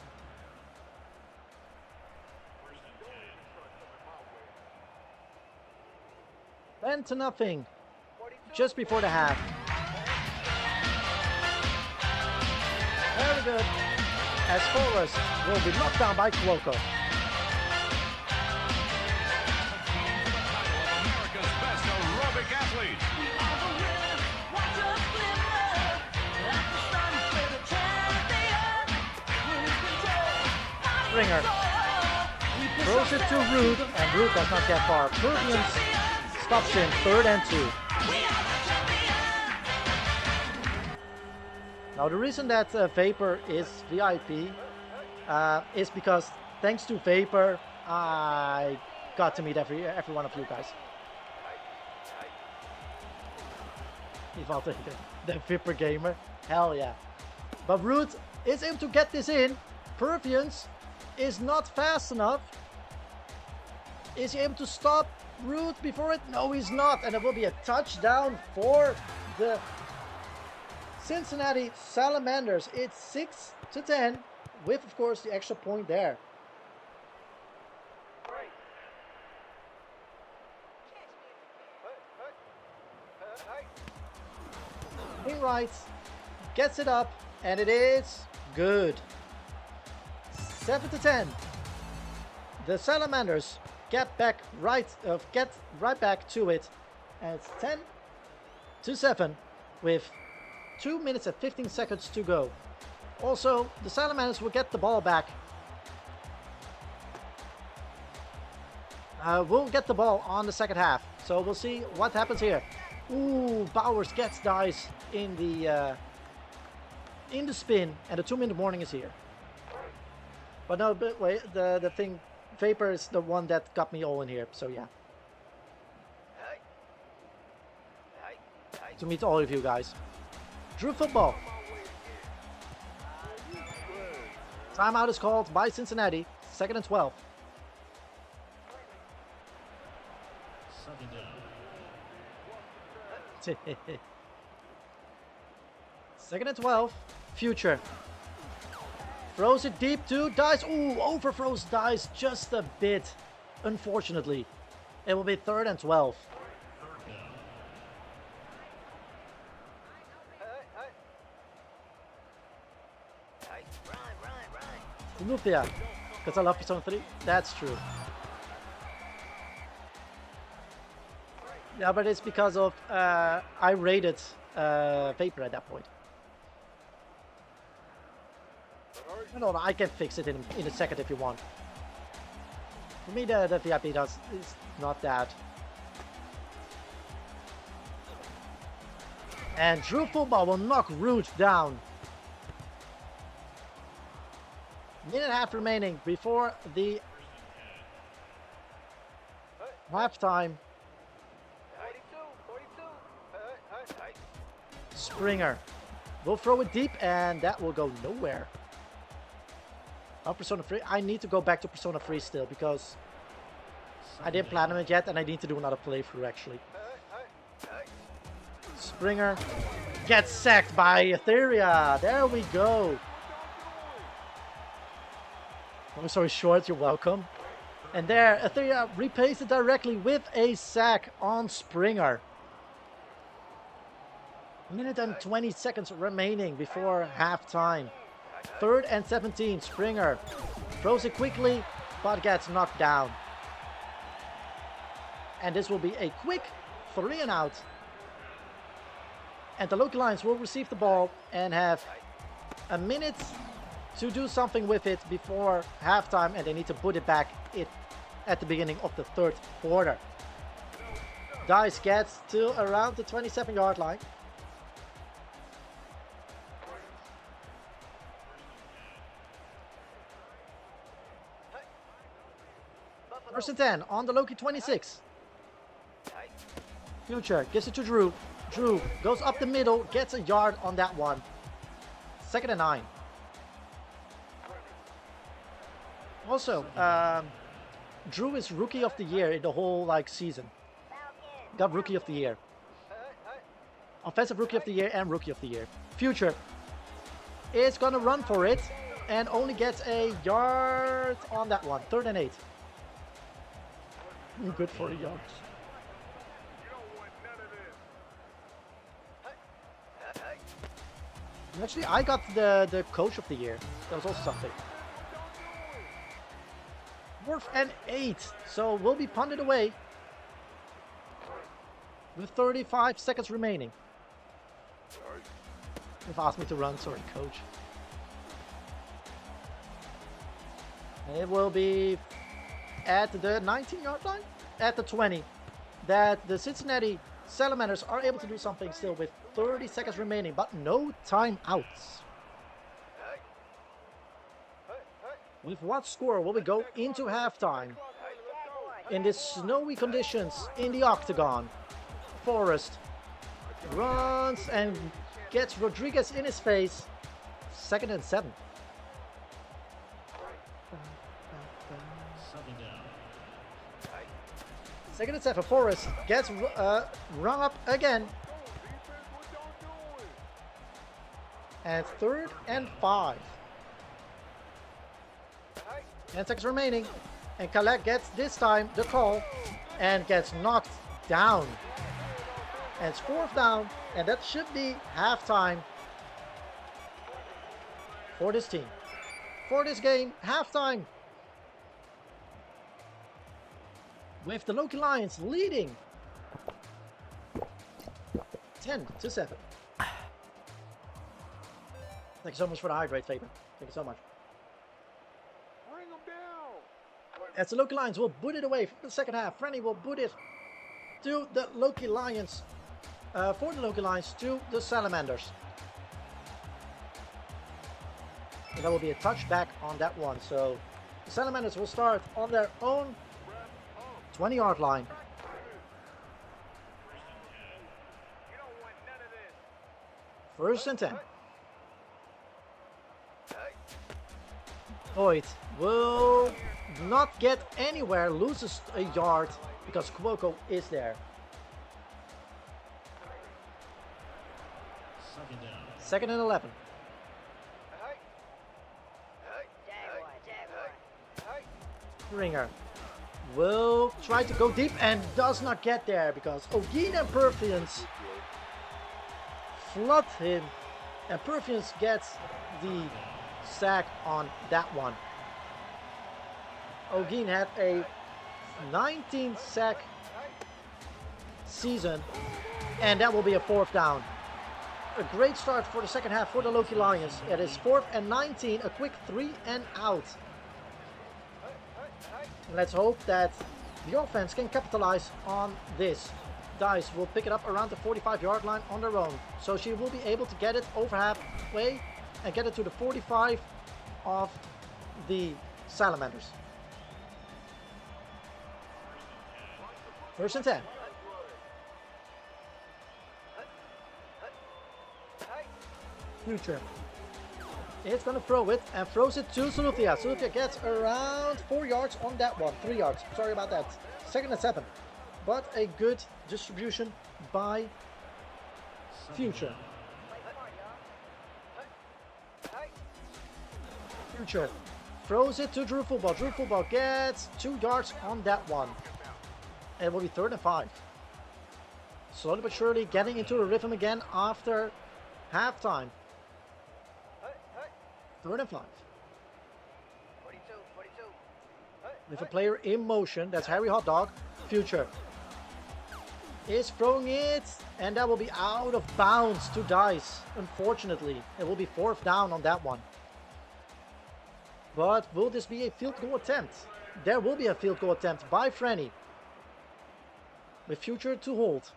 10-0. Just before the half. Very good. As Forrest will be knocked down by Cuoco. America's best aerobic athlete. Springer throws it to Root, and Root does not get far. Perkins stops him, 3rd and 2. Now the reason that Vapor is VIP is because thanks to Vapor, I got to meet every one of you guys. Even the Vapor gamer, hell yeah. But Root is able to get this in. Pervians is not fast enough. Is he able to stop Root before it? No, he's not, and it will be a touchdown for the Cincinnati Salamanders. It's 6-10, with of course the extra point there. Right, gets it up, and it is good. 7-10. The Salamanders get right back to it, and it's 10-7 with 2 minutes and 15 seconds to go. Also, the Salamanders will get the ball back. We'll get the ball on the second half, so we'll see what happens here. Ooh, Bowers gets Dice in the spin, and the 2-minute warning is here. But no, but wait, the thing, Vapor is the one that got me all in here, so yeah. To meet all of you guys. Drew Football. Timeout is called by Cincinnati, 2nd and 12. Second down. Second and 12. Future. Throws it deep to Dice. Ooh, overthrows Dice just a bit. Unfortunately. It will be third and 12. Third down. Lupia. Because I love Persona 3. That's true. Yeah, but it's because of I rated Vapor at that point. No, I can fix it in a second if you want. For me, the VIP is not that. And Drew Football will knock Root down. Minute and a half remaining before the halftime. Springer will throw it deep, and that will go nowhere. Persona 3. I need to go back to Persona 3 still because I didn't platinum it yet, and I need to do another playthrough actually. Springer gets sacked by Etheria. There we go. I'm sorry, Short, you're welcome. And there, Etheria repays it directly with a sack on Springer. Minute and 20 seconds remaining before halftime. Third and 17, Springer throws it quickly, but gets knocked down. And this will be a quick 3 and out. And the Loki Lions will receive the ball and have a minute to do something with it before halftime, and they need to put it back at the beginning of the third quarter. Dice gets to around the 27-yard line. First and 10 on the Loki 26. Future gives it to Drew. Drew goes up the middle, gets a yard on that one. Second and 9. Also, Drew is Rookie of the Year in the whole season. Got Rookie of the Year. Offensive Rookie of the Year and Rookie of the Year. Future is gonna run for it and only gets a yard on that one. Third and 8. Good for the yards. Actually, I got the Coach of the Year. That was also something. 4th and 8. So we'll be punted away with 35 seconds remaining. You've asked me to run, sorry, Coach. And it will be at the 19-yard line, at the 20, that the Cincinnati Salamanders are able to do something still with 30 seconds remaining, but no timeouts. With what score will we go into halftime? In these snowy conditions in the octagon, Forrest runs and gets Rodriguez in his face. Second and 7. Second down. Second and 7. Forrest gets rung up again. And third and 5. 10 seconds remaining. And Kalek gets this time the call and gets knocked down. And it's 4th down, and that should be halftime for this team. For this game, halftime. With the Loki Lions leading 10-7. Thank you so much for the hydrate, Fabian. Thank you so much. Bring him down. As the Loki Lions will boot it away for the second half, Franny will boot it to the Loki Lions. For the Loki Lions to the Salamanders. And that will be a touchback on that one. So the Salamanders will start on their own 20-yard line. First and 10. Void will not get anywhere, loses a yard because Cuoco is there. Second down. 2nd and 11. Springer will try to go deep and does not get there because Ogin and Perfians flood him, and Perfians gets the sack on that one. Ogin had a 19 sack season, and that will be a 4th down. A great start for the second half for the Loki Lions. It is 4th and 19, a quick 3 and out. Let's hope that the offense can capitalize on this. Dice will pick it up around the 45-yard line on their own. So she will be able to get it over halfway and get it to the 45 of the Salamanders. 1st and 10. Future. It's going to throw it and throws it to Sulufia. Sulufia gets around 4 yards on that one. 3 yards. Sorry about that. 2nd and 7. But a good distribution by Future. Future throws it to Drew Football. Drew Football gets 2 yards on that one. And it will be 3rd and 5. Slowly but surely getting into a rhythm again after halftime. 3rd and 5. With a player in motion, that's Harry Hot Dog. Future is throwing it, and that will be out of bounds to Dice. Unfortunately, it will be 4th down on that one. But will this be a field goal attempt? There will be a field goal attempt by Franny. With Future to hold.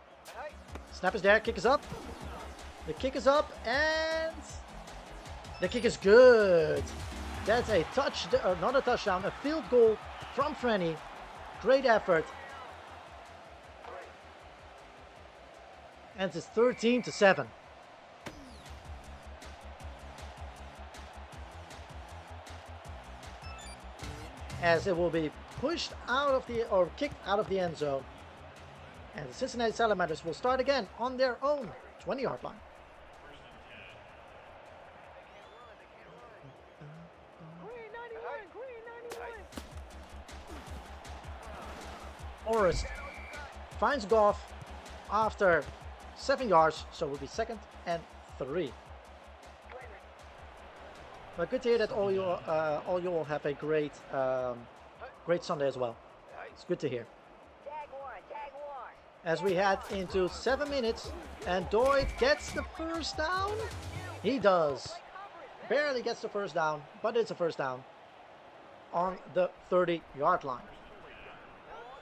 Snap is there, kick is up. The kick is up, and the kick is good. That's a not a touchdown, a field goal from Franny. Great effort. And it's 13-7. As it will be pushed out of the, or kicked out of the end zone. And the Cincinnati Salamanders will start again on their own 20-yard line. Forrest finds Goff after 7 yards, so it will be 2nd and 3. But good to hear that all you all have a great Sunday as well. It's good to hear. As we head into 7 minutes, and Doyd gets the 1st down. He does. Barely gets the 1st down, but it's a 1st down on the 30-yard line.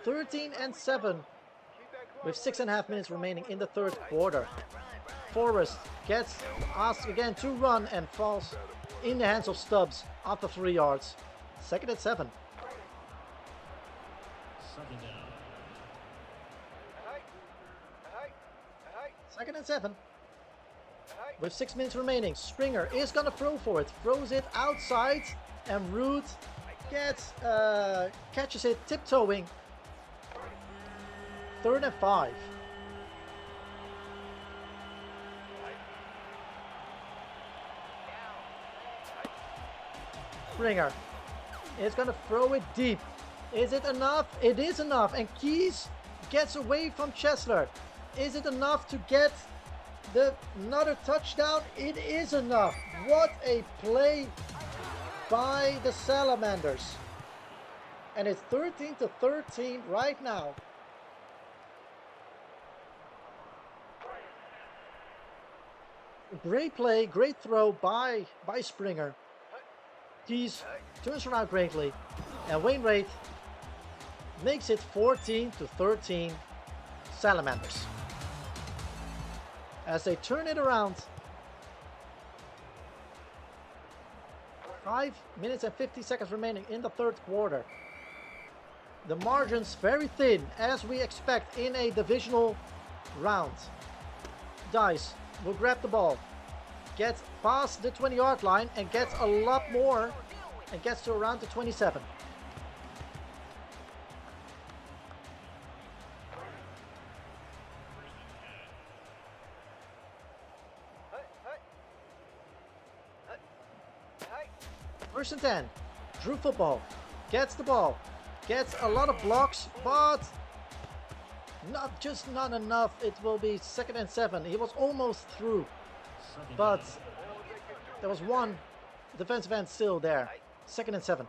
13 and 7 with 6.5 minutes remaining in the 3rd quarter. Forrest gets asked again to run and falls in the hands of Stubbs after 3 yards. 2nd and 7. 2nd and 7. With 6 minutes remaining, Springer is gonna throw for it. Throws it outside, and Root gets catches it tiptoeing. 3rd and 5. Springer is going to throw it deep. Is it enough? It is enough. And Keys gets away from Chesler. Is it enough to get another touchdown? It is enough. What a play by the Salamanders. And it's 13-13 right now. Great play, great throw by Springer. Keys turns around greatly, and Wainwright makes it 14-13 Salamanders. As they turn it around, 5 minutes and 50 seconds remaining in the 3rd quarter. The margins very thin, as we expect in a divisional round. Dice will grab the ball, gets past the 20-yard line, and gets a lot more and gets to around the 27. First and 10. Drew football. Gets the ball. Gets a lot of blocks, but not enough. It will be 2nd and 7. He was almost through, but there was one defensive end still there. 2nd and 7.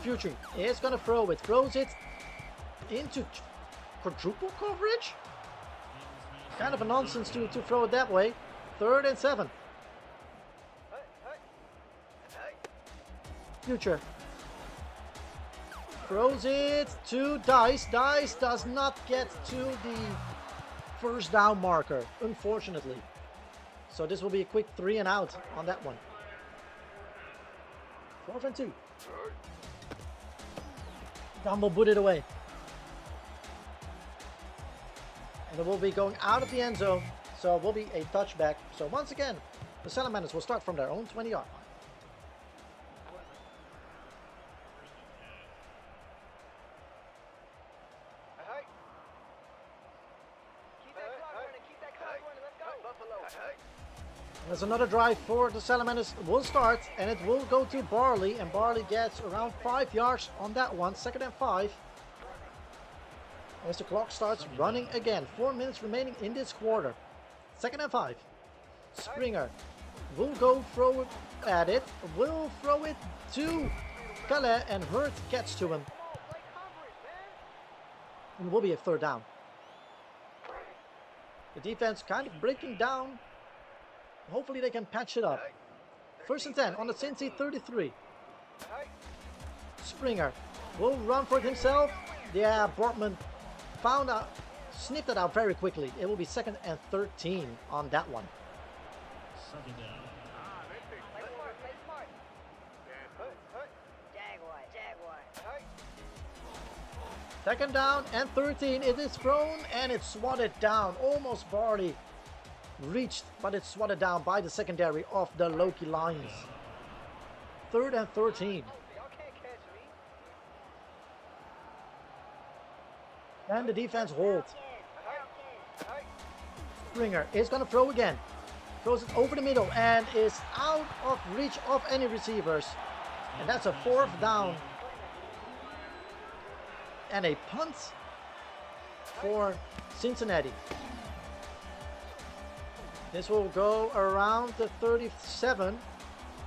Future is going to throw it. Throws it into quadruple coverage. Kind of a nonsense to throw it that way. 3rd and 7. Future throws it to Dice. Dice does not get to the first down marker, unfortunately. So this will be a quick 3 and out on that one. 4th and 2. Don will boot it away. And it will be going out of the end zone, so it will be a touchback. So once again, the Salamanders will start from their own 20-yard line. There's another drive for the Salamanders. Will start, and it will go to Barley, and Barley gets around 5 yards on that one. 2nd and 5. As the clock starts running again. 4 minutes remaining in this quarter. 2nd and 5. Springer will go throw it at it. Will throw it to Calais, and Hurt gets to him. And it will be a 3rd down. The defense kind of breaking down. Hopefully they can patch it up. 1st and 10 on the Cincy 33. Springer will run for it himself. Yeah, Bortman sniffed it out very quickly. It will be 2nd and 13 on that one. 2nd down. Second down and 13. It is thrown and it's swatted down. Almost Barley reached, but it's swatted down by the secondary of the Loki Lions. 3rd and 13. And the defense holds. Springer is going to throw again. Throws it over the middle and is out of reach of any receivers. And that's a 4th down. And a punt for Cincinnati. This will go around the 37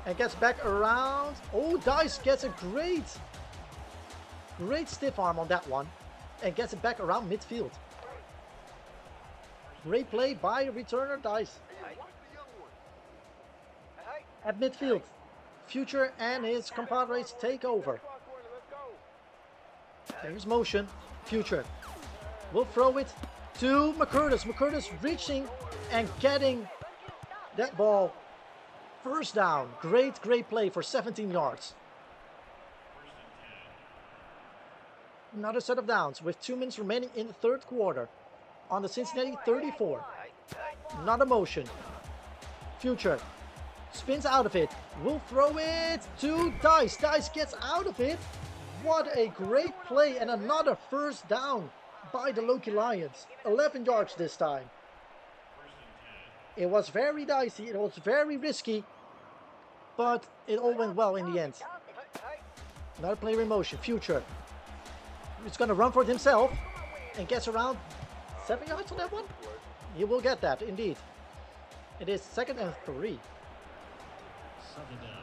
and gets back around. Oh, Dice gets a great stiff arm on that one and gets it back around midfield. Great play by returner Dice. At midfield, Future and his compadres take over. There's motion. Future will throw it to McCurtis. McCurtis reaching and getting that ball. 1st down. Great play for 17 yards. Another set of downs with 2 minutes remaining in the 3rd quarter. On the Cincinnati 34. Another motion. Future spins out of it. Will throw it to Dice. Dice gets out of it. What a great play and another 1st down by the Loki Lions. 11 yards this time. It was very dicey, it was very risky, but it all went well in the end. Another player in motion, Future. He's going to run for it himself and gets around 7 yards on that one. He will get that, indeed. It is 2nd and 3. 2nd down.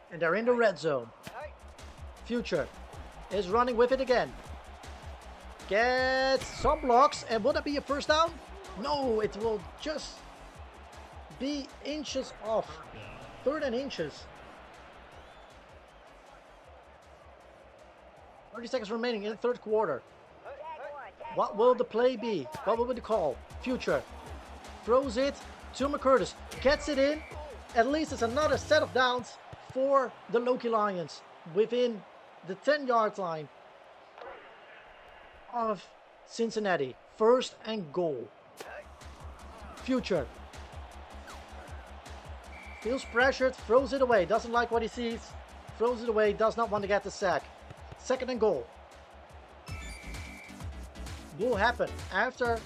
And they're in the red zone. Future is running with it again. Gets some blocks, and will that be a 1st down? No, it will just be inches off. 3rd and inches. 30 seconds remaining in the 3rd quarter. What will the play be? What will be the call? Future throws it to McCurtis. Gets it in. At least it's another set of downs for the Loki Lions within the 10-yard line of Cincinnati. 1st and goal. Future Feels pressured, throws it away, doesn't like what he sees, throws it away, does not want to get the sack. Second and goal. Will happen after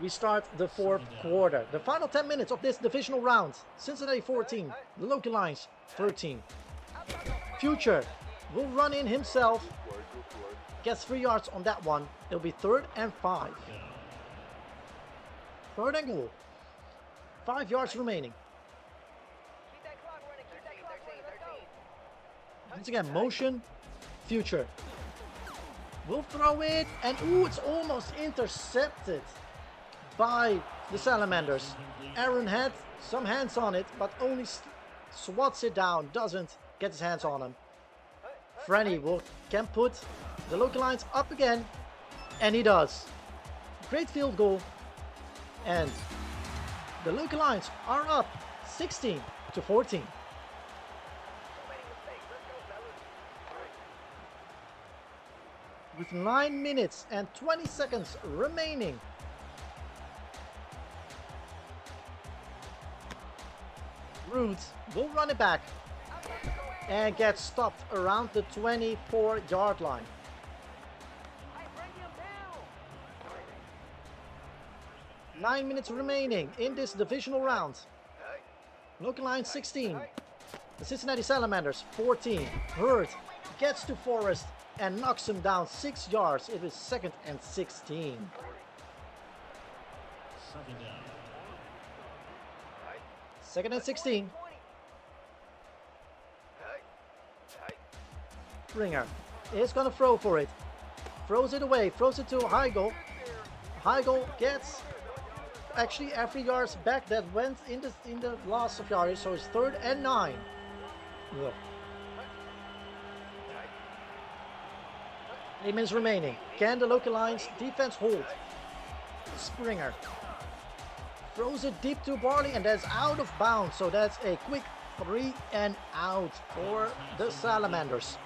we start the fourth quarter. The final 10 minutes of this divisional round. Cincinnati 14, the Loki Lions 13. Future will run in himself, gets 3 yards on that one. It'll be 3rd and 5. 3rd and goal. 5 yards remaining. Once again, motion, Future. Will throw it, and ooh, it's almost intercepted by the Salamanders. Aaron had some hands on it, but only swats it down, doesn't get his hands on him. Franny can put the Loki Lions up again, and he does. Great field goal, and the Loki Lions are up 16-14. With 9 minutes and 20 seconds remaining. Roots will run it back and get stopped around the 24-yard line. Nine minutes remaining in this divisional round. Local line 16. The Cincinnati Salamanders 14. Hurd gets to Forrest and knocks him down 6 yards. It is 2nd and 16. Second and 16. Springer is going to throw for it. Throws it away. Throws it to Heigl. Heigl gets actually every yards back that went in the loss of yardage. So it's 3rd and 9. Ugh. 8 minutes remaining. Can the Loki Lions defense hold? Springer throws it deep to Barley, and that's out of bounds. So that's a quick 3 and out for the Salamanders.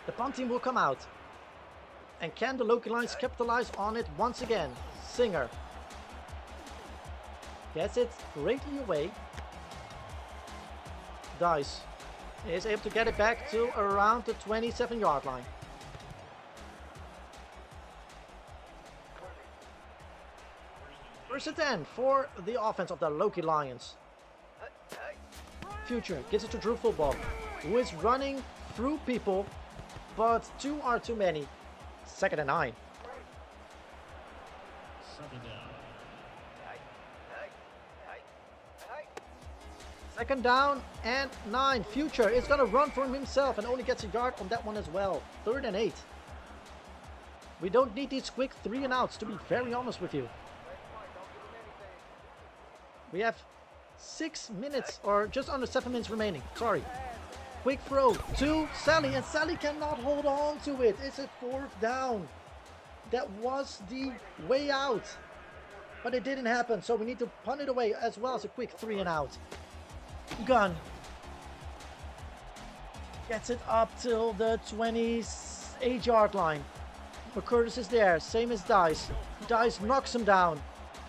The punt team will come out. And can the Loki Lions capitalize on it once again? Singer gets it greatly away. Dice is able to get it back to around the 27-yard line. First and 10 for the offense of the Loki Lions. Future gives it to Drew Football, who is running through people, but 2 are too many. 2nd and 9. Second down and 9. Future is going to run for himself and only gets a yard on that one as well. 3rd and 8. We don't need these quick 3 and outs, to be very honest with you. We have 6 minutes, or just under 7 minutes remaining. Sorry. Quick throw to Sally, and Sally cannot hold on to it. It's a 4th down. That was the way out. But it didn't happen, so we need to punt it away as well as a quick 3 and out. Gunn gets it up till the 28-yard line. McCurtis is there, same as Dice. Dice knocks him down.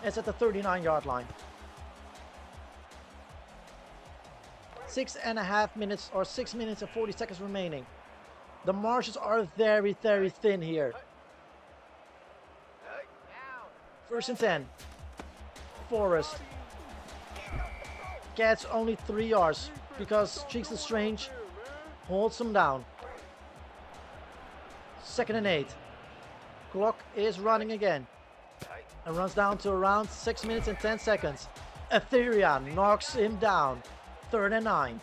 It's at the 39-yard line. 6.5 minutes, or 6 minutes and 40 seconds remaining. The marshes are very, very thin here. 1st and 10. Forrest gets only 3 yards because Cheeks the Strange holds him down. 2nd and 8. Clock is running again and runs down to around 6 minutes and 10 seconds. Etheria knocks him down. 3rd and 9.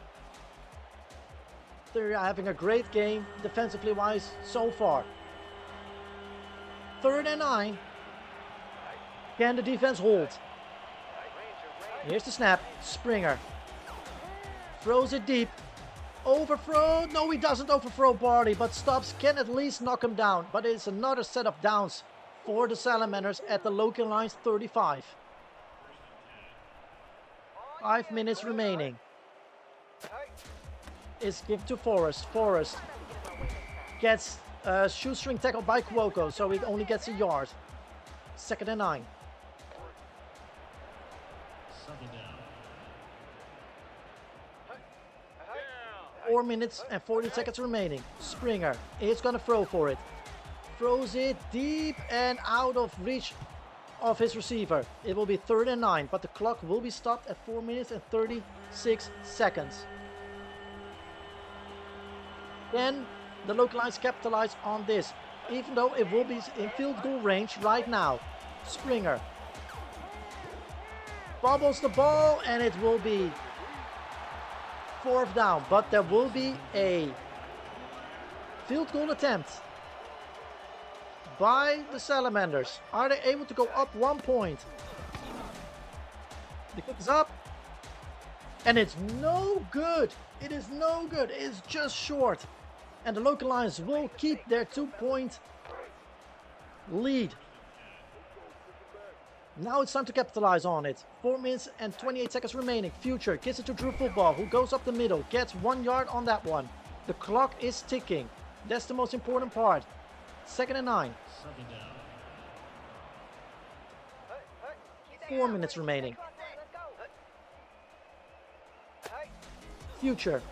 Etheria having a great game defensively wise so far. 3rd and 9. Can the defense hold? Here's the snap. Springer throws it deep. Overthrow. No, he doesn't overthrow Barley, but Stubbs can at least knock him down. But it's another set of downs for the Salamanders at the Loki Lions 35. 5 minutes remaining. Is given to Forrest. Forrest gets a shoestring tackle by Cuoco, so he only gets a yard. 2nd and 9. 4 minutes and 40 seconds remaining. Springer is going to throw for it. Throws it deep and out of reach of his receiver. It will be 3rd and 9, but the clock will be stopped at 4 minutes and 36 seconds. Then the Loki Lions capitalize on this, even though it will be in field goal range right now. Springer bobbles the ball and it will be 4th down, but there will be a field goal attempt by the Salamanders. Are they able to go up 1 point? The kick is up and it's no good. It is no good. It is just short. And the Loki Lions will keep their 2-point lead. Now it's time to capitalize on it. 4 minutes and 28 seconds remaining. Future gets it to Drew Football, who goes up the middle, gets 1 yard on that one. The clock is ticking. That's the most important part. 2nd and 9. 4 minutes remaining. Future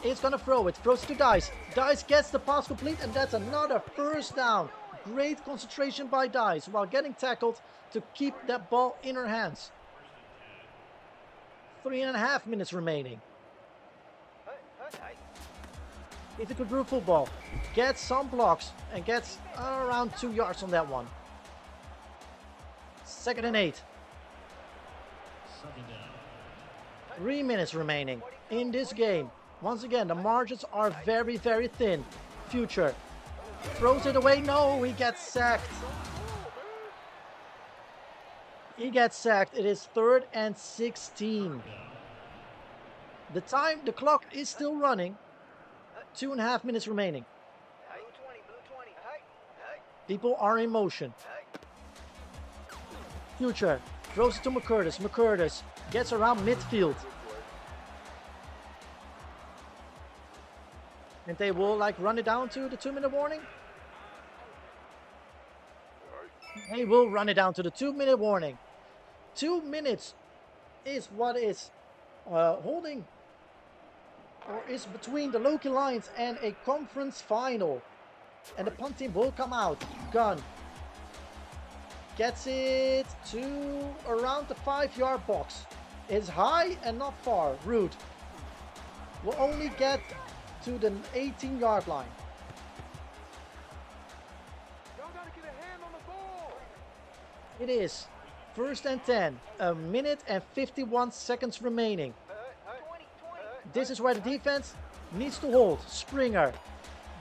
is gonna throw it. Throws it to Dice. Dice gets the pass complete, and that's another 1st down. Great concentration by Dice while getting tackled to keep that ball in her hands. 3.5 minutes remaining. If it could Drew Football, gets some blocks and gets around 2 yards on that one. 2nd and 8. 3 minutes remaining in this game. Once again, the margins are very, very thin. Future throws it away. No, he gets sacked. He gets sacked. It is 3rd and 16. The clock is still running. 2.5 minutes remaining. People are in motion. Future throws it to McCurtis. McCurtis gets around midfield. And they will run it down to the 2-minute warning. They will run it down to the 2-minute warning. 2 minutes is what is holding, or is between the Loki Lions and a conference final. And the punt team will come out. Gunn gets it to around the 5-yard box. It's high and not far. Root will only get to the 18-yard line. It is 1st and 10. 1 minute and 51 seconds remaining. This is where the defense needs to hold. Springer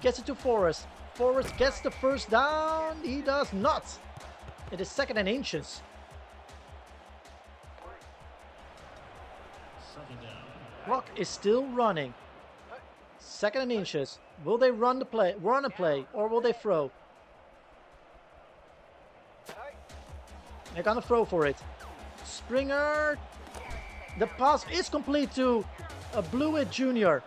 gets it to Forrest. Forrest gets the 1st down. He does not. It is 2nd and inches. Clock is still running. 2nd and inches. Will they run a play, or will they throw? They're gonna throw for it. Springer. The pass is complete to Blewett Jr.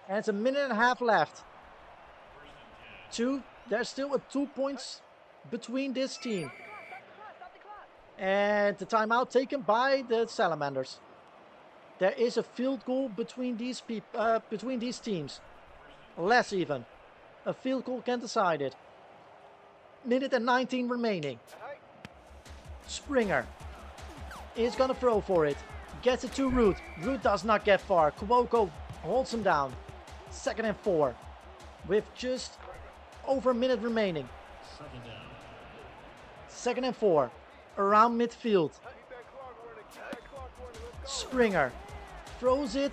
And it's 1.5 minutes left. There's still 2 points between this team. And the timeout taken by the Salamanders. There is a field goal between these teams. Less even. A field goal can decide it. 1 minute and 19 remaining. Springer is going to throw for it. Gets it to Root. Root does not get far. Kuoko holds him down. 2nd and 4. With just over 1 minute remaining. 2nd and 4. Around midfield. Springer throws it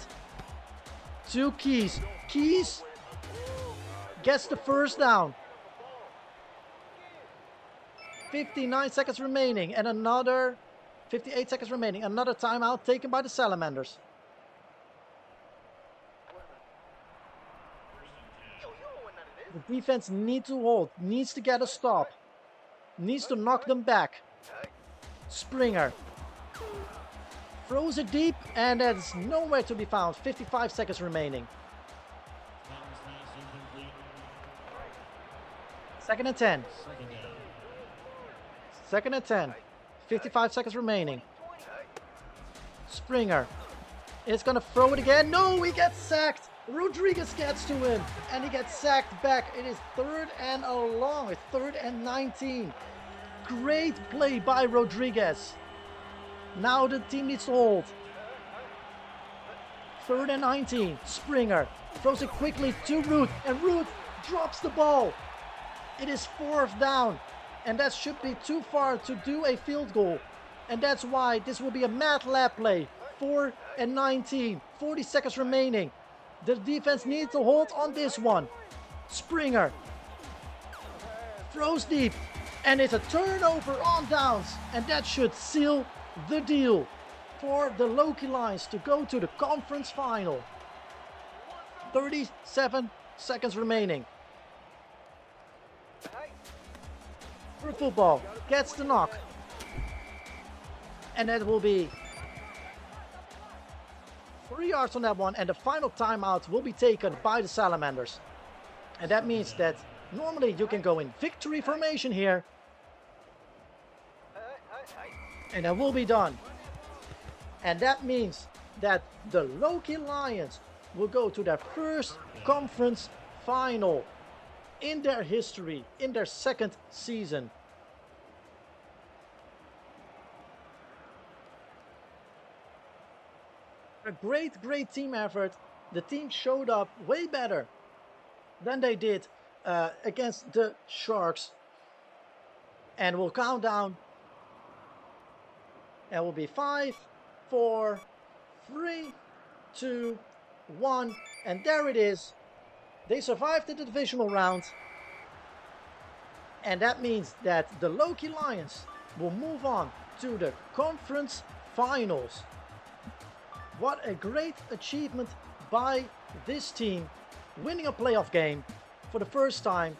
to Keys. Keys gets the 1st down. 59 seconds remaining and another 58 seconds remaining. Another timeout taken by the Salamanders. The defense needs to hold, needs to get a stop, needs to knock them back. Springer throws it deep and there's nowhere to be found. 55 seconds remaining. 2nd and 10. 2nd and 10. 55 seconds remaining. Springer It's gonna throw it again. No, he gets sacked. Rodriguez gets to him and he gets sacked back. It is 3rd and a long. It's 3rd and 19. Great play by Rodriguez. Now the team needs to hold. 3rd and 19. Springer throws it quickly to Root, and Root drops the ball. It is 4th down, and that should be too far to do a field goal. And that's why this will be a math lab play. 4th and 19. 40 seconds remaining. The defense needs to hold on this one. Springer throws deep, and it's a turnover on downs, and that should seal the deal for the Loki Lions to go to the conference final. 37 seconds remaining. For football gets the knock, and that will be 3 yards on that one, and the final timeout will be taken by the Salamanders. And that means that normally you can go in victory formation here, and that will be done. And that means that the Loki Lions will go to their first conference final in their history, in their 2nd season. A great team effort. The team showed up way better than they did against the Sharks. And we'll count down. It will be 5, 4, 3, 2, 1, and there it is. They survived the divisional round, and that means that the Loki Lions will move on to the conference finals. What a great achievement by this team, winning a playoff game for the first time,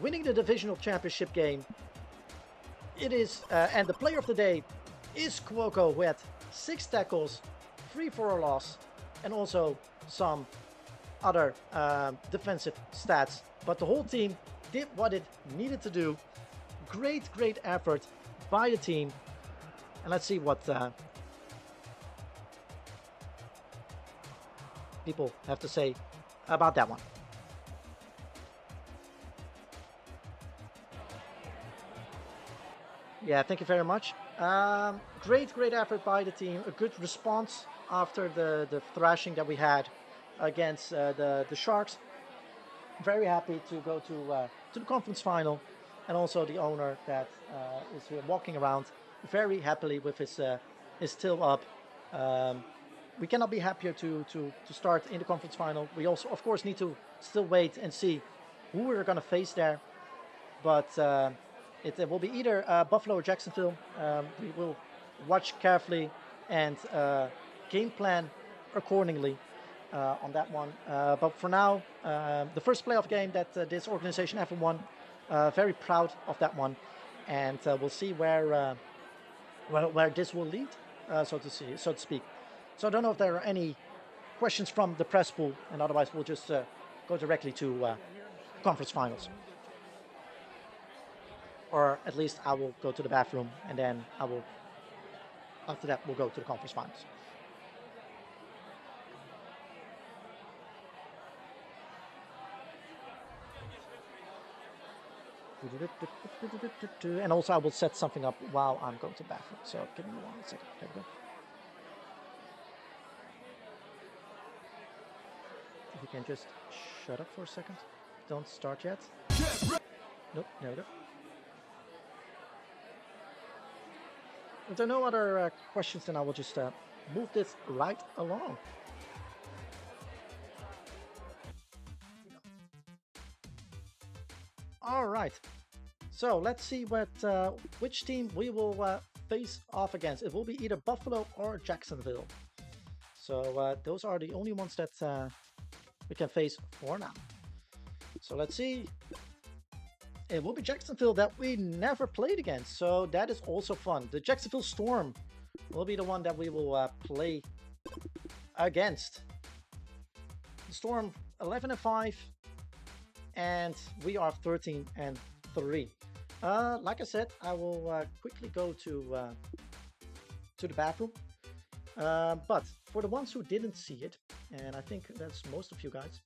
winning the divisional championship game. It is, and the player of the day is Cuoco, who had 6 tackles, 3 for a loss, and also some other defensive stats. But the whole team did what it needed to do. Great effort by the team. And let's see what people have to say about that one. Yeah, thank you very much. Great effort by the team. A good response after the thrashing that we had against the Sharks. Very happy to go to the conference final, and also the owner that is here walking around very happily with his tail up. We cannot be happier to start in the conference final. We also, of course, need to still wait and see who we're going to face there. But it will be either Buffalo or Jacksonville. We will watch carefully and game plan accordingly on that one. But for now, the first playoff game that this organization ever won. Very proud of that one, and we'll see where this will lead, so to speak. So I don't know if there are any questions from the press pool, and otherwise we'll just go directly to conference finals. Or at least I will go to the bathroom, and then after that we'll go to the conference finals. And also I will set something up while I'm going to the bathroom. So give me 1 second. There we go. If you can just shut up for a second. Don't start yet. Nope, there we go. If there are no other questions, then I will just move this right along. All right. So let's see which team we will face off against. It will be either Buffalo or Jacksonville. So those are the only ones that we can face for now. So let's see. It will be Jacksonville that we never played against, so that is also fun. The Jacksonville Storm will be the one that we will play against. The Storm 11-5, and we are 13-3. Like I said, I will quickly go to the bathroom, But for the ones who didn't see it, and I think that's most of you guys,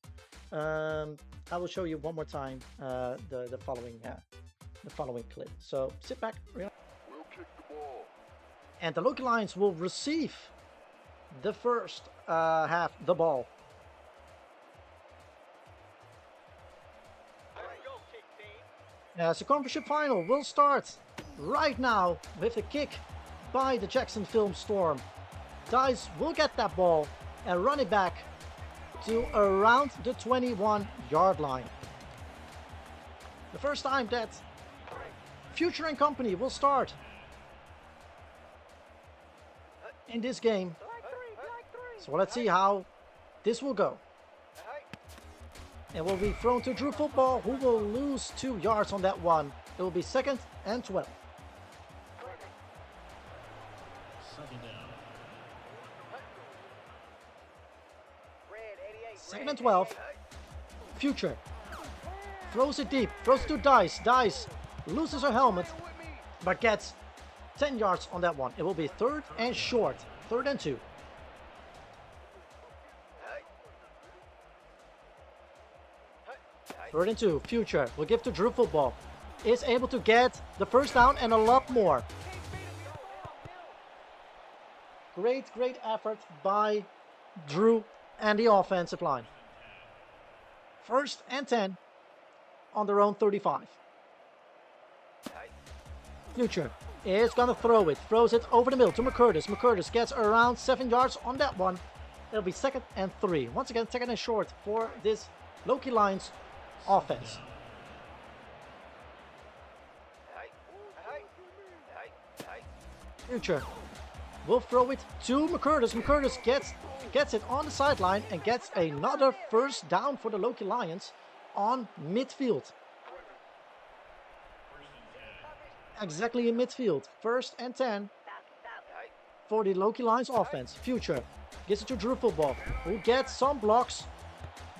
I will show you one more time the following clip. So sit back, relax, We'll kick the ball. and the Loki Lions will receive the first half the ball. As the championship final will start right now with a kick by the Jacksonville Storm. Dice will get that ball and run it back to around the 21-yard line. The first time that Future and company will start in this game. So let's see how this will go. It will be thrown to Drew Football, who will lose 2 yards on that one. It will be 2nd and 12. Second down. 2nd and 12. Future throws it deep, throws it to Dice. Dice loses her helmet, but gets 10 yards on that one. It will be 3rd and short, 3rd and 2. Third and 2. Future will give to Drew Football. Is able to get the first down and a lot more. Great effort by Drew and the offensive line. 1st and 10 on their own 35. Future is going to throw it. Throws it over the middle to McCurtis. McCurtis gets around 7 yards on that one. It'll be 2nd and 3. Once again, 2nd and short for this Loki Lions offense. Future will throw it to McCurtis. McCurtis gets it on the sideline and gets another first down for the Loki Lions on midfield. Exactly in midfield. 1st and 10 for the Loki Lions offense. Future gives it to Drew Football, who gets some blocks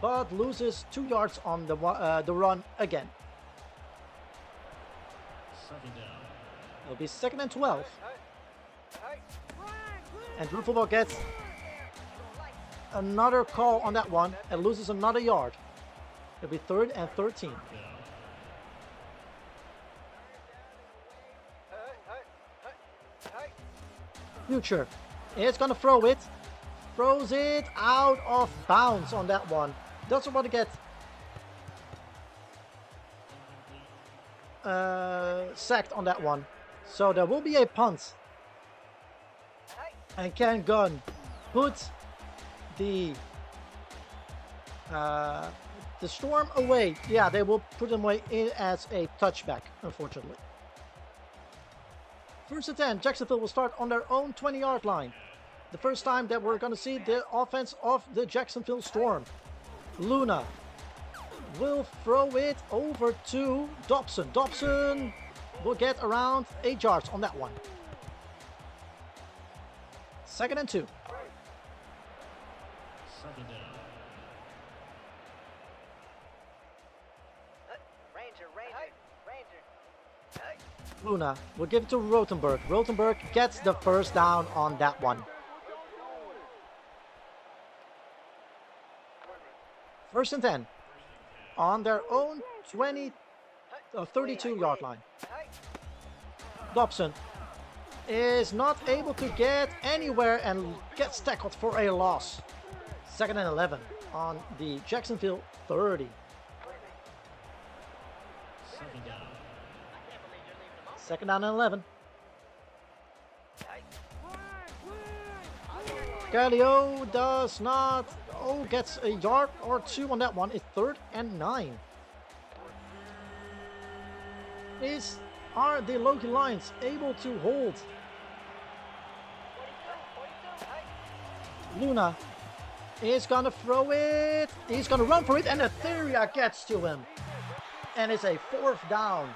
but loses 2 yards on the run again. Second down. It'll be 2nd and 12. And Drew Football gets another call on that one and loses another yard. It'll be 3rd and 13. Future is going to throw it. Throws it out of bounds on that one. Doesn't want to get sacked on that one. So there will be a punt. And Ken Gunn puts the Storm away. Yeah, they will put them away as a touchback, unfortunately. 1st and 10, Jacksonville will start on their own 20-yard line. The first time that we're going to see the offense of the Jacksonville Storm. Luna will throw it over to Dobson. Dobson will get around 8 yards on that one. 2nd and 2. Second down. Luna will give it to Rothenberg. Rothenberg gets the first down on that one. 1st and 10 on their own 32-yard line. Dobson is not able to get anywhere and gets tackled for a loss. 2nd and 11 on the Jacksonville 30. Second down. 2nd down and 11. Galileo does not, gets a yard or 2 on that one. It's 3rd and 9. Are the Loki Lions able to hold? Luna is gonna throw it. He's gonna run for it, and Etheria gets to him. And it's a 4th down.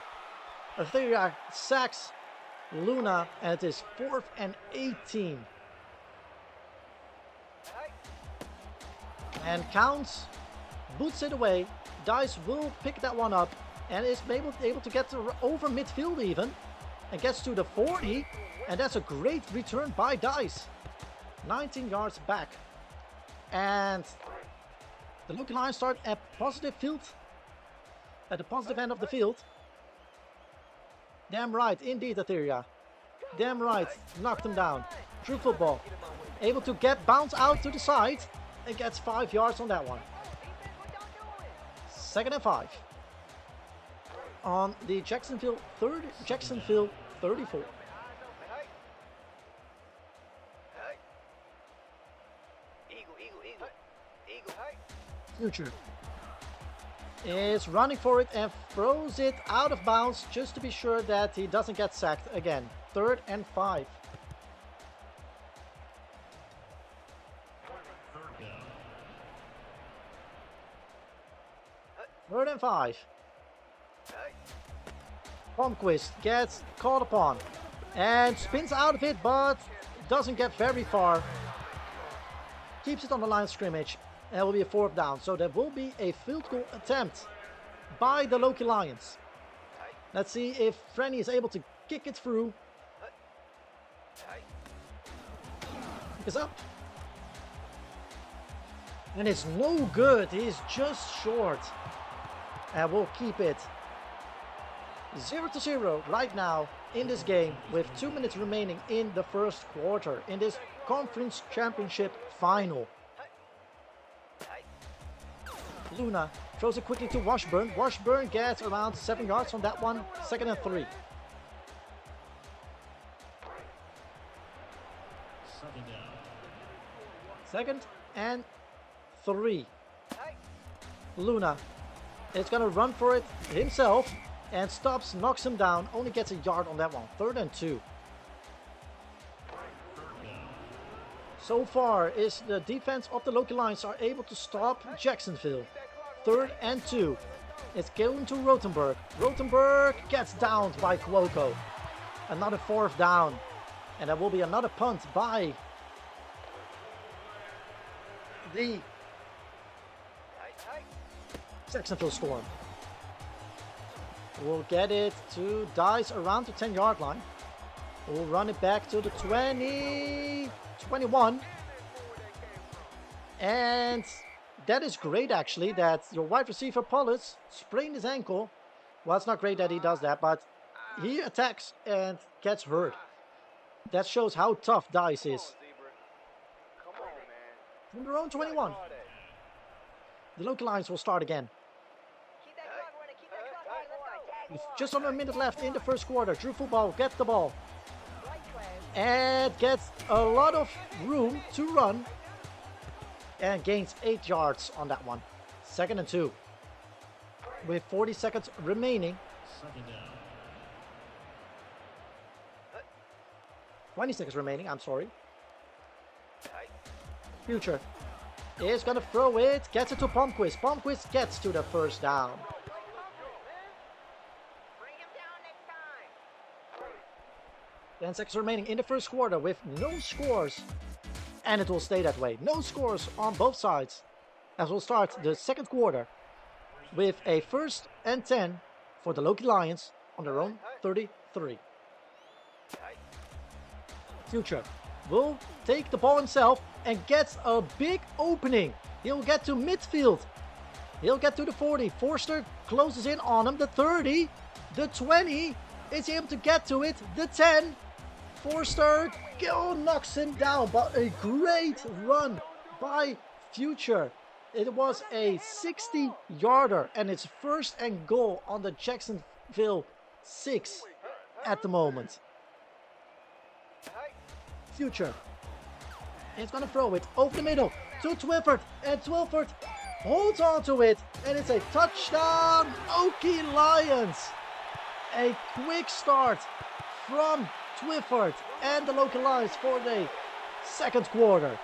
Etheria sacks Luna, and it is 4th and 18. And Counts boots it away. Dice will pick that one up and is able to get over midfield even, and gets to the 40, and that's a great return by Dice. 19 yards back. And the Loki Lions start at positive field, at the positive end of the field. Damn right, indeed, Etheria. Damn right, knocked him down. True football. Able to get bounce out to the side and gets 5 yards on that one. 2nd and 5. On the Jacksonville 34. Future is running for it and throws it out of bounds just to be sure that he doesn't get sacked again. 3rd and 5. Third and 5. Palmquist gets caught upon and spins out of it, but doesn't get very far. Keeps it on the line of scrimmage. And it will be a 4th down. So there will be a field goal attempt by the Loki Lions. Let's see if Frenny is able to kick it through. Is up. And it's no good. He's just short. And we'll keep it 0-0 right now in this game with 2 minutes remaining in the first quarter in this conference championship final. Luna throws it quickly to Washburn. Washburn gets around 7 yards on that one. 2nd and 3. Second and 3. Luna is going to run for it himself and stops, knocks him down. Only gets a yard on that one. 3rd and 2. So far is the defense of the Loki Lions are able to stop Jacksonville. 3rd and 2. It's going to Rothenberg. Rothenberg gets downed by Cuoco. Another 4th down. And there will be another punt by the Jacksonville Storm. We'll get it to Dice around the 10-yard line. We'll run it back to the 20, 21. And that is great, actually, that your wide receiver, Pollard, sprained his ankle. Well, it's not great that he does that, but he attacks and gets hurt. That shows how tough Dice is. From their own 21. The Loki Lions will start again. With just under a minute left in the first quarter. Drew football, get the ball. And gets a lot of room to run. And gains 8 yards on that one. 2nd and 2. With 40 seconds remaining. 20 seconds remaining, I'm sorry. Future is going to throw it. Gets it to Palmquist. Palmquist gets to the 1st down. 10 seconds remaining in the first quarter with no scores. And it will stay that way. No scores on both sides. As we'll start the second quarter with a 1st and 10 for the Loki Lions on their own 33. Future will take the ball himself and gets a big opening. He'll get to midfield. He'll get to the 40. Forster closes in on him. The 30. The 20. Is he able to get to it? The 10. Forster knocks him down. But a great run by Future. It was a 60-yarder and it's 1st and goal on the Jacksonville 6 at the moment. Future is going to throw it over the middle to Twifford, and Twifford holds on to it, and it's a touchdown, Loki Lions. A quick start from Twifford and the Loki Lions for the second quarter.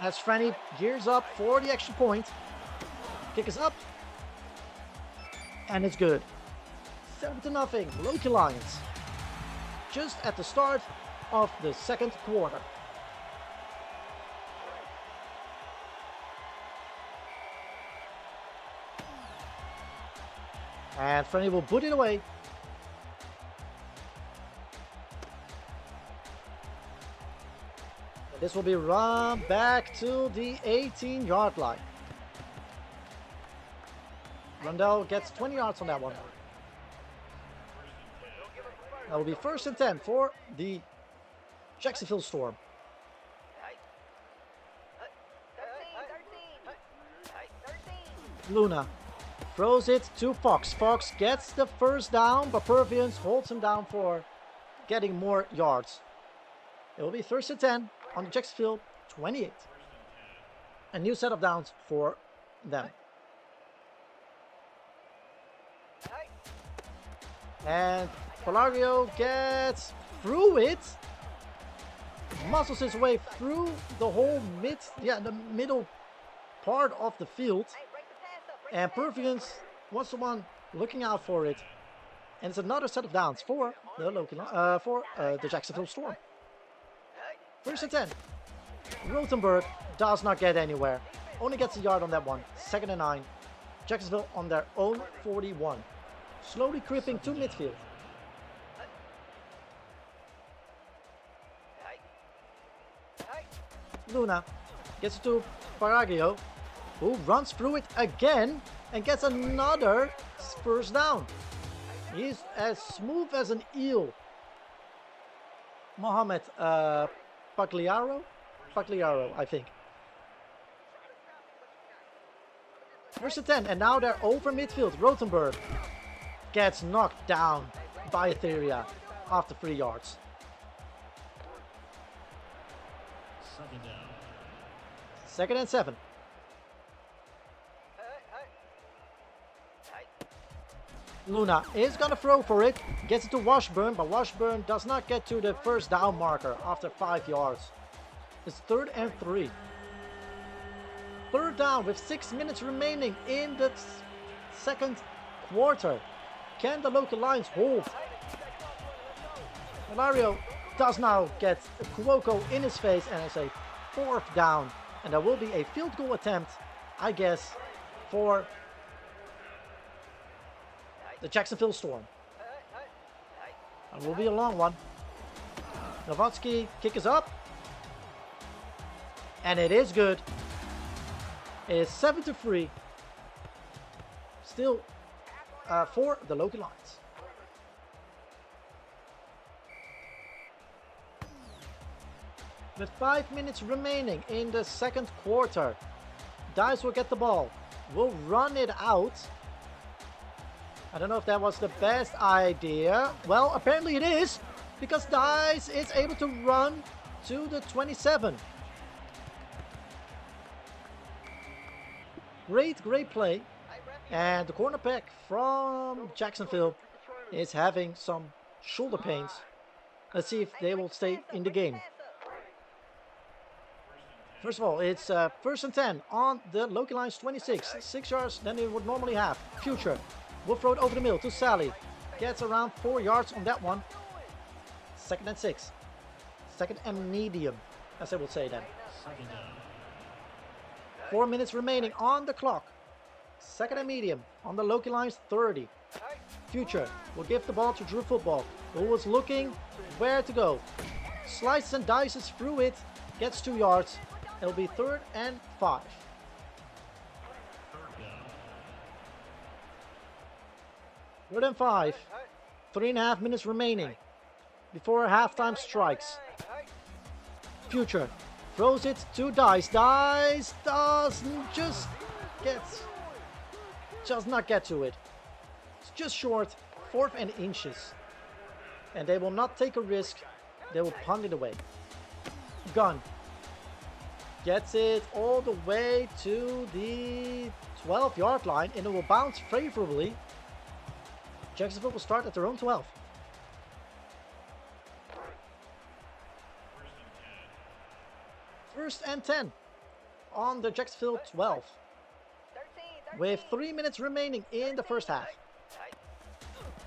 As Franny gears up for the extra point, kick is up, and it's good. 7-0, Loki Lions. Just at the start of the second quarter. And Franny will put it away. This will be run back to the 18-yard line. Rundell gets 20 yards on that one. That will be 1st and 10 for the Jacksonville Storm. Luna throws it to Fox. Fox gets the first down, but Pervians holds him down for getting more yards. It will be 1st and 10 on the Jacksonville 28. A new set of downs for them. And Pelario gets through it. Muscles his way through the whole the middle part of the field. And Pervians was the one looking out for it. And it's another set of downs for the the Jacksonville Storm. 1st and 10. Rothenberg does not get anywhere. Only gets a yard on that one. 2nd and 9. Jacksonville on their own 41. Slowly creeping to midfield. Luna gets it to Paraglio, who runs through it again and gets another first down. He's as smooth as an eel. Mohamed Pagliaro, I think. 1st and 10, and now they're over midfield. Rothenberg gets knocked down by Etheria after 3 yards. 2nd down. 2nd and 7. Luna is going to throw for it. Gets it to Washburn, but Washburn does not get to the first down marker after 5 yards. It's 3rd and 3. 3rd down with 6 minutes remaining in the 2nd quarter. Can the local Lions hold? Malario does now get Cuoco in his face, and it's a 4th down. And there will be a field goal attempt, I guess, for the Jacksonville Storm. It will be a long one. Nowatzki kick is up. And it is good. It is 7-3. Still for the Loki Lions. With 5 minutes remaining in the 2nd quarter, Dice will get the ball. Will run it out. I don't know if that was the best idea. Well, apparently it is, because Dice is able to run to the 27. Great play. And the cornerback from Jacksonville is having some shoulder pains. Let's see if they will stay in the game. First of all, it's 1st and 10 on the Loki Lions 26. 6 yards than they would normally have. Future will throw it over the middle to Sally. Gets around 4 yards on that one. 2nd and 6. 2nd and medium, as I would say then. 2nd down. 4 minutes remaining on the clock. 2nd and medium on the Loki Lions 30. Future will give the ball to Drew Football, who was looking where to go. Slices and dices through it. Gets 2 yards. It'll be 3rd and 5. 3rd and 5. 3.5 minutes remaining before halftime strikes. Future throws it to Dice. Dice does not get to it. It's just short, 4th and inches. And they will not take a risk. They will punt it away. Gunn gets it all the way to the 12-yard line, and it will bounce favorably. Jacksonville will start at their own 12. First and 10 on the Jacksonville 12. With 3 minutes remaining in the first half.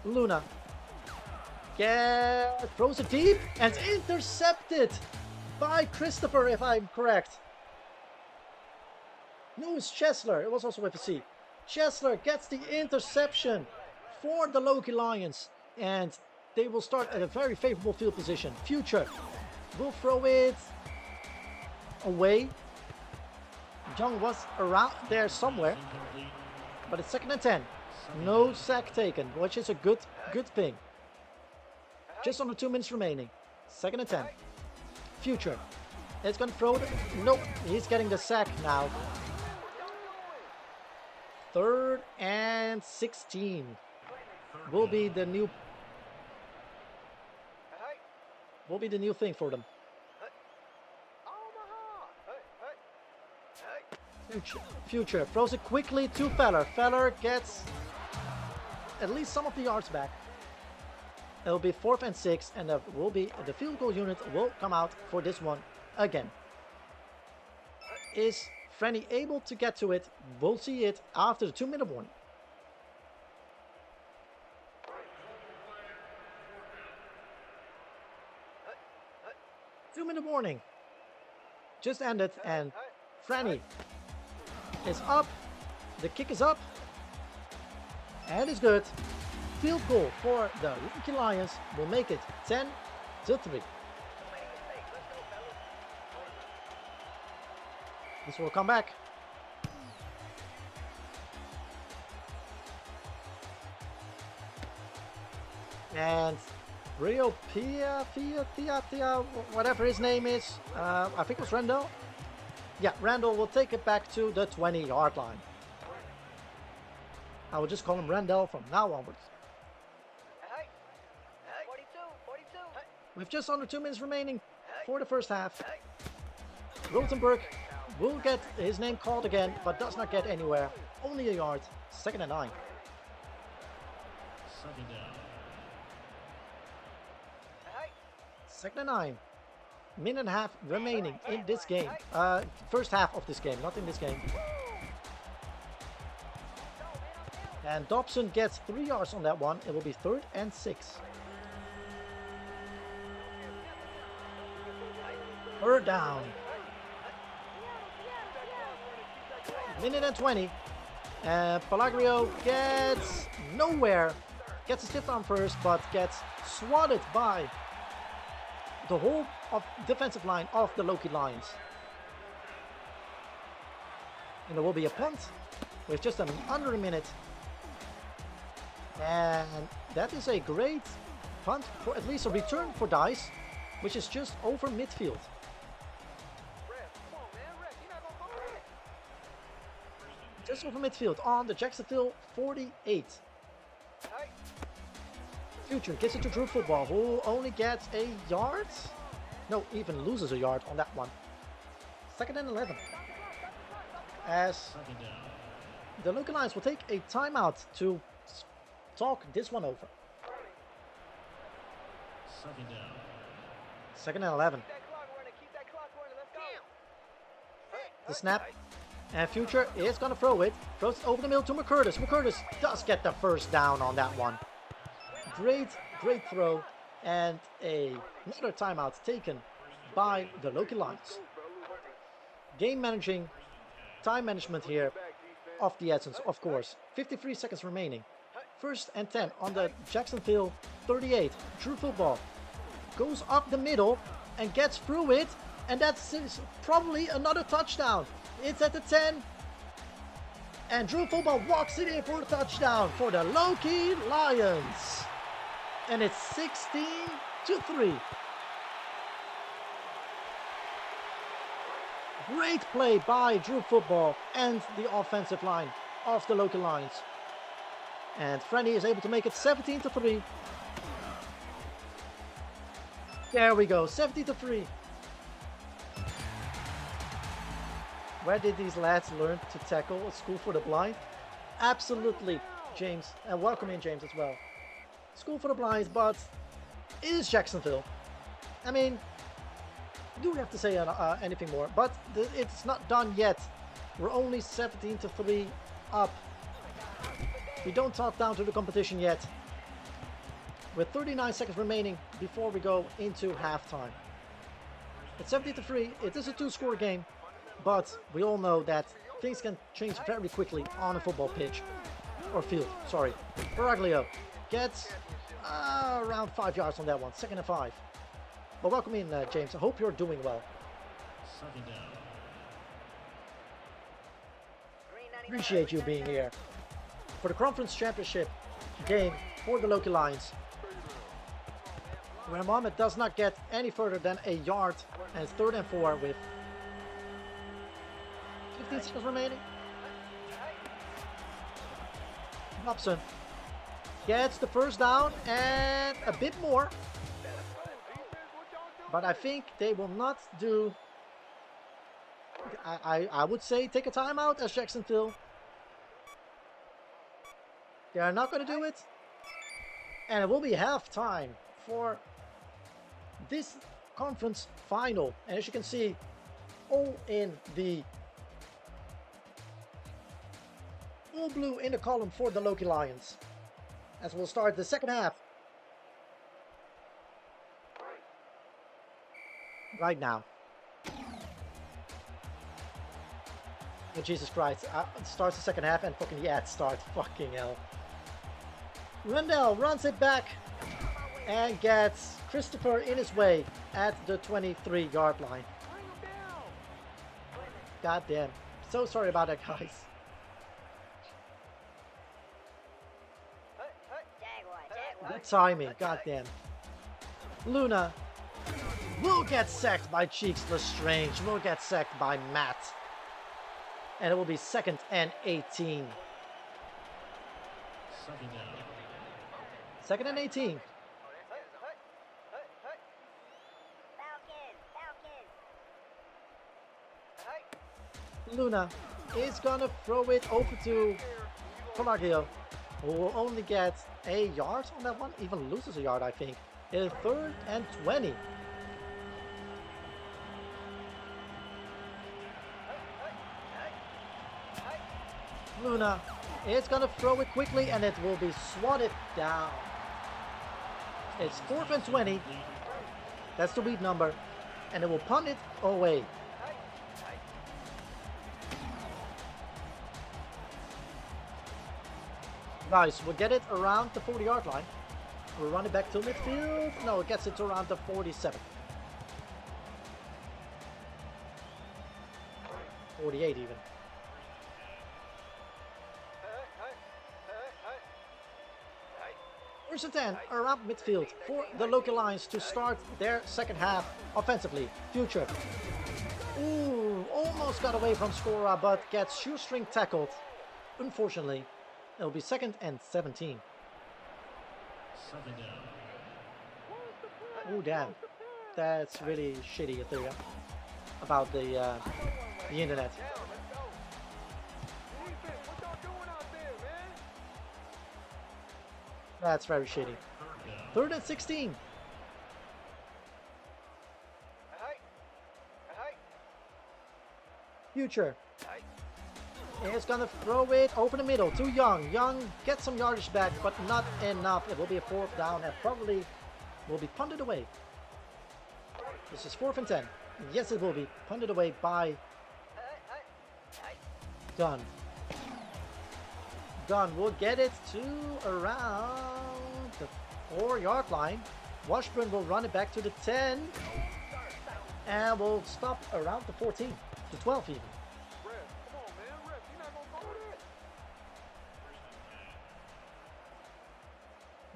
Luna throws it deep and it's intercepted by Christopher, if I'm correct. No, it's Chesler. It was also with a C. Chesler gets the interception for the Loki Lions, and they will start at a very favorable field position. Future will throw it away. Young was around there somewhere, but it's 2nd and 10. No sack taken, which is a good thing. Just under 2 minutes remaining. 2nd and 10. Future. It's going to throw it. Nope, he's getting the sack now. 3rd and 16. Will be the new thing for them. Future throws it quickly to Feller. Feller gets at least some of the yards back. It'll be 4th and 6, and the field goal unit will come out for this one again. Is Franny able to get to it? We'll see it after the 2-minute warning. Two-minute warning just ended, and Franny is up. The kick is up, and it's good. Field goal for the Loki Lions will make it 10-3. This will come back. And Rio Pia, whatever his name is, I think it was Randall. Yeah, Randall will take it back to the 20-yard line. I will just call him Randall from now onwards. With just under 2 minutes remaining for the first half, Rotenberg will get his name called again, but does not get anywhere. Only a yard. 2nd and 9. 2nd down. 2nd and 9. Minute and a half remaining in this game. First half of this game, not in this game. And Dobson gets 3 yards on that one. It will be 3rd and 6. 3rd down. Minute and 20. Pelagrio gets nowhere. Gets a stiff arm first, but gets swatted by the whole of defensive line of the Loki Lions. And there will be a punt with just under a minute. And that is a great punt, for at least a return for Dice, which is just over midfield. Just over midfield on the Jacksonville 48. Future gets it to Drew Football, who only gets a yard. No, even loses a yard on that one. 2nd and 11. As the Loki Lions will take a timeout to talk this one over. 2nd down. 2nd and 11. The snap. And Future is going to throw it. Throws it over the middle to McCurtis. McCurtis does get the first down on that one. Great throw. And another timeout taken by the Loki Lions. Game managing, time management here of the essence, of course. 53 seconds remaining. 1st and 10 on the Jacksonville 38. True Football goes up the middle and gets through it. And that's probably another touchdown. It's at the 10. And Drew Football walks it in for a touchdown for the Loki Lions. And it's 16-3. Great play by Drew Football and the offensive line of the Loki Lions. And Franny is able to make it 17-3. There we go, 17-3. Where did these lads learn to tackle? A school for the blind? Absolutely, James. And welcome in, James, as well. School for the blind, but it is Jacksonville. I mean, do we have to say anything more? But it's not done yet. We're only 17-3 up. We don't talk down to the competition yet. With 39 seconds remaining before we go into halftime. It's 17-3. It is a 2-score game. But we all know that things can change very quickly on a football pitch. Or field, sorry. Baraglio gets around 5 yards on that one. 2nd and 5. But welcome in, James. I hope you're doing well. Second down. Appreciate you being here for the conference championship game for the Loki Lions, where Mohammed does not get any further than a yard, and it's 3rd and 4 with 15 seconds remaining. Robson gets the first down and a bit more, but I think they will not do. I would say take a timeout as Jacksonville. They are not going to do it, and it will be halftime for this conference final. And as you can see, all in the all blue in the column for the Loki Lions, as we'll start the second half right now. Oh, Jesus Christ, it starts the second half and fucking yeah, it starts. Fucking hell. Rendell runs it back and gets Christopher in his way at the 23-yard line. God damn. So sorry about that, guys. Good timing, goddamn. Luna will get sacked by Cheeks Lestrange, will get sacked by Matt. And it will be 2nd and 18. Second down. 2nd and 18. Luna is gonna throw it over to Colagio, who will only get a yard on that one, even loses a yard, I think. It is 3rd and 20. Luna is gonna throw it quickly and it will be swatted down. It's 4th and 20. That's the read number. And it will punt it away. Guys, we'll get it around the 40-yard line. We'll run it back to midfield. No, it gets it to around the 47. 48 even. First and 10 around midfield for the Loki Lions to start their second half offensively. Future. Ooh, almost got away from Scora, but gets shoestring tackled. Unfortunately, it'll be 2nd and 17. Second down. Ooh, damn. That's really shitty, Ethereum, about the internet. That's very shitty. 3rd and 16. Future is gonna throw it over the middle to Young. Young gets some yardage back, but not enough. It will be a 4th down and probably will be punted away. This is 4th and 10. Yes, it will be punted away by Dunn. Dunn will get it to around the 4-yard line. Washburn will run it back to the 10 and will stop around the 14, the 12 even.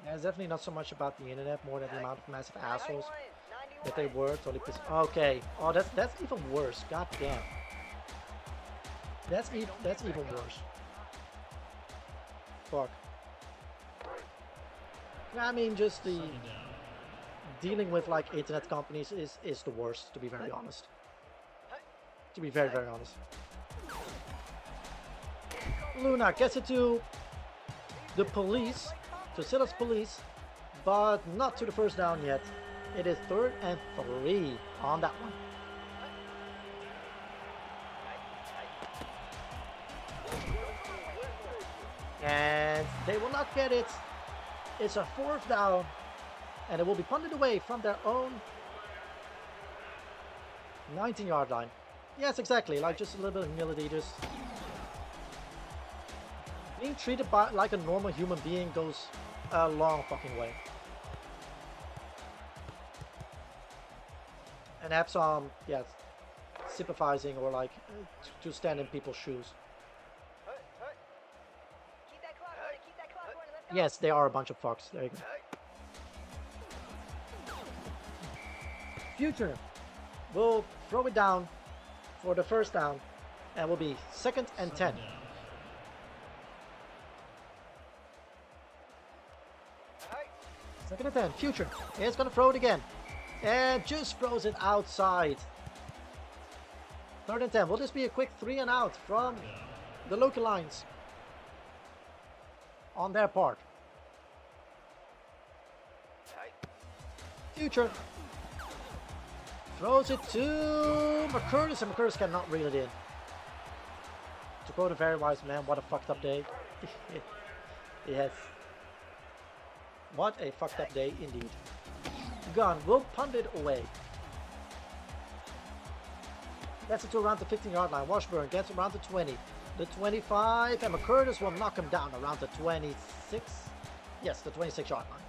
Yeah, it's definitely not so much about the internet, more than the amount of massive assholes that they were. Totally pissed. Okay. Oh, that's even worse. God damn. That's even worse. Fuck. I mean, just the dealing with like internet companies is the worst, to be very honest. To be very, very honest. Luna gets it to the police, to Silas police, but not to the first down yet. It is 3rd and 3 on that one. And they will not get it. It's a 4th down, and it will be punted away from their own 19-yard line. Yes, exactly. Like just a little bit of humility. Just being treated like a normal human being goes a long fucking way. And have some, yes, sympathizing or like to stand in people's shoes. Keep that clock running. Keep that clock running. Let's go. Yes, they are a bunch of fucks. There you go. Future will throw it down for the first down, and will be 2nd and 10. Second down. 2nd and 10. Future is gonna throw it again, and just throws it outside. 3rd and 10. Will this be a quick 3 and out from the Loki lines on their part? Future throws it to McCurtis, and McCurtis cannot reel it in. To quote a very wise man, what a fucked up day. Yes. What a fucked up day indeed. Gunn will punt it away. Gets it to around the 15-yard line. Washburn gets around the 20. The 25, and McCurtis will knock him down around the 26. Yes, the 26-yard line.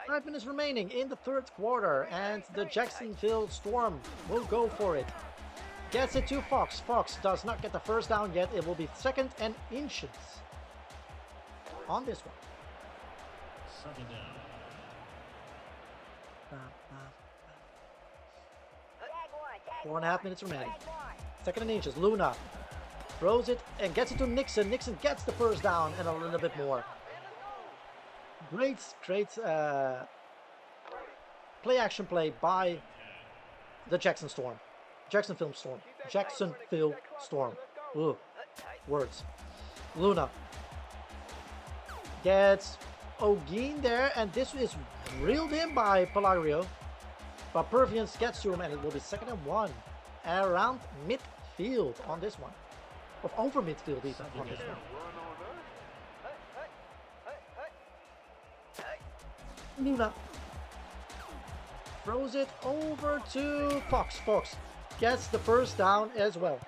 5 minutes remaining in the 3rd quarter, and the Jacksonville Storm will go for it. Gets it to Fox. Fox does not get the first down yet. It will be 2nd and inches on this one. Second down. 4.5 minutes remaining. 2nd and inches. Luna throws it and gets it to Nixon. Nixon gets the first down and a little bit more. Great play-action play by the Jacksonville Storm. Ugh. Words. Luna gets O'Geen there, and this is reeled in by Pelagrio. But Pervians gets to him, and it will be 2nd and 1 around midfield on this one. Or over midfield even on this one. Luna throws it over to Fox. Fox gets the first down as well.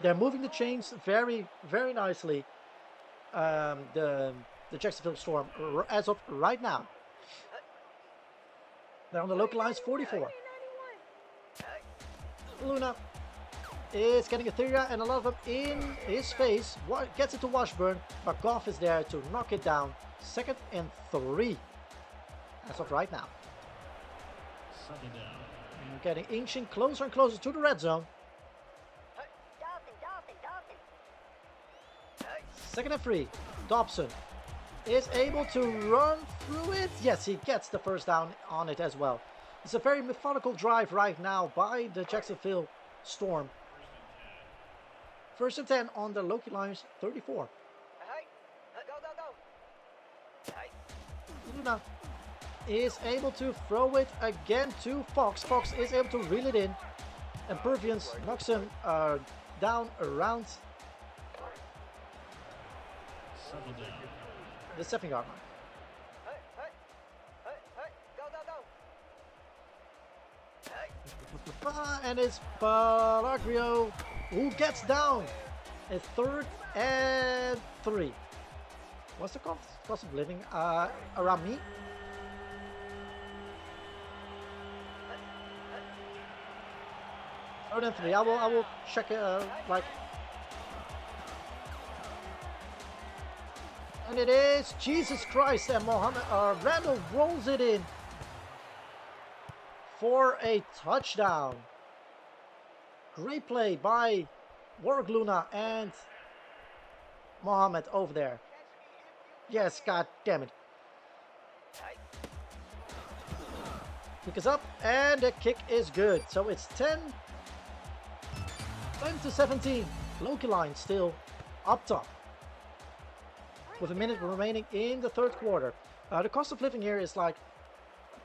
They're moving the chains very, very nicely. The Jacksonville Storm as of right now. They're on the local lines 44. Luna is getting a Etheria and a lot of them in his face. Gets it to Washburn, but Goff is there to knock it down. 2nd and 3 as of right now. Second down. And getting inching closer and closer to the red zone. 2nd and 3. Dobson is able to run through it. Yes, he gets the first down on it as well. It's a very methodical drive right now by the Jacksonville Storm. 1st and 10 on the Loki lines 34. Luna is able to throw it again to Fox. Fox is able to reel it in, and Pervians knocks him down around Second down. the 7-yard line. And it's Pelagrio who gets down. It's 3rd and 3. What's the cost of living around me? Third and 3. I will check like. And it is Jesus Christ, and Randall rolls it in for a touchdown. Great play by Warwick Luna and Mohammed over there. Yes, god damn it. Kick is up, and the kick is good. So it's 10-17. Loki line still up top, with a minute remaining in the 3rd quarter. The cost of living here is like,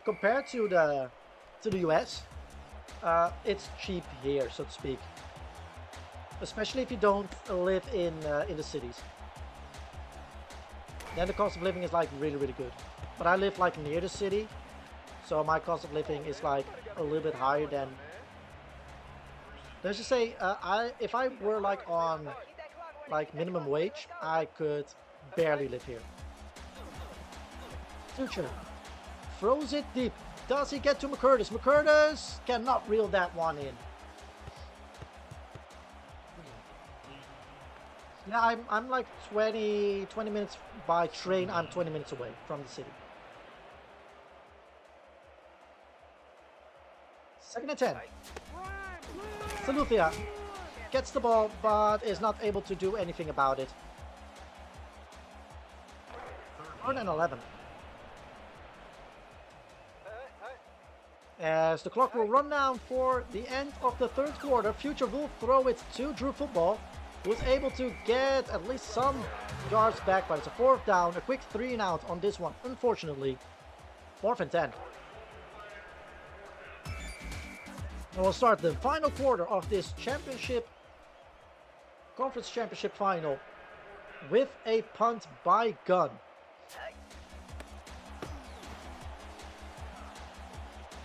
compared to the US, it's cheap here, so to speak. Especially if you don't live in the cities. Then the cost of living is like really, really good. But I live like near the city, so my cost of living is like a little bit higher than. Let's just say, if I were like on like minimum wage, I could barely live here. Future throws it deep. Does he get to McCurtis? McCurtis cannot reel that one in. Yeah, I'm like 20 minutes by train. I'm 20 minutes away from the city. Second and 10. Saluthia gets the ball, but is not able to do anything about it. Third and 11. As the clock will run down for the end of the third quarter, Future will throw it to Drew Football, who is able to get at least some yards back, but it's a fourth down, a quick 3 and out on this one, unfortunately. 4th and 10. And we'll start the final quarter of this conference championship final with a punt by Gunn.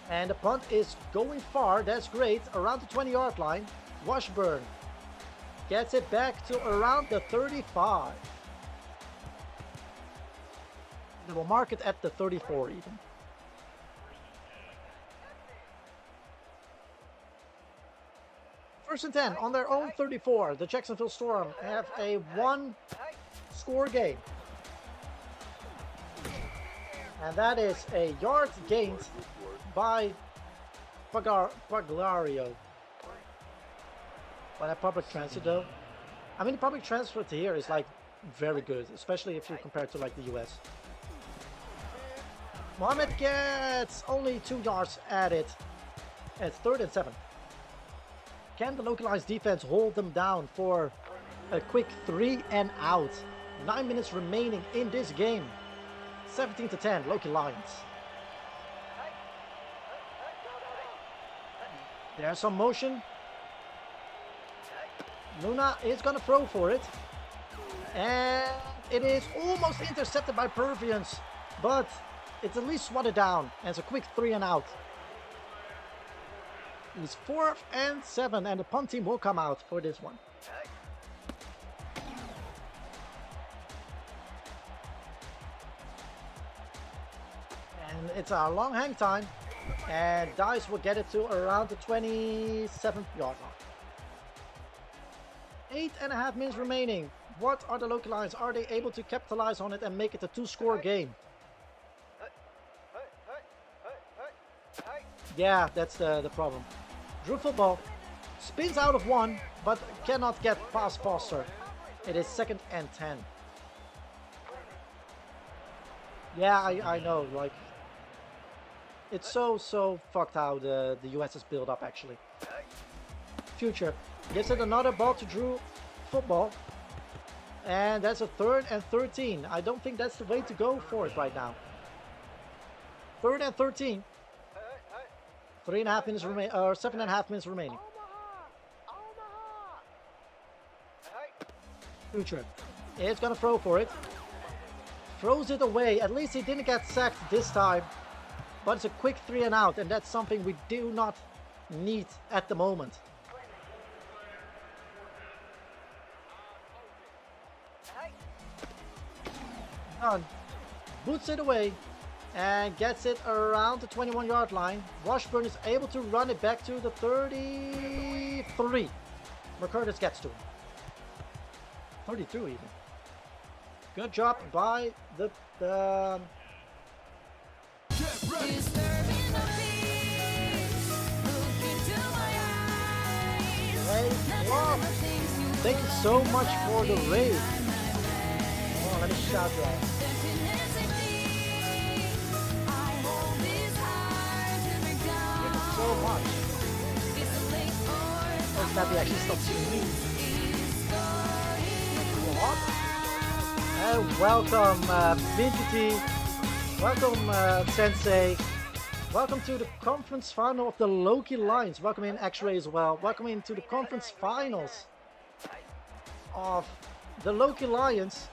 And the punt is going far, that's great, around the 20-yard line. Washburn gets it back to around the 35. They will mark it at the 34 even. First and 10 on their own 34. The Jacksonville Storm have a one-score game. And that is a yard gained by Paglario. But at public transit though, I mean, public transport here is like very good, especially if you compare it to like the US. Mohamed gets only 2 yards added at 3rd and 7. Can the localized defense hold them down for a quick 3 and out? 9 minutes remaining in this game. 17-10, Loki Lions. There's some motion. Luna is gonna throw for it. And it is almost intercepted by Pervians, but it's at least swatted down. And it's a quick 3 and out. It's 4th and 7, and the punt team will come out for this one. And it's a long hang time, and Dice will get it to around the 27th yard line. 8.5 minutes remaining. What are the Loki Lions? Are they able to capitalize on it and make it a 2-score game? Yeah, that's the problem. Drew Football spins out of 1, but cannot get past Foster. It is 2nd and 10. Yeah, I know, like, it's so fucked how the US is built up actually. Future gives it another ball to Drew Football. And that's a 3rd and 13. I don't think that's the way to go for it right now. 3rd and 13. 3.5 minutes remain, or 7.5 minutes remaining. Future is gonna throw for it. Throws it away. At least he didn't get sacked this time. But it's a quick 3 and out, and that's something we do not need at the moment. Done. Boots it away and gets it around the 21-yard line. Washburn is able to run it back to the 33. McCurtis gets to him. 32 even. Good job by the Hey, wow. Thank you so much for the raid. Oh, let me shout that. Thank you so much. Oh, Snappy actually stopped seeing me. What? And welcome, Vinci. Welcome, Sensei. Welcome to the conference final of the Loki Lions. Welcome in X-Ray as well. Welcome into the conference finals of the Loki Lions,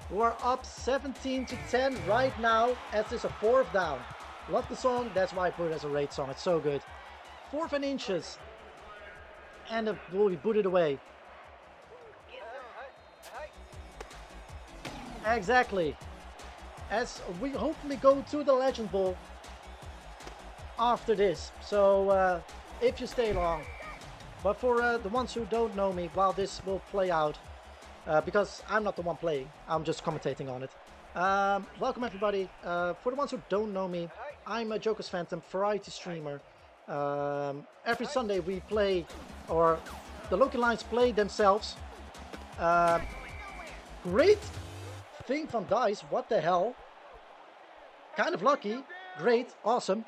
who are up 17-10 right now as it's a 4th down. Love the song, that's why I put it as a raid song. It's so good. 4th and inches. And it will be booted away. Exactly. as we hopefully go to the Legend Bowl after this. So if you stay long. But for the ones who don't know me, while this will play out, because I'm not the one playing, I'm just commentating on it. Welcome everybody. For the ones who don't know me, I'm a Joker's Phantom variety streamer. Every Sunday we play, or the Loki Lions play themselves. Great thing from DICE, what the hell? Kind of lucky, great, awesome.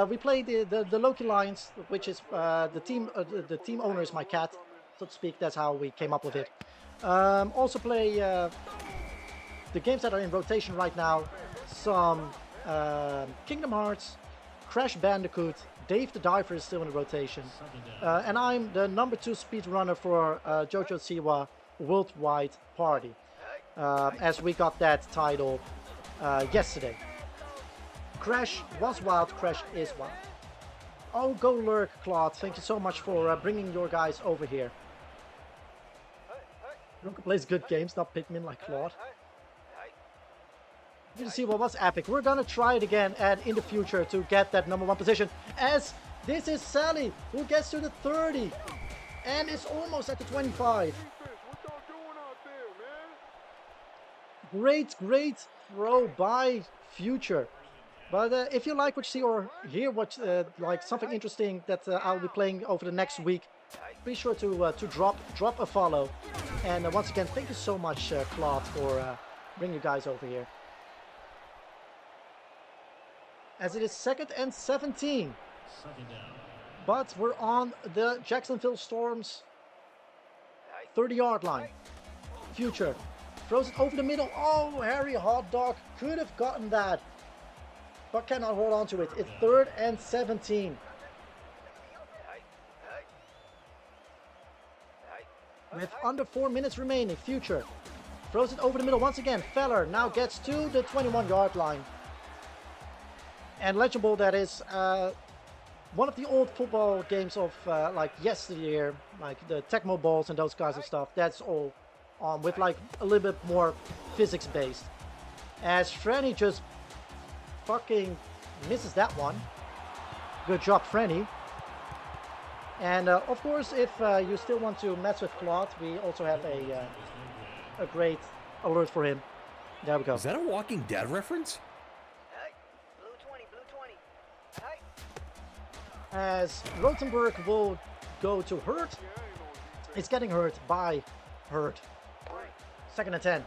We play the Loki Lions, which is the team owner is my cat, so to speak. That's how we came up with it. Also play the games that are in rotation right now. Some Kingdom Hearts, Crash Bandicoot, Dave the Diver is still in rotation, and I'm the #2 speedrunner for JoJo Siwa Worldwide Party, as we got that title yesterday. Crash was wild, Crash is wild. Oh, go lurk, Claude. Thank you so much for bringing your guys over here. Roka plays good games, not Pikmin like Claude. You see what was epic. We're gonna try it again and in the future to get that #1 position, as this is Sally who gets to the 30 and is almost at the 25. Great throw by Future. But if you like what you see or hear what like something interesting that I'll be playing over the next week, be sure to drop a follow. And once again, thank you so much, Claude, for bringing you guys over here. As it is 2nd and 17. But we're on the Jacksonville Storm's 30-yard line. Future throws it over the middle. Oh, Harry Hot Dog could have gotten that, but cannot hold on to it. It's 3rd and 17. With under 4 minutes remaining, Future throws it over the middle once again. Feller now gets to the 21-yard line. And Legend Ball, that is one of the old football games of like yesteryear, like the Tecmo Balls and those kinds of stuff. That's all on with like a little bit more physics based. As Franny just fucking misses that one. Good job, Franny. And of course, if you still want to mess with Claude, we also have a great alert for him. There we go. Is that a Walking Dead reference? As Rotenberg will go to Hurt. It's getting hurt by Hurt. 2nd and 10.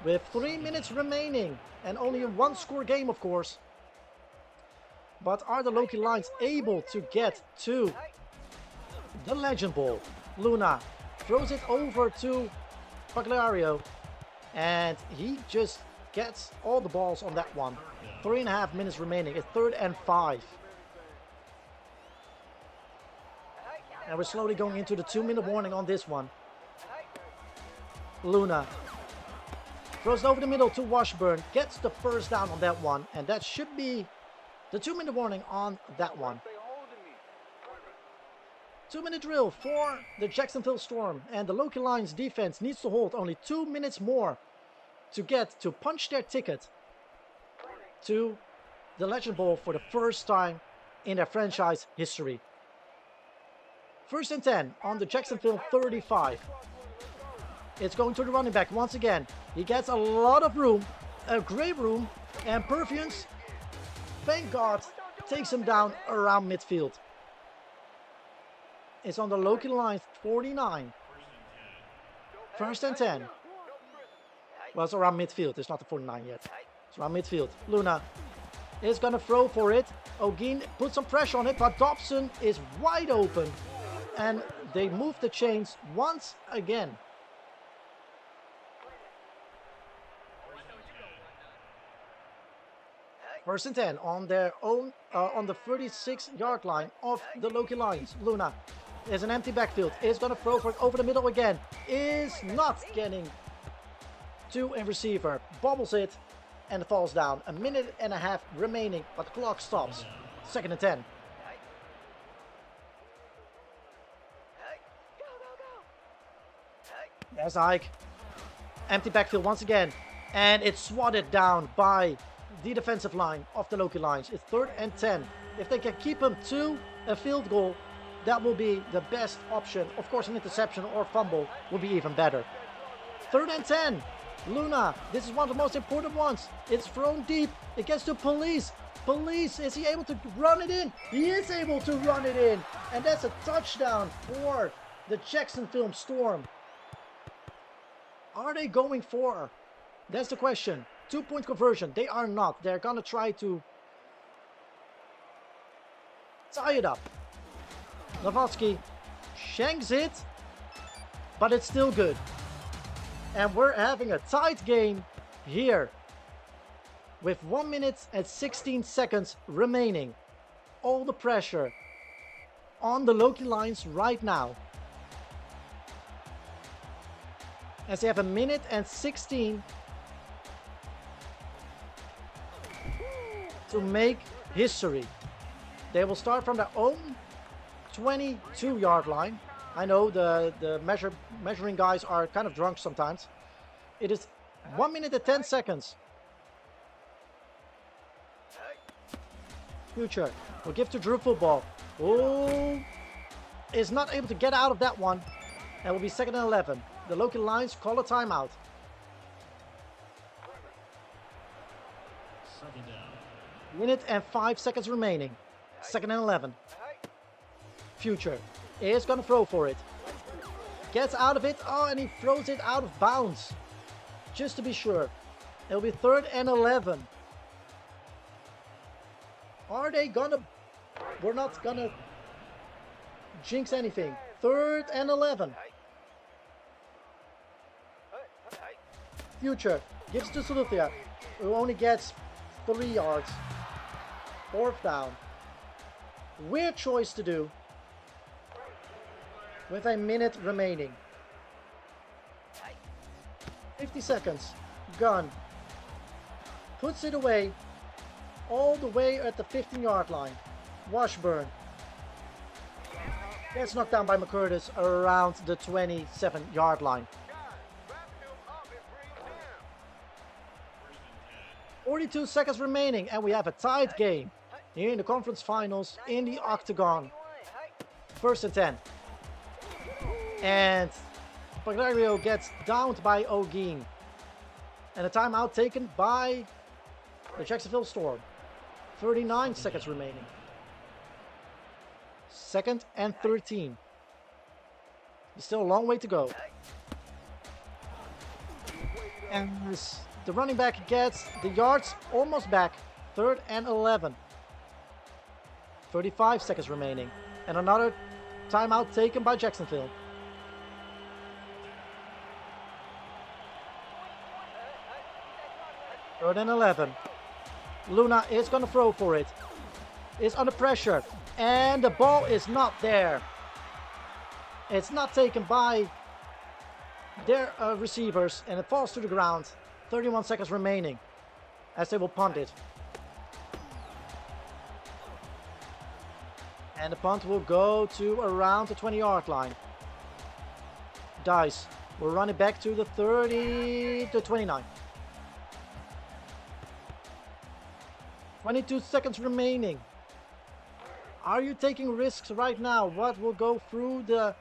With 3 minutes remaining and only a one-score game, of course. But are the Loki Lions able to get to the Legend Ball? Luna throws it over to Pagliario, and he just gets all the balls on that one. 3.5 minutes remaining. It's 3rd and 5. And we're slowly going into the 2-minute warning on this one. Luna throws it over the middle to Washburn, gets the first down on that one, and that should be the 2-minute warning on that one. 2-minute drill for the Jacksonville Storm, and the Loki Lions defense needs to hold only 2 minutes more to get to punch their ticket to the Legend Ball for the first time in their franchise history. 1st and 10 on the Jacksonville 35. It's going to the running back once again. He gets a lot of room, a great room, and Perfumes, thank God, takes him down around midfield. It's on the Loki line 49. 1st and 10. Well, it's around midfield. It's not the 49 yet. It's around midfield. Luna is going to throw for it. Ogin puts some pressure on it, but Dobson is wide open. And they move the chains once again. First and 10 on their own, on the 36-yard line of the Loki Lions. Luna is an empty backfield. Is going to throw for it over the middle again. Is not getting to a receiver. Bobbles it and falls down. 1.5 minutes remaining, but the clock stops. 2nd and 10. There's Ike. Empty backfield once again. And it's swatted down by the defensive line of the Loki Lions. It's 3rd and 10. If they can keep them to a field goal, that will be the best option. Of course, an interception or fumble would be even better. 3rd and 10. Luna, this is one of the most important ones. It's thrown deep. It gets to Police. Police, is he able to run it in? He is able to run it in. And that's a touchdown for the Jacksonville Storm. Are they going for? That's the question. 2-point conversion. They are not. They're going to try to tie it up. Nowatzki shanks it, but it's still good. And we're having a tight game here with 1 minute and 16 seconds remaining. All the pressure on the Loki Lions right now, as they have 1 minute and 16 to make history. They will start from their own 22-yard line. I know the measuring guys are kind of drunk sometimes. It is 1 minute and 10 seconds. Future will give to Drew football. Oh, is not able to get out of that one. And will be 2nd and 11. The Loki Lions call a timeout. 2nd down. Minute and 5 seconds remaining. 2nd and 11. Future is going to throw for it. Gets out of it. Oh, and he throws it out of bounds. Just to be sure. It'll be 3rd and 11. Are they gonna... We're not gonna jinx anything. 3rd and 11. Future gives to Soluthia, who only gets 3 yards. 4th down. Weird choice to do with 1 minute remaining. 50 seconds. Gun. Puts it away. All the way at the 15-yard line. Washburn. Gets knocked down by McCurtis around the 27-yard line. 42 seconds remaining, and we have a tied game here in the conference finals in the Octagon. 1st and 10. And Pagliario gets downed by O'Geen. And a timeout taken by the Jacksonville Storm. 39 seconds remaining. 2nd and 13. There's still a long way to go. And the running back gets the yards almost back. 3rd and 11. 35 seconds remaining. And another timeout taken by Jacksonville. Third and 11. Luna is going to throw for it. Is under pressure. And the ball is not there. It's not taken by their receivers. And it falls to the ground. 31 seconds remaining. As they will punt it. And the punt will go to around the 20-yard line. Dice will run it back to the 30 to 29. 22 seconds remaining. Are you taking risks right now? What will go through the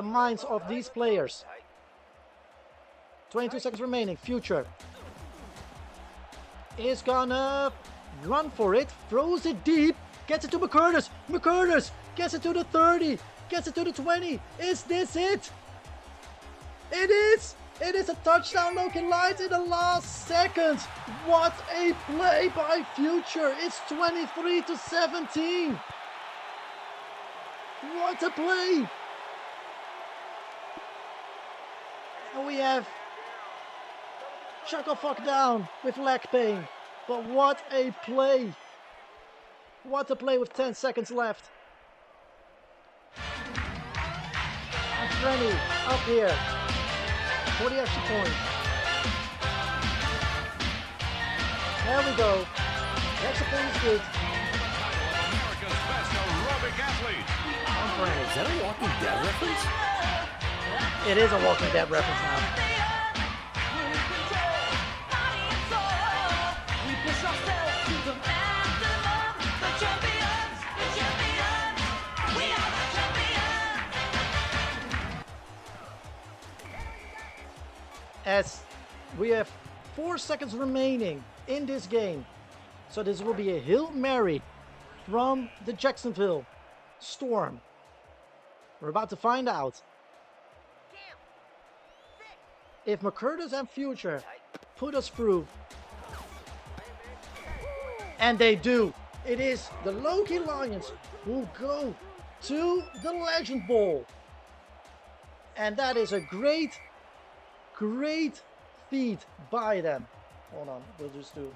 minds of these players? 22 seconds remaining. Future is gonna run for it. Throws it deep. Gets it to McCurtis. McCurtis gets it to the 30. Gets it to the 20. Is this it? It is. It is a touchdown. Loki Lions in the last seconds. What a play by Future. It's 23 to 17. What a play. And we have Chuckle fuck down with leg pain. But what a play. What a play with 10 seconds left. And Frenny up here for the extra point. There we go. The extra point is good. America's best aerobic athlete. On Frenny. Is that a Walking Dead reference? It is a Walking Dead reference now. as we have 4 seconds remaining in this game. So this will be a Hail Mary from the Jacksonville Storm. We're about to find out if McCurtis and Future put us through. And they do. It is the Loki Lions who go to the Legend Bowl. And that is a great feat by them. Hold on, we'll just do.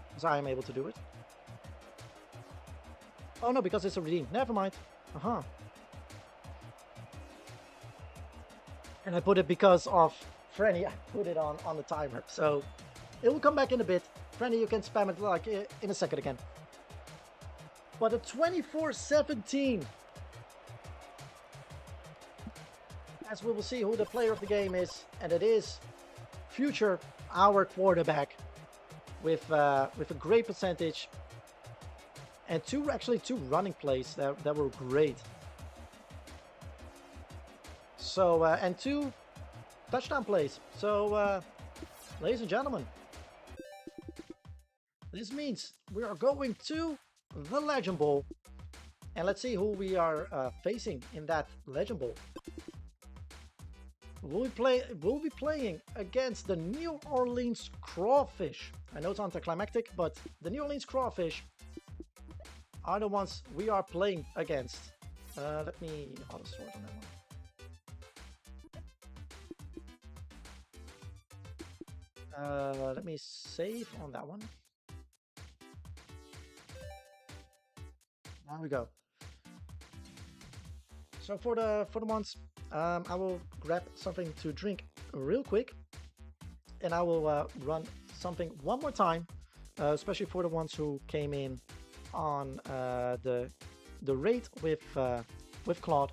Because I am able to do it. Oh no, because it's a redeem. Never mind. And I put it because of Frenny. I put it on the timer. So it will come back in a bit. Frenny, you can spam it like in a second again. But a 24-17. As we will see who the player of the game is. And it is Future, our quarterback. With a great percentage. And two running plays that were great. So, and 2 touchdown plays. So, ladies and gentlemen, this means we are going to the Legend Bowl. And let's see who we are facing in that Legend Bowl. We'll be playing against the New Orleans Crawfish. I know it's anticlimactic, but the New Orleans Crawfish are the ones we are playing against. Let me auto sort on that one. Let me save on that one. There we go. So for the ones, I will grab something to drink real quick, and I will run something one more time, especially for the ones who came in on the raid with Claude.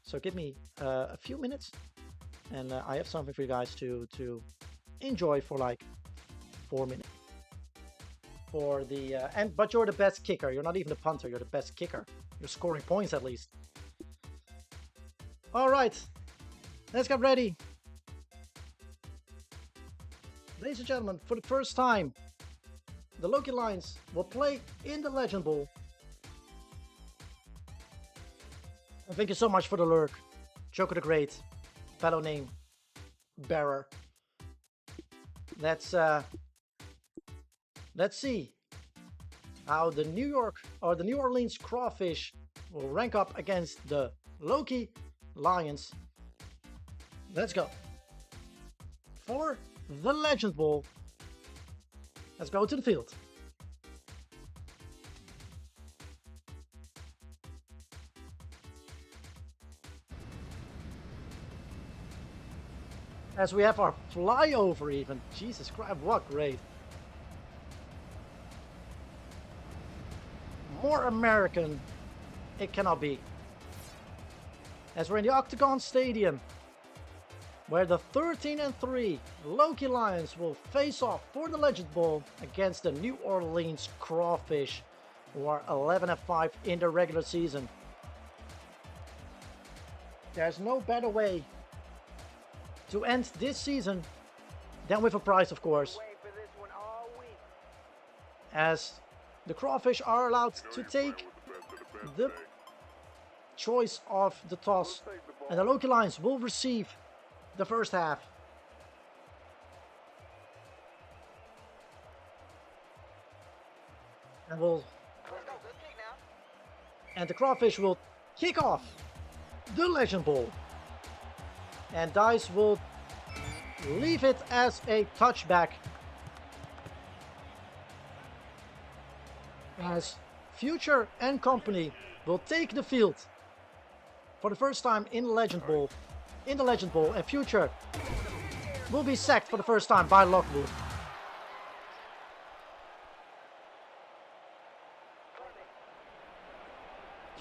So give me a few minutes, and I have something for you guys to enjoy for like 4 minutes. For the but you're the best kicker. You're not even the punter. You're the best kicker. You're scoring points at least. All right, let's get ready. Ladies and gentlemen, for the first time, the Loki Lions will play in the Legend Bowl. And thank you so much for the lurk, Joker the Great, fellow name bearer. Let's see how the New Orleans Crawfish will rank up against the Loki Lions. Let's go. For the Legend Bowl, let's go to the field. As we have our flyover even. Jesus Christ, what great. More American it cannot be. As we're in the Octagon Stadium, where the 13-3 Loki Lions will face off for the Legend Bowl against the New Orleans Crawfish, who are 11-5 in the regular season. There's no better way to end this season than with a prize, of course. As the Crawfish are allowed to take the choice of the toss, and the Loki Lions will receive the first half. And the Crawfish will kick off the Legend Bowl. And Dice will leave it as a touchback. As Future and company will take the field for the first time in the Legend Bowl. And Future will be sacked for the first time by Lockwood.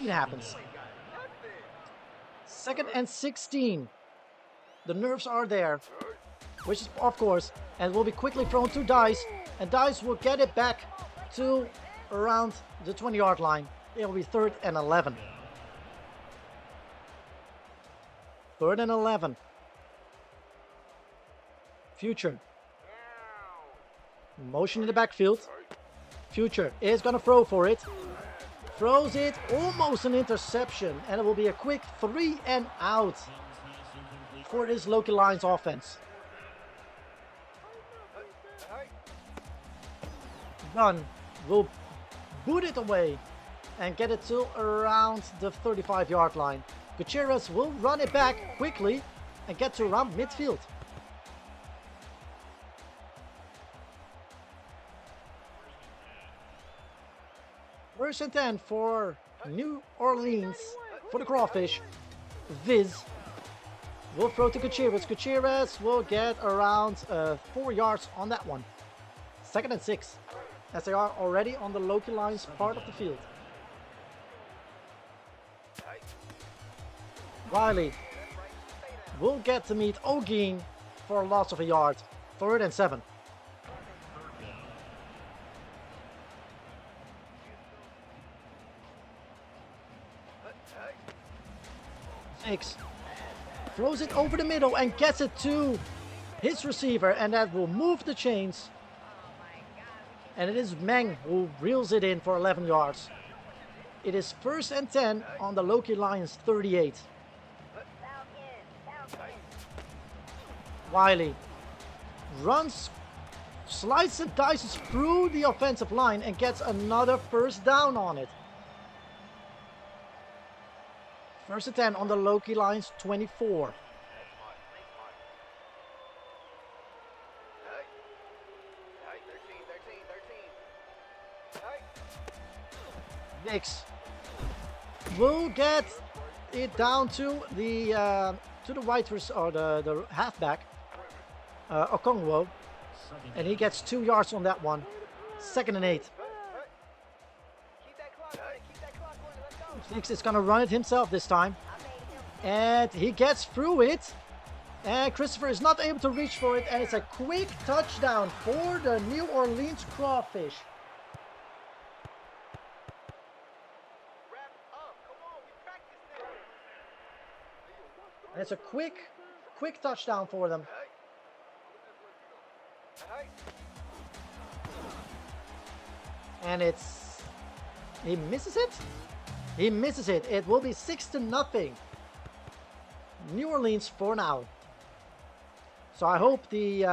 It happens. 2nd and 16. The nerves are there, which is of course, and will be quickly thrown to Dice, and Dice will get it back to around the 20-yard line. It will be 3rd and 11. 3rd and 11. Future. Motion in the backfield. Future is going to throw for it. Throws it, almost an interception, and it will be a quick 3 and out for this Loki Lions offense. Gunn will boot it away and get it to around the 35-yard line. Gutierrez will run it back quickly and get to around midfield. First and 10 for New Orleans for the Crawfish. Viz will throw to Gutierrez. Gutierrez will get around 4 yards on that one. 2nd and 6, as they are already on the Loki Lions part of the field. Riley will get to meet O'Geen for a loss of a yard. 3rd and 7. Throws it over the middle and gets it to his receiver, and that will move the chains. And it is Meng who reels it in for 11 yards. It is 1st and 10 on the Loki Lions 38. Wiley runs, slices and dices through the offensive line and gets another 1st down on it. 1st and 10 on the Loki Lions 24. Dix will get it down to the wide or the halfback, Okongwo, and he gets 2 yards on that one. 2nd and 8. Dix is going to run it himself this time, and he gets through it, and Christopher is not able to reach for it, and it's a quick touchdown for the New Orleans Crawfish. And it's a quick touchdown for them. And he misses it? He misses it. It will be 6-0. New Orleans for now. So I hope the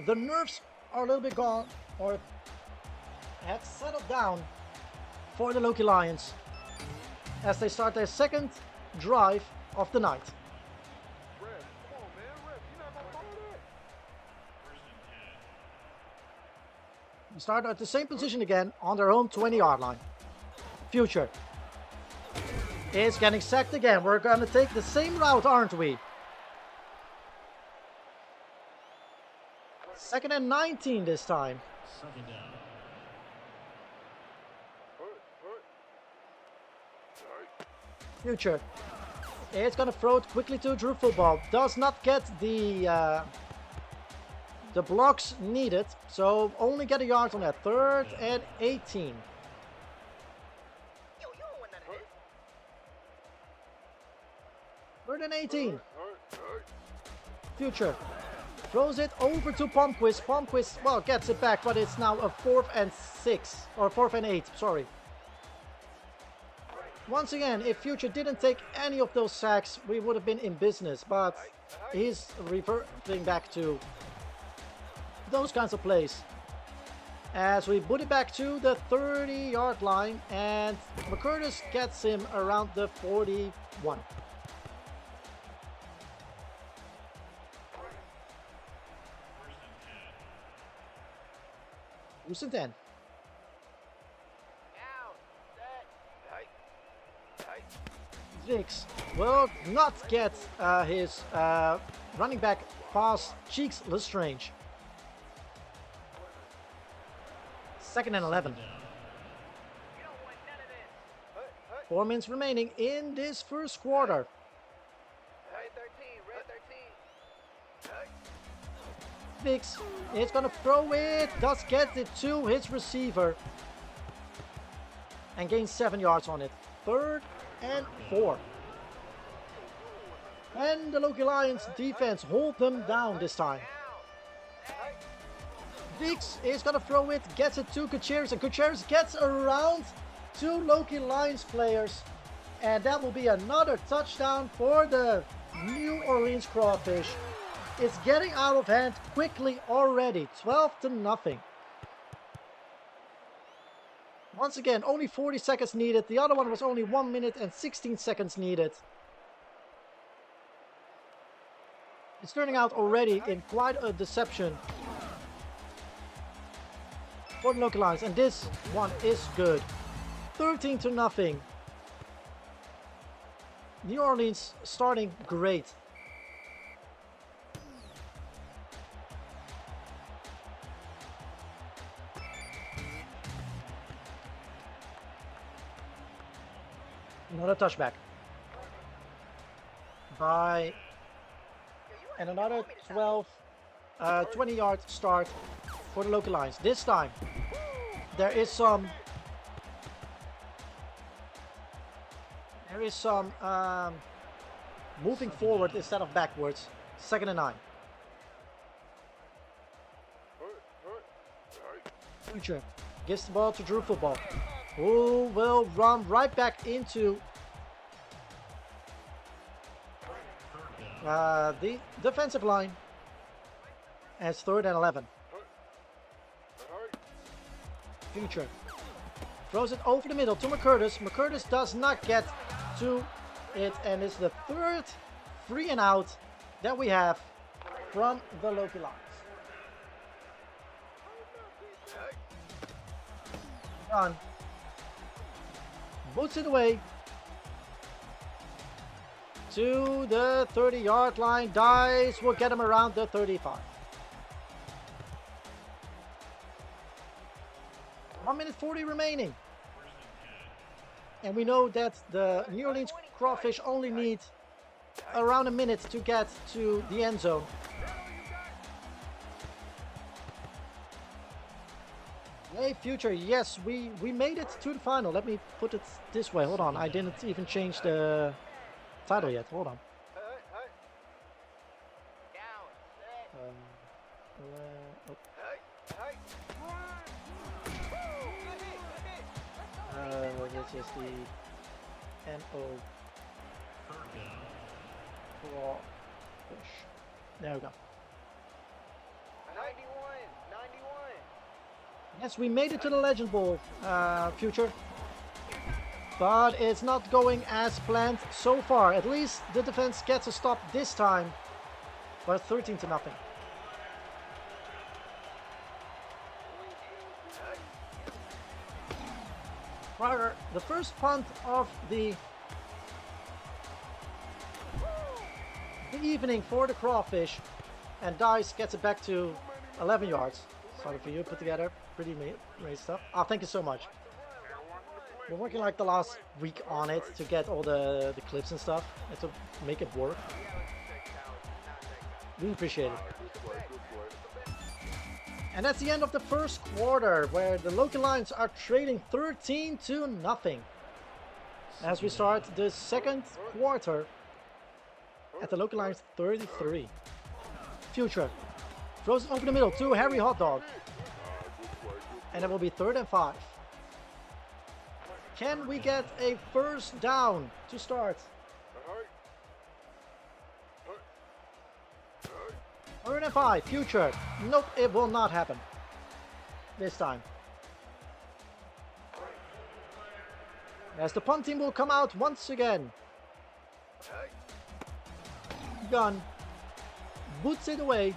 nerves are a little bit gone, or have settled down for the Loki Lions as they start their 2nd drive of the night. We start at the same position again on their own 20-yard line. Future is getting sacked again. We're going to take the same route, aren't we? 2nd and 19 this time. 2nd down. Future. It's going to throw it quickly to Drew Football. Does not get the blocks needed, so only get a yard on that. 3rd and 18. Third and 18. Future throws it over to Palmquist. Palmquist, well, gets it back, but it's now a 4th and 6, or 4th and 8, sorry. Once again, if Future didn't take any of those sacks, we would have been in business, but he's reverting back to those kinds of plays. As we put it back to the 30-yard line, and McCurtis gets him around the 41. Who's in 10? Vix will not get his running back past Cheeks Lestrange. 2nd and 11. 4 minutes remaining in this 1st quarter. Vix is going to throw it, does get it to his receiver, and gains 7 yards on it. 3rd and 4. And the Loki Lions defense hold them down this time. Vix is gonna throw it, gets it to Gutierrez, and Gutierrez gets around two Loki Lions players. And that will be another touchdown for the New Orleans Crawfish. It's getting out of hand quickly already, 12-0. Once again, only 40 seconds needed. The other one was only 1 minute and 16 seconds needed. It's turning out already in quite a deception for the Loki Lions, and this one is good. 13-0. New Orleans starting great. Another touchback by, and another 20-yard start for the Loki Lions. This time there is some moving forward instead of backwards. 2nd and 9. Future gives the ball to Drew Football, who will run right back into the defensive line as 3rd and 11. Future throws it over the middle to McCurtis. McCurtis does not get to it, and it's the 3rd 3 and out that we have from the Loki Lions. Run. Boots it away to the 30-yard line. Dice will get him around the 35. 1 minute 40 remaining. And we know that the New Orleans Crawfish only need around a minute to get to the end zone. Hey, Future, yes, we made it to the final. Let me put it this way. Hold on, I didn't even change the title yet. Hold on. This is the NO Crawfish. There we go. 91. Yes, we made it to the Legend Bowl, Future. But it's not going as planned so far. At least the defense gets a stop this time. But 13-0. Rather, the first punt of the evening for the Crawfish, and Dice gets it back to 11 yards. Sorry for you, put together pretty great stuff. Oh, thank you so much. We're working like the last week on it to get all the clips and stuff and to make it work. We appreciate it. And that's the end of the first quarter, where the Loki Lions are trailing 13-0. As we start the second quarter at the Loki Lions 33. Future throws it over the middle to Harry Hotdog. And it will be 3rd and 5. Can we get a first down to start? 3rd and 5, Future. Nope, it will not happen this time. As the punt team will come out once again. Gun boots it away,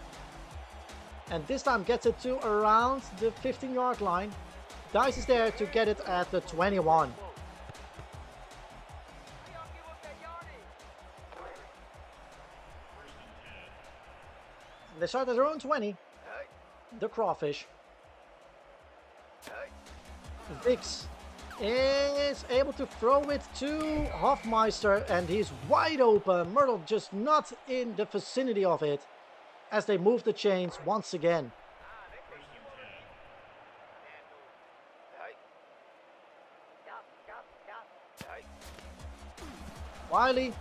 and this time gets it to around the 15-yard line. Dice is there to get it at the 21. They start at their own 20. The Crawfish. Vix is able to throw it to Hofmeister, and he's wide open. Myrtle just not in the vicinity of it as they move the chains once again. Wiley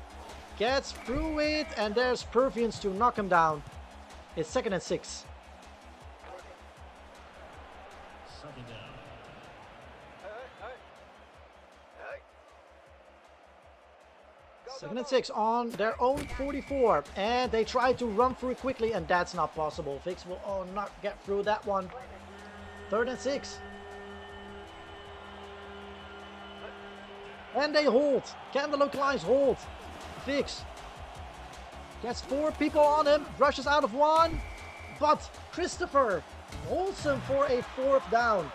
gets through it, and there's Pervians to knock him down. It's 2nd and 6. Second down. Second and 6 on their own 44, and they try to run through it quickly, and that's not possible. Vix will not get through that one. 3rd and 6. And they hold. Can the local lines hold? Vix gets 4 people on him, rushes out of 1, but Christopher holds him for a 4th down.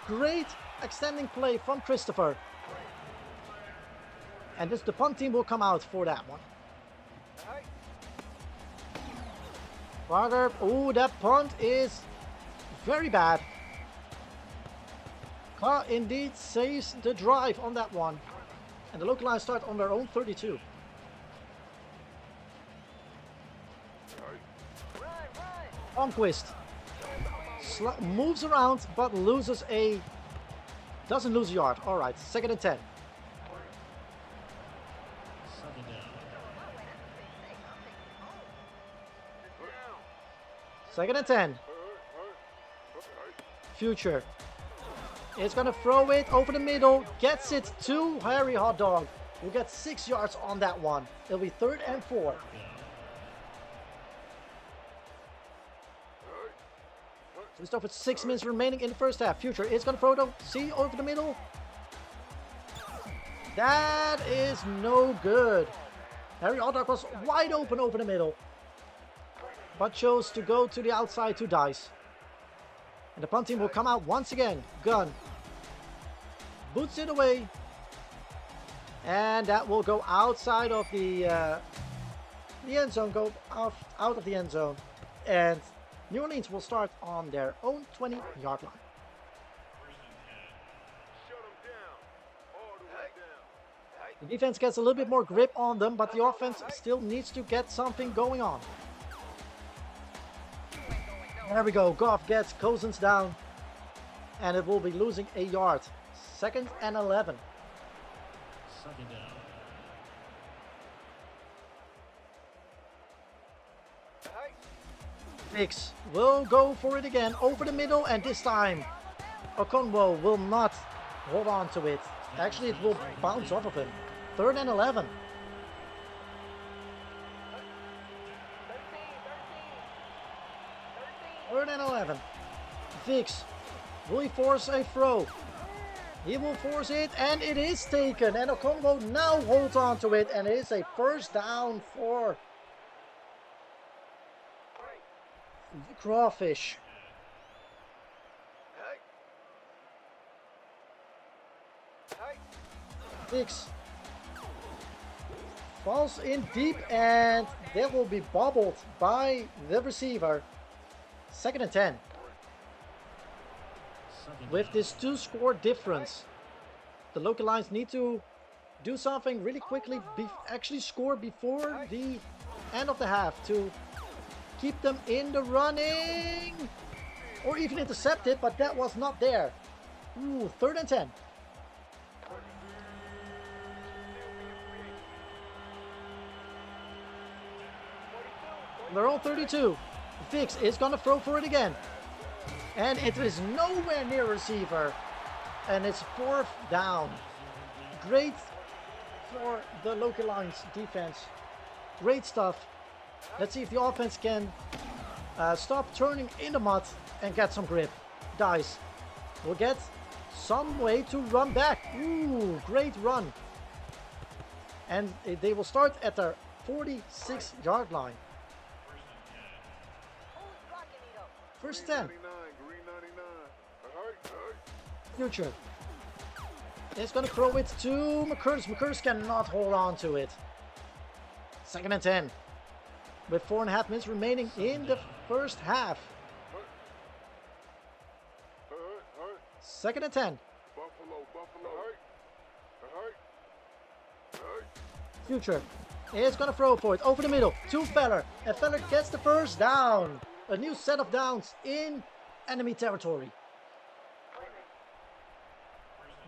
Great extending play from Christopher. And the punt team will come out for that one. Barger, oh, that punt is very bad. Carr indeed saves the drive on that one. And the local lines start on their own 32. Onquist moves around but doesn't lose a yard. Alright, 2nd and 10. Second down. 2nd and 10. Future. It's gonna throw it over the middle, gets it to Harry Hot Dog, who gets 6 yards on that one. It'll be 3rd and 4. Just over 6 minutes remaining in the first half. Future is gonna throw though. See over the middle. That is no good. Harry Hot Dog was wide open over the middle, but chose to go to the outside to Dice. And the punt team will come out once again. Gun. Boots it away. And that will go outside of the end zone. Go out of the end zone. And New Orleans will start on their own 20-yard line. The defense gets a little bit more grip on them, but the offense still needs to get something going on. There we go. Goff gets Cousins down, and it will be losing a yard. 2nd and 11. Second down. Hicks will go for it again over the middle, and this time Okonwo will not hold on to it. Actually, it will bounce off of him. 3rd and 11. Third and 11. Vix, will he force a throw? He will force it, and it is taken. And Okonwo now holds on to it, and it is a 1st down for the Crawfish. Vix falls in deep, and that will be bobbled by the receiver. 2nd and 10. With this 2-score difference, the local lines need to do something really quickly, actually score before the end of the half to keep them in the running, or even intercept it, but that was not there. Ooh, 3rd and 10. They're all 32. Vix is gonna throw for it again, and it is nowhere near receiver, and it's 4th down. Great for the local lines defense. Great stuff. Let's see if the offense can stop turning in the mud and get some grip. Dice will get some way to run back. Ooh, great run. And they will start at their 46-yard line. 1st 10. Future. It's going to throw it to McCurtis. McCurtis cannot hold on to it. 2nd and 10. With 4.5 minutes remaining in the first half. 2nd and 10. Future is going to throw for it over the middle to Feller. And Feller gets the 1st down. A new set of downs in enemy territory.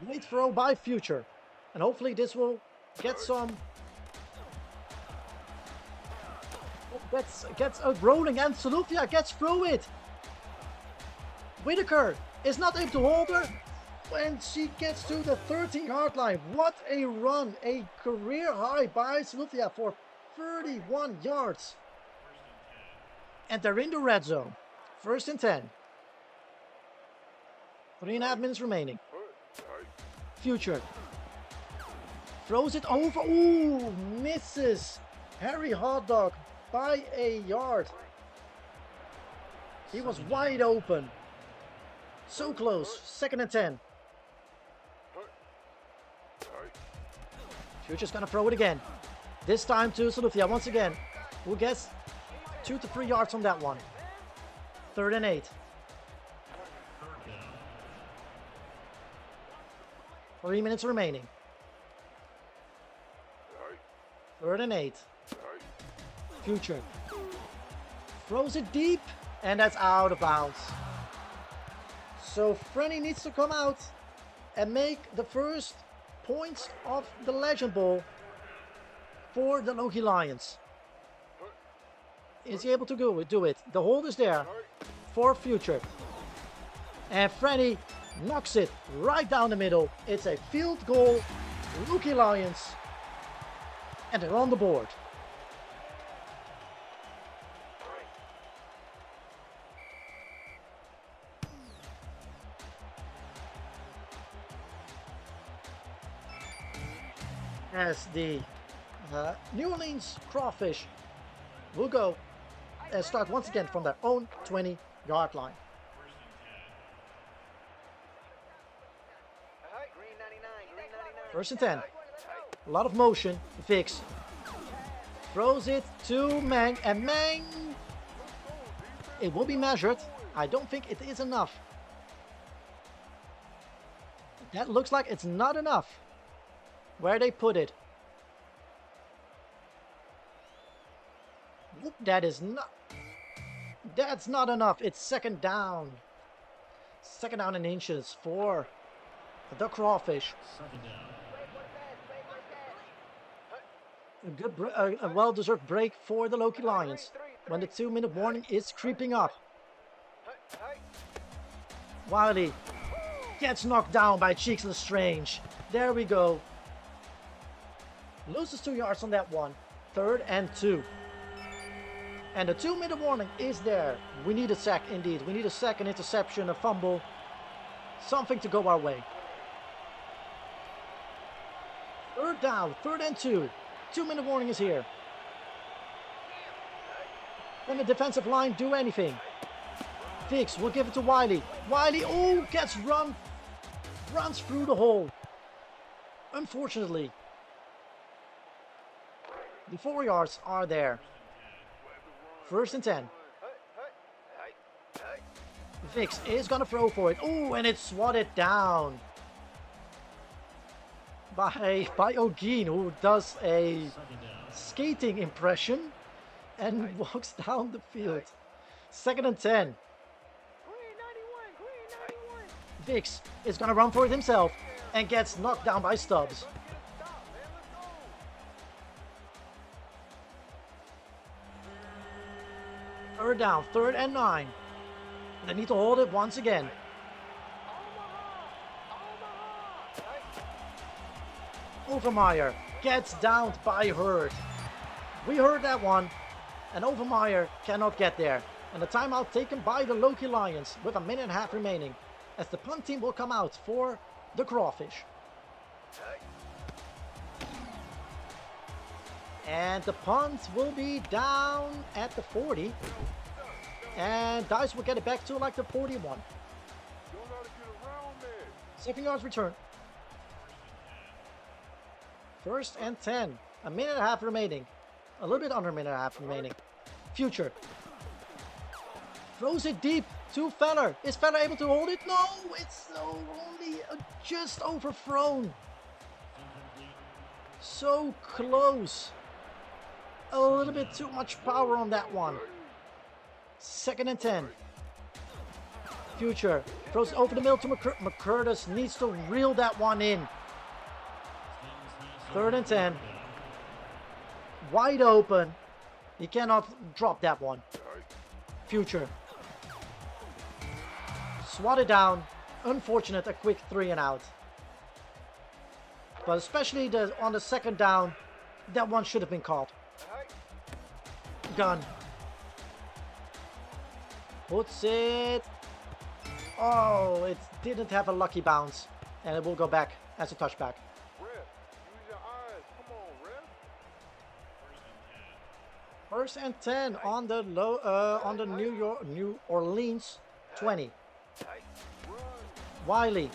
Great throw by Future. And hopefully this will get some Gets rolling, and Salufia gets through it. Whitaker is not able to hold her when she gets to the 13-yard line. What a run! A career high by Salufia for 31 yards. And they're in the red zone. 1st and 10. 3.5 minutes remaining. Future. Throws it over. Ooh, misses. Harry Hotdog by a yard. He was wide open. So close. 2nd and 10. Future's gonna throw it again. This time to Salufia once again. Who gets 2 to 3 yards on that one. 3rd and 8. 3 minutes remaining. 3rd and 8. Future. Throws it deep, and that's out of bounds. So Frenny needs to come out and make the first points of the Legend Bowl for the Loki Lions. Is he able to do it? The hold is there for Future. And Frenny knocks it right down the middle. It's a field goal. Loki Lions. And they're on the board. As the New Orleans Crawfish will go and start once again from their own 20-yard line. First and 10. A lot of motion. Vix throws it to Mang, and Mang, it will be measured. I don't think it is enough. That looks like it's not enough. Where they put it. Whoop, that's not enough. It's 2nd down. 2nd down in inches for the Crawfish. 2nd down. A well-deserved break for the Loki Lions when the 2-minute warning is creeping up. Wiley gets knocked down by Cheeks Lestrange. There we go. Loses 2 yards on that one. 3rd and 2. And the 2-minute warning is there. We need a sack indeed. We need a sack, an interception, a fumble. Something to go our way. 3rd down. 3rd and 2. 2-minute warning is here. Can the defensive line do anything? Vix will give it to Wiley. Wiley, oh, runs through the hole. Unfortunately. The 4 yards are there. 1st and 10. Vix is gonna throw for it. Oh, and it's swatted down by Ogeen, who does a skating impression and walks down the field. 2nd and 10. Vix is gonna run for it himself and gets knocked down by Stubbs. Third down, 3rd and 9. They need to hold it once again. Overmeyer gets downed by Hurd. We heard that one, and Overmeyer cannot get there. And the timeout taken by the Loki Lions with 1.5 minutes remaining, as the punt team will come out for the Crawfish. And the punt will be down at the 40. And Dice will get it back to like the 41. 7 yards return. 1st and 10. 1.5 minutes remaining. A little bit under 1.5 minutes remaining. Future. Throws it deep to Feller. Is Feller able to hold it? No, it's only just overthrown. So close. A little bit too much power on that one. 2nd and 10. Future throws over the middle to McCurtis. Needs to reel that one in. 3rd and 10. Wide open. He cannot drop that one. Future. Swatted down. Unfortunate, a quick 3 and out. But especially on the second down, that one should have been caught. Done. Puts it. Oh, it didn't have a lucky bounce. And it will go back as a touchback. Ref, use your eyes. Come on, ref. First and 10 on the New Orleans 20. Wiley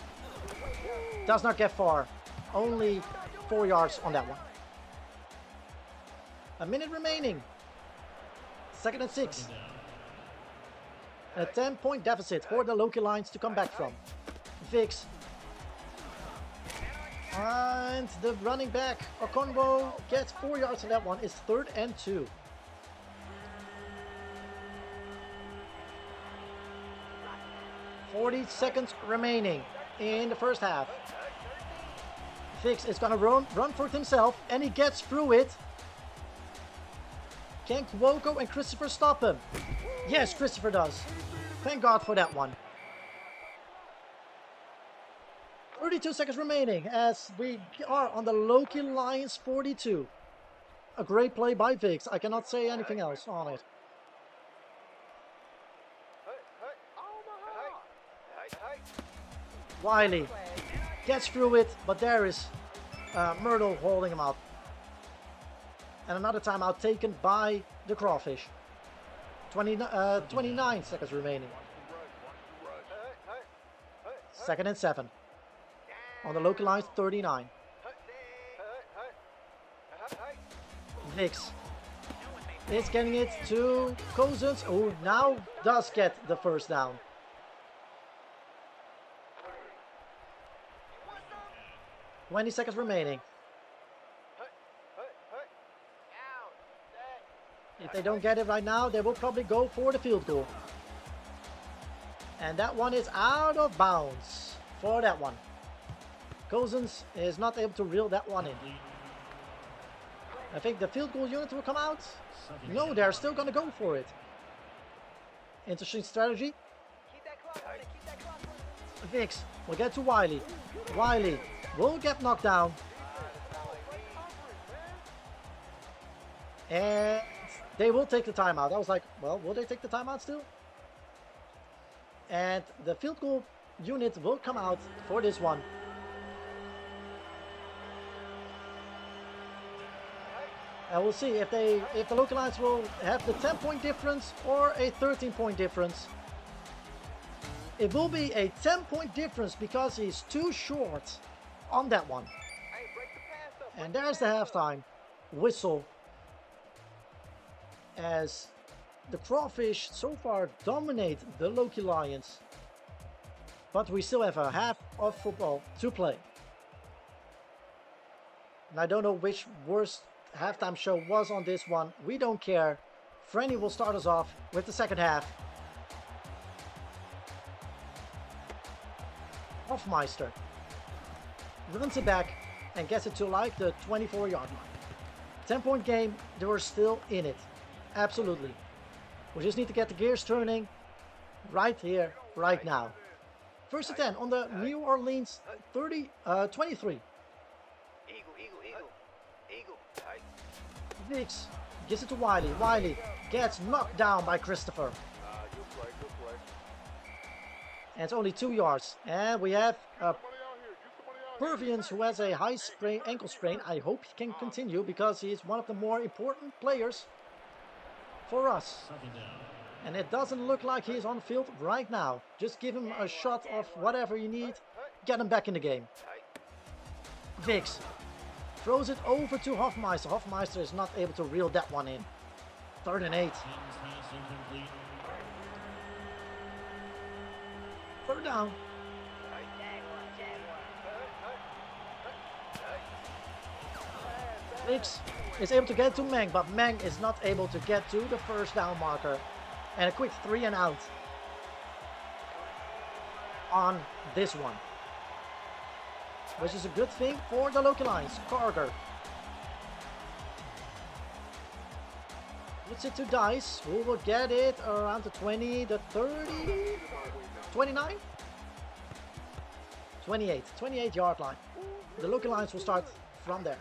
does not get far. Only 4 yards on that one. A minute remaining. Second and 6. A 10-point deficit for the Loki Lions to come back from. Vix. And the running back, Okonbo, gets 4 yards on that one. It's 3rd and 2. .40 seconds remaining in the first half. Vix is gonna run for it himself, and he gets through it. Can Kwoko and Christopher stop him? Yes, Christopher does. Thank God for that one. 32 seconds remaining as we are on the Loki Lions 42. A great play by Vix. I cannot say anything else on it. Wiley gets through it, but there is Myrtle holding him up. And another timeout taken by the Crawfish. 29 seconds remaining. 2nd and 7. On the Loki Lions 39. Vix is getting it to Cousins, who now does get the first down. .20 seconds remaining. If they don't get it right now, they will probably go for the field goal. And that one is out of bounds for that one. Cousins is not able to reel that one in. I think the field goal unit will come out. No, they're still going to go for it. Interesting strategy. Vix will get to Wiley. Wiley will get knocked down. And they will take the timeout. I was like, well, will they take the timeout still? And the field goal unit will come out for this one. And we'll see if the Loki Lions will have the 10-point difference or a 13-point difference. It will be a 10-point difference because he's too short on that one. And there's the halftime whistle, as the Crawfish so far dominate the Loki Lions. But we still have a half of football to play. And I don't know which worst halftime show was on this one. We don't care. Franny will start us off with the second half. Hofmeister runs it back and gets it to like the 24-yard line. 10-point game, they were still in it. Absolutely. We just need to get the gears turning right here, right now. First and 10 on the New Orleans 23. Vix gives it to Wiley. Wiley gets knocked down by Christopher. And it's only 2 yards. And we have Pervians, who has a high ankle sprain. I hope he can continue because he is one of the more important players for us. And it doesn't look like he's on field right now. Just give him a shot of whatever you need. Get him back in the game. Vix throws it over to Hofmeister. Hofmeister is not able to reel that one in. 3rd and 8. 3rd down. Vix is able to get to Meng, but Meng is not able to get to the first down marker. And a quick 3 and out on this one, which is a good thing for the Loki Lions. Carter Puts it to Dice, who will get it around the 20, the 30, 29? 28, 28-yard line. The Loki Lions will start from there.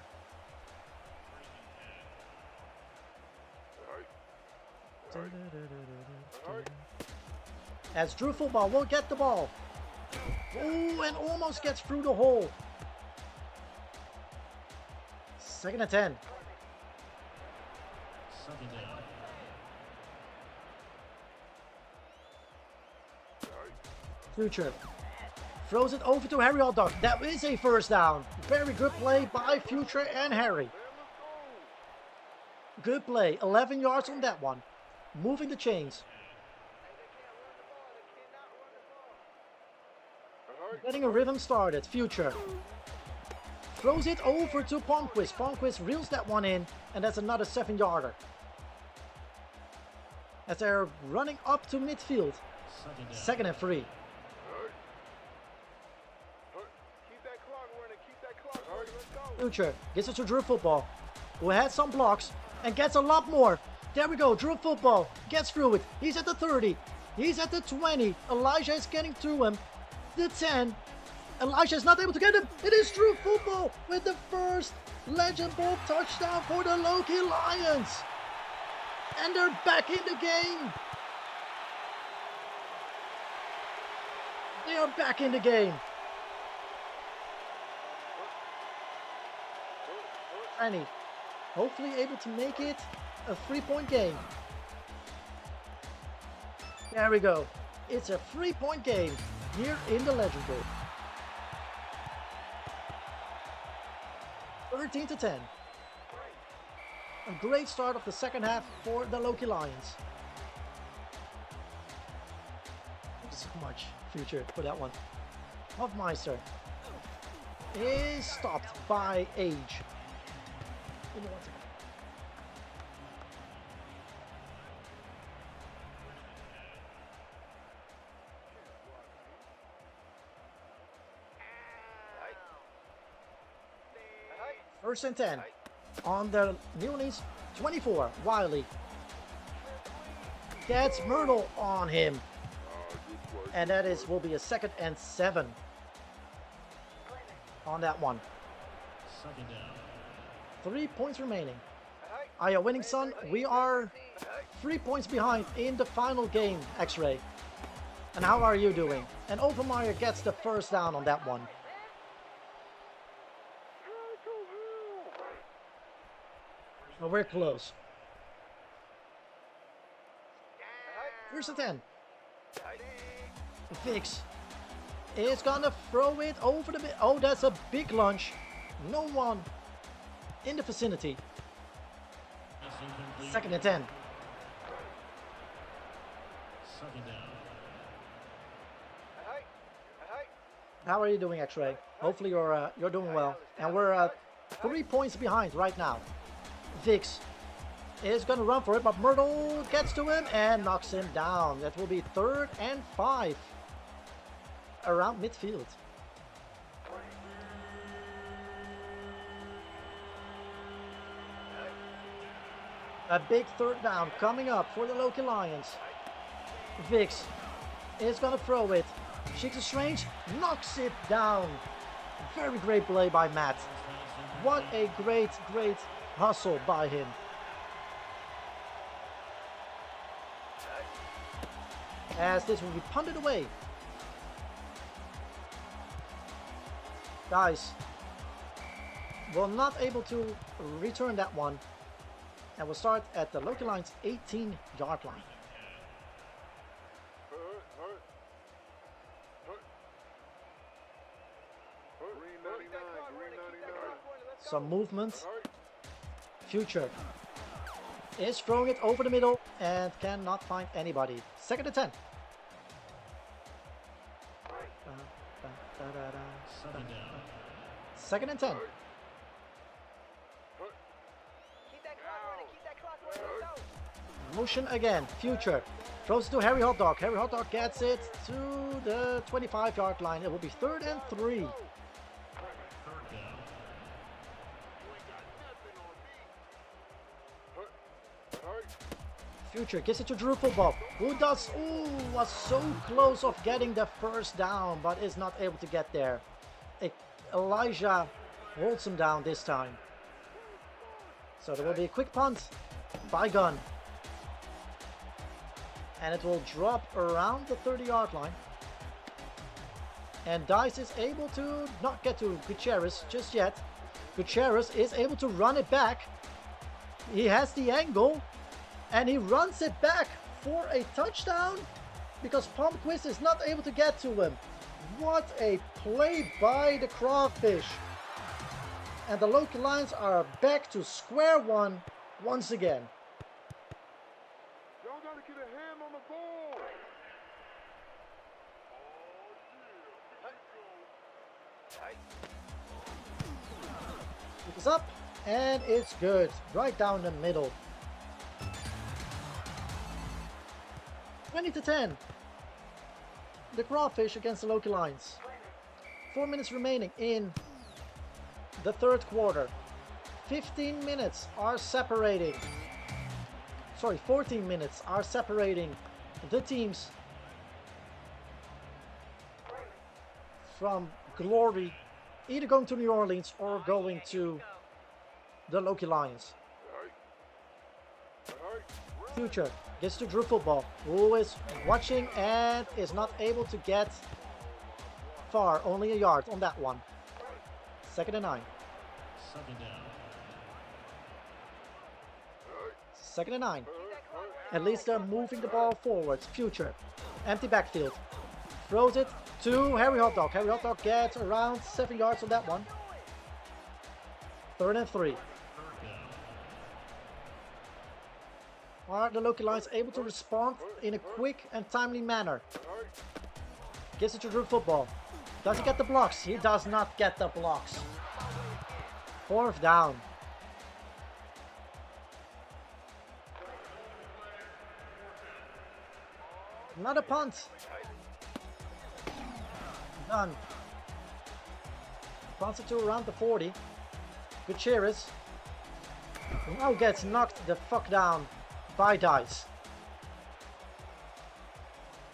As Drew Football will get the ball. Ooh, and almost gets through the hole. 2nd and 10. Second down. Future. Throws it over to Harry Hotdog. That is a first down. Very good play by Future and Harry. Good play. 11 yards on that one. Moving the chains. Getting a rhythm started. Future. Throws it over to Palmquist. Palmquist reels that one in. And that's another 7-yarder. As they're running up to midfield. 2nd and 3. Future gets it to Drew Football, who has some blocks and gets a lot more. There we go, Drew Football gets through it. He's at the 30, he's at the 20. Elijah is getting through him. The 10. Elijah is not able to get him. It is Drew Football with the first Legend Bowl touchdown for the Loki Lions. And they're back in the game. They are back in the game. Annie, hopefully able to make it a 3-point game. There we go. It's a 3-point game here in the Legend Bowl. 13-10. A great start of the second half for the Loki Lions. Thank you so much, Future, for that one. Hofmeister is stopped by Age. Give me 1 second. First and 10 on the New Orleans 24. Wiley gets Myrtle on him, and that will be a 2nd and 7 on that one. Second down. 3 points remaining. Aya winning, son. We are 3 points behind in the final game, X-Ray. And how are you doing? And Overmeyer gets the first down on that one. Well, we're close. First and 10. Fix is gonna throw it over the... Oh, that's a big lunge. No one in the vicinity. 2nd and 10. Second down. How are you doing, X-Ray? Hopefully you're doing well. And we're 3 points behind right now. Vix is going to run for it, but Myrtle gets to him and knocks him down. That will be 3rd and 5 around midfield. A big 3rd down coming up for the Loki Lions. Vix is going to throw it. Shakes Strange knocks it down. Very great play by Matt. What a great hustle by him. As this will be punted away. Guys, we're not able to return that one. And we'll start at the Loki Lions 18-yard line. Some movement. Future is throwing it over the middle and cannot find anybody. 2nd and 10. Second down. 2nd and 10. Motion again. Future throws it to Harry Hotdog. Harry Hotdog gets it to the 25-yard line. It will be 3rd and 3. Third down. Future gets it to Drew football. Who does? Ooh, was so close of getting the first down, but is not able to get there. Elijah holds him down this time. So there will be a quick punt by Gunn. And it will drop around the 30-yard line. And Dice is able to not get to Gutierrez just yet. Gutierrez is able to run it back. He has the angle. And he runs it back for a touchdown because Palmquist is not able to get to him. What a play by the Crawfish. And the Loki Lions are back to square one once again. Y'all gotta get a hand on the ball. It is up and it's good. Right down the middle. 20-10. The Crawfish against the Loki Lions. 4 minutes remaining in the third quarter. 15 minutes are separating. Sorry, 14 minutes are separating the teams from glory, either going to New Orleans or going to the Loki Lions. Future gets to Drew football, who is watching and is not able to get far, only a yard on that one. 2nd and 9. Second down. 2nd and 9. At least they're moving the ball forwards. Future. Empty backfield. Throws it to Harry Hotdog. Harry Hotdog gets around 7 yards on that one. 3rd and 3. Are the Loki Lions able to respond in a quick and timely manner? Gives it to Drew football. Does he get the blocks? He does not get the blocks. 4th down. Another punt. Done. Punts it to around the 40. Gutierrez now gets knocked the fuck down by Dice.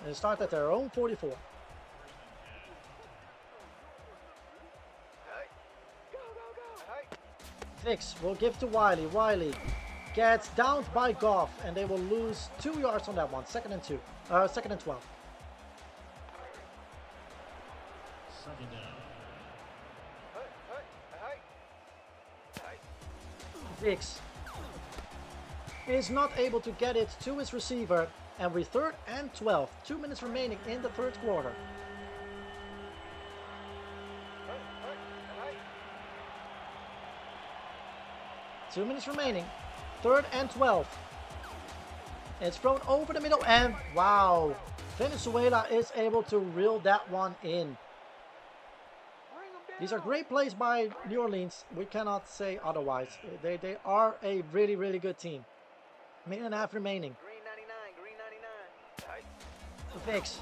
They start at their own 44. Fix will give to Wiley. Wiley gets downed by Goff and they will lose 2 yards on that one. 2nd and 2. 2nd and 12. Second down. Fix is not able to get it to his receiver, and we're 3rd and 12. 2 minutes remaining in the third quarter. Two minutes remaining. 3rd and 12. It's thrown over the middle, and wow, Venezuela is able to reel that one in. These are great plays by New Orleans. We cannot say otherwise. They are a really, really good team. Minute and a half remaining. Green 99. Fix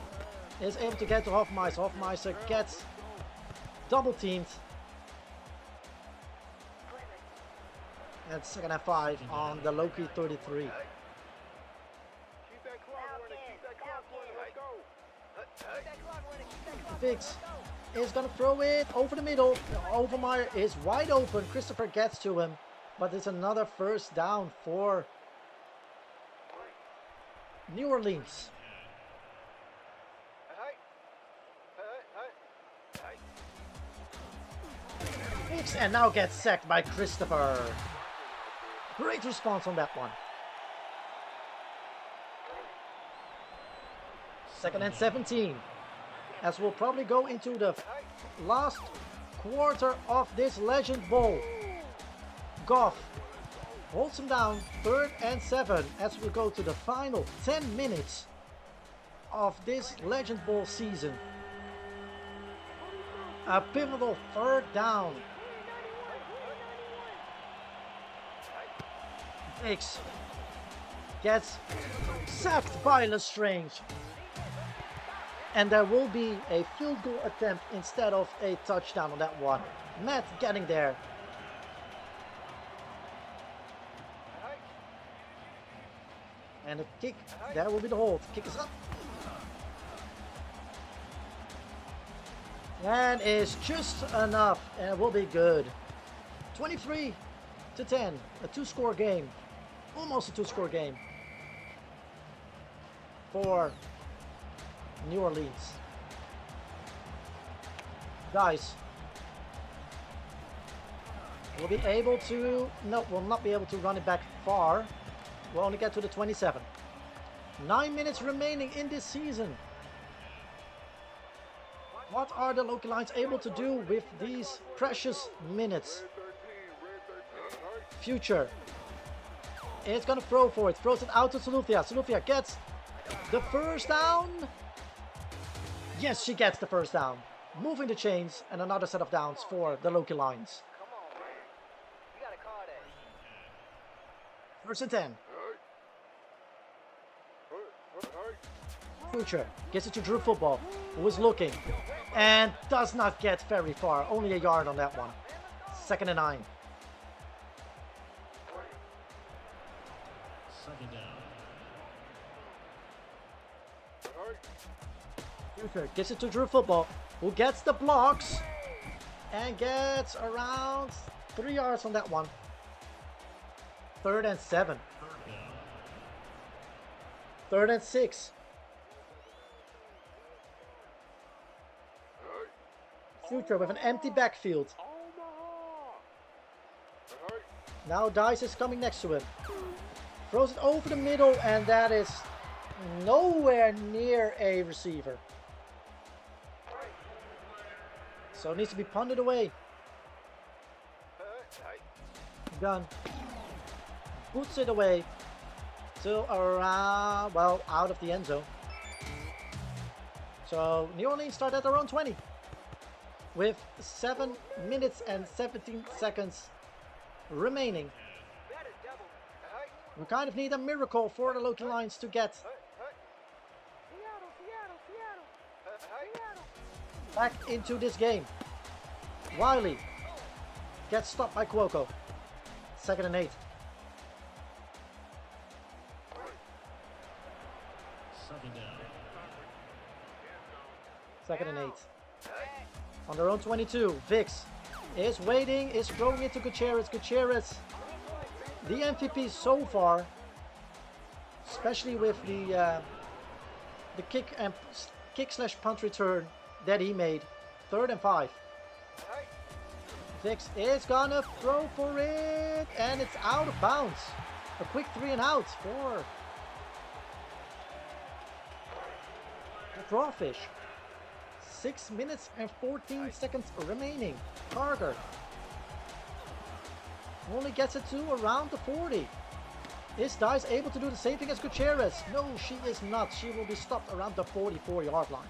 is able to get to Hofmeister. Hofmeister gets double teamed. And 2nd and 5 on the Loki 33. Keep that clock running. Keep that clock running. Let's go. Fix is going to throw it over the middle. Overmeyer is wide open. Christopher gets to him. But it's another first down for New Orleans. Fix and now gets sacked by Christopher. Great response on that one. 2nd and 17. As we'll probably go into the last quarter of this Legend Bowl. Goff holds him down. 3rd and 7 as we go to the final 10 minutes of this Legend Bowl season. A pivotal 3rd down. Hicks gets sacked by Lestrange. And there will be a field goal attempt instead of a touchdown on that one. Matt getting there. And the kick, that will be the hold. Kick is up. And is just enough, and it will be good. 23-10, a 2-score game. Almost a 2-score game for New Orleans. Guys, we'll be able to, no, we'll not be able to run it back far. We'll only get to the 27. 9 minutes remaining in this season. What are the Loki Lions able to do with these precious minutes? Future. It's gonna throw for it. Throws it out to Salufia. Salufia gets the first down. Yes, she gets the first down. Moving the chains and another set of downs for the Loki Lions. Come on, man. You gotta call that. First and 10. Future gets it to Drew Football, who is looking and does not get very far. Only a yard on that one. Second and 9. Second down. Future gets it to Drew Football, who gets the blocks and gets around 3 yards on that one. Third and 7. Third and 6. Future with an empty backfield. Now Dice is coming next to him. Throws it over the middle, and that is nowhere near a receiver. So it needs to be punted away. Done. Boots it away to around, well, out of the end zone. So New Orleans start at their own 20 with 7 minutes and 17 seconds remaining. We kind of need a miracle for the Loki Lions to get back into this game. Wiley gets stopped by Cuoco. Second and 8. Second down. Second and 8. On their own 22, Vix is waiting, is throwing it to Gutierrez. Gutierrez, the MVP so far, especially with the kick/punt return that he made. Third and 5. Vix is gonna throw for it, and it's out of bounds. A quick 3 and out for the Crawfish. 6 minutes and 14 seconds remaining. Carter only gets it to around the 40. Is Dice able to do the same thing as Gutierrez? No, she is not. She will be stopped around the 44-yard line.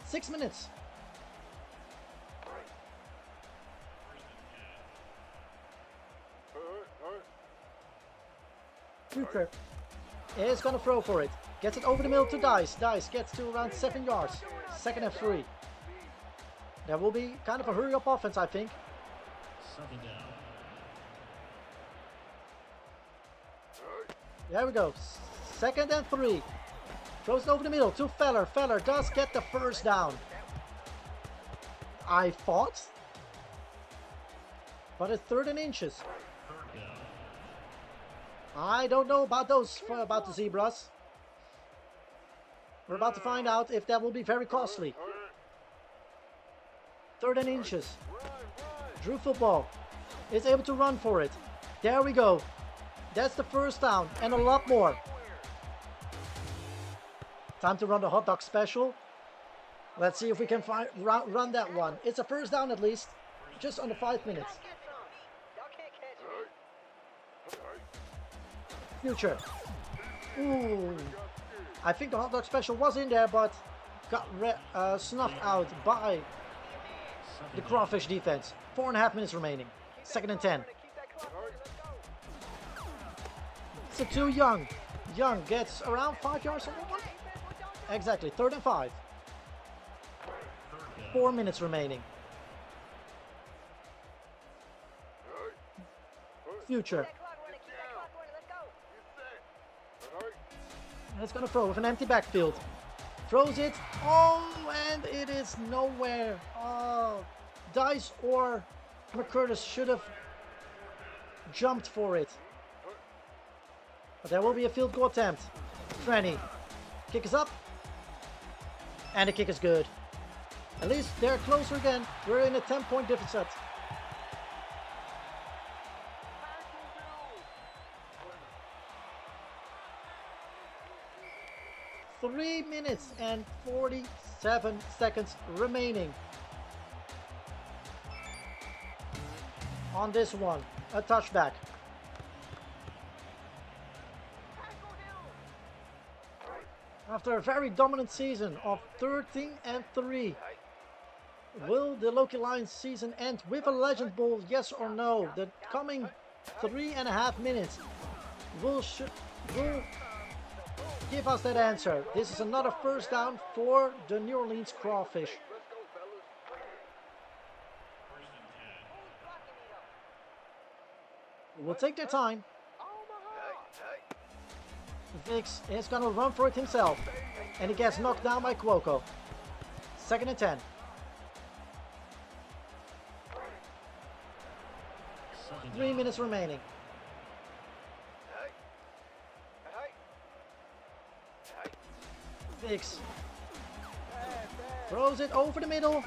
6 minutes. Future is going to throw for it. Gets it over the middle to Dice. Dice gets to around 7 yards. Second and 3. That will be kind of a hurry-up offense, I think. Second down. There we go. Second and 3. Throws it over the middle to Feller. Feller does get the first down. I thought. But it's 3rd and inches. Third down. I don't know about those, about the Zebras. We're about to find out if that will be very costly. 3rd and inches. Drew Football is able to run for it. There we go. That's the first down and a lot more. Time to run the hot dog special. Let's see if we can run that one. It's a first down at least. Just under 5 minutes. Future. Ooh. I think the hot dog special was in there, but got snuffed out by the Crawfish defense. 4.5 minutes remaining. Second and 10. So too Young. Young gets around 5 yards on that one. Exactly. 3rd and 5. 4 minutes remaining. Future And it's going to throw with an empty backfield. Throws it. Oh, and it is nowhere. Oh, Dice or McCurtis should have jumped for it. But there will be a field goal attempt. Franny. Kick is up. And the kick is good. At least they're closer again. We're in a 10-point deficit. Three minutes and 47 seconds remaining. On this one, a touchback. After a very dominant season of 13-3, will the Loki Lions season end with a Legend Bowl, yes or no? The coming 3.5 minutes will give us that answer. This is another first down for the New Orleans Crawfish. We'll take their time. Vix is going to run for it himself. And he gets knocked down by Cuoco. 2nd and 10. Second 3 down. minutes remaining. Vix throws it over the middle.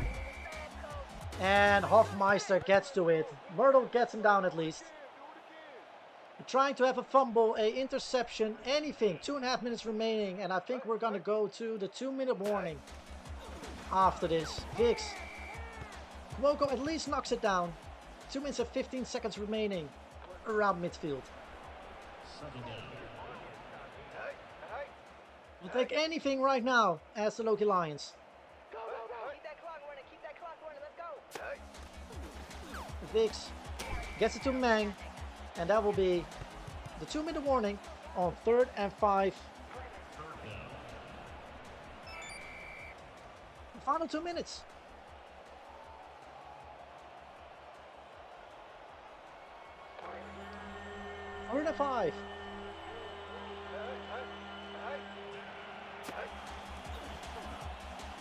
And Hofmeister gets to it. Myrtle gets him down at least. Trying to have a fumble, a interception, anything. 2.5 minutes remaining, and I think we're gonna go to the 2-minute warning after this. Vix. Cuoco at least knocks it down. 2 minutes and 15 seconds remaining around midfield. Second down. We'll take anything right now as the Loki Lions. Keep that clock running. Keep that clock running. Let's go. Vix gets it to Mang, and that will be the 2-minute warning on 3rd and 5. Third down. The final 2 minutes. Third and 5.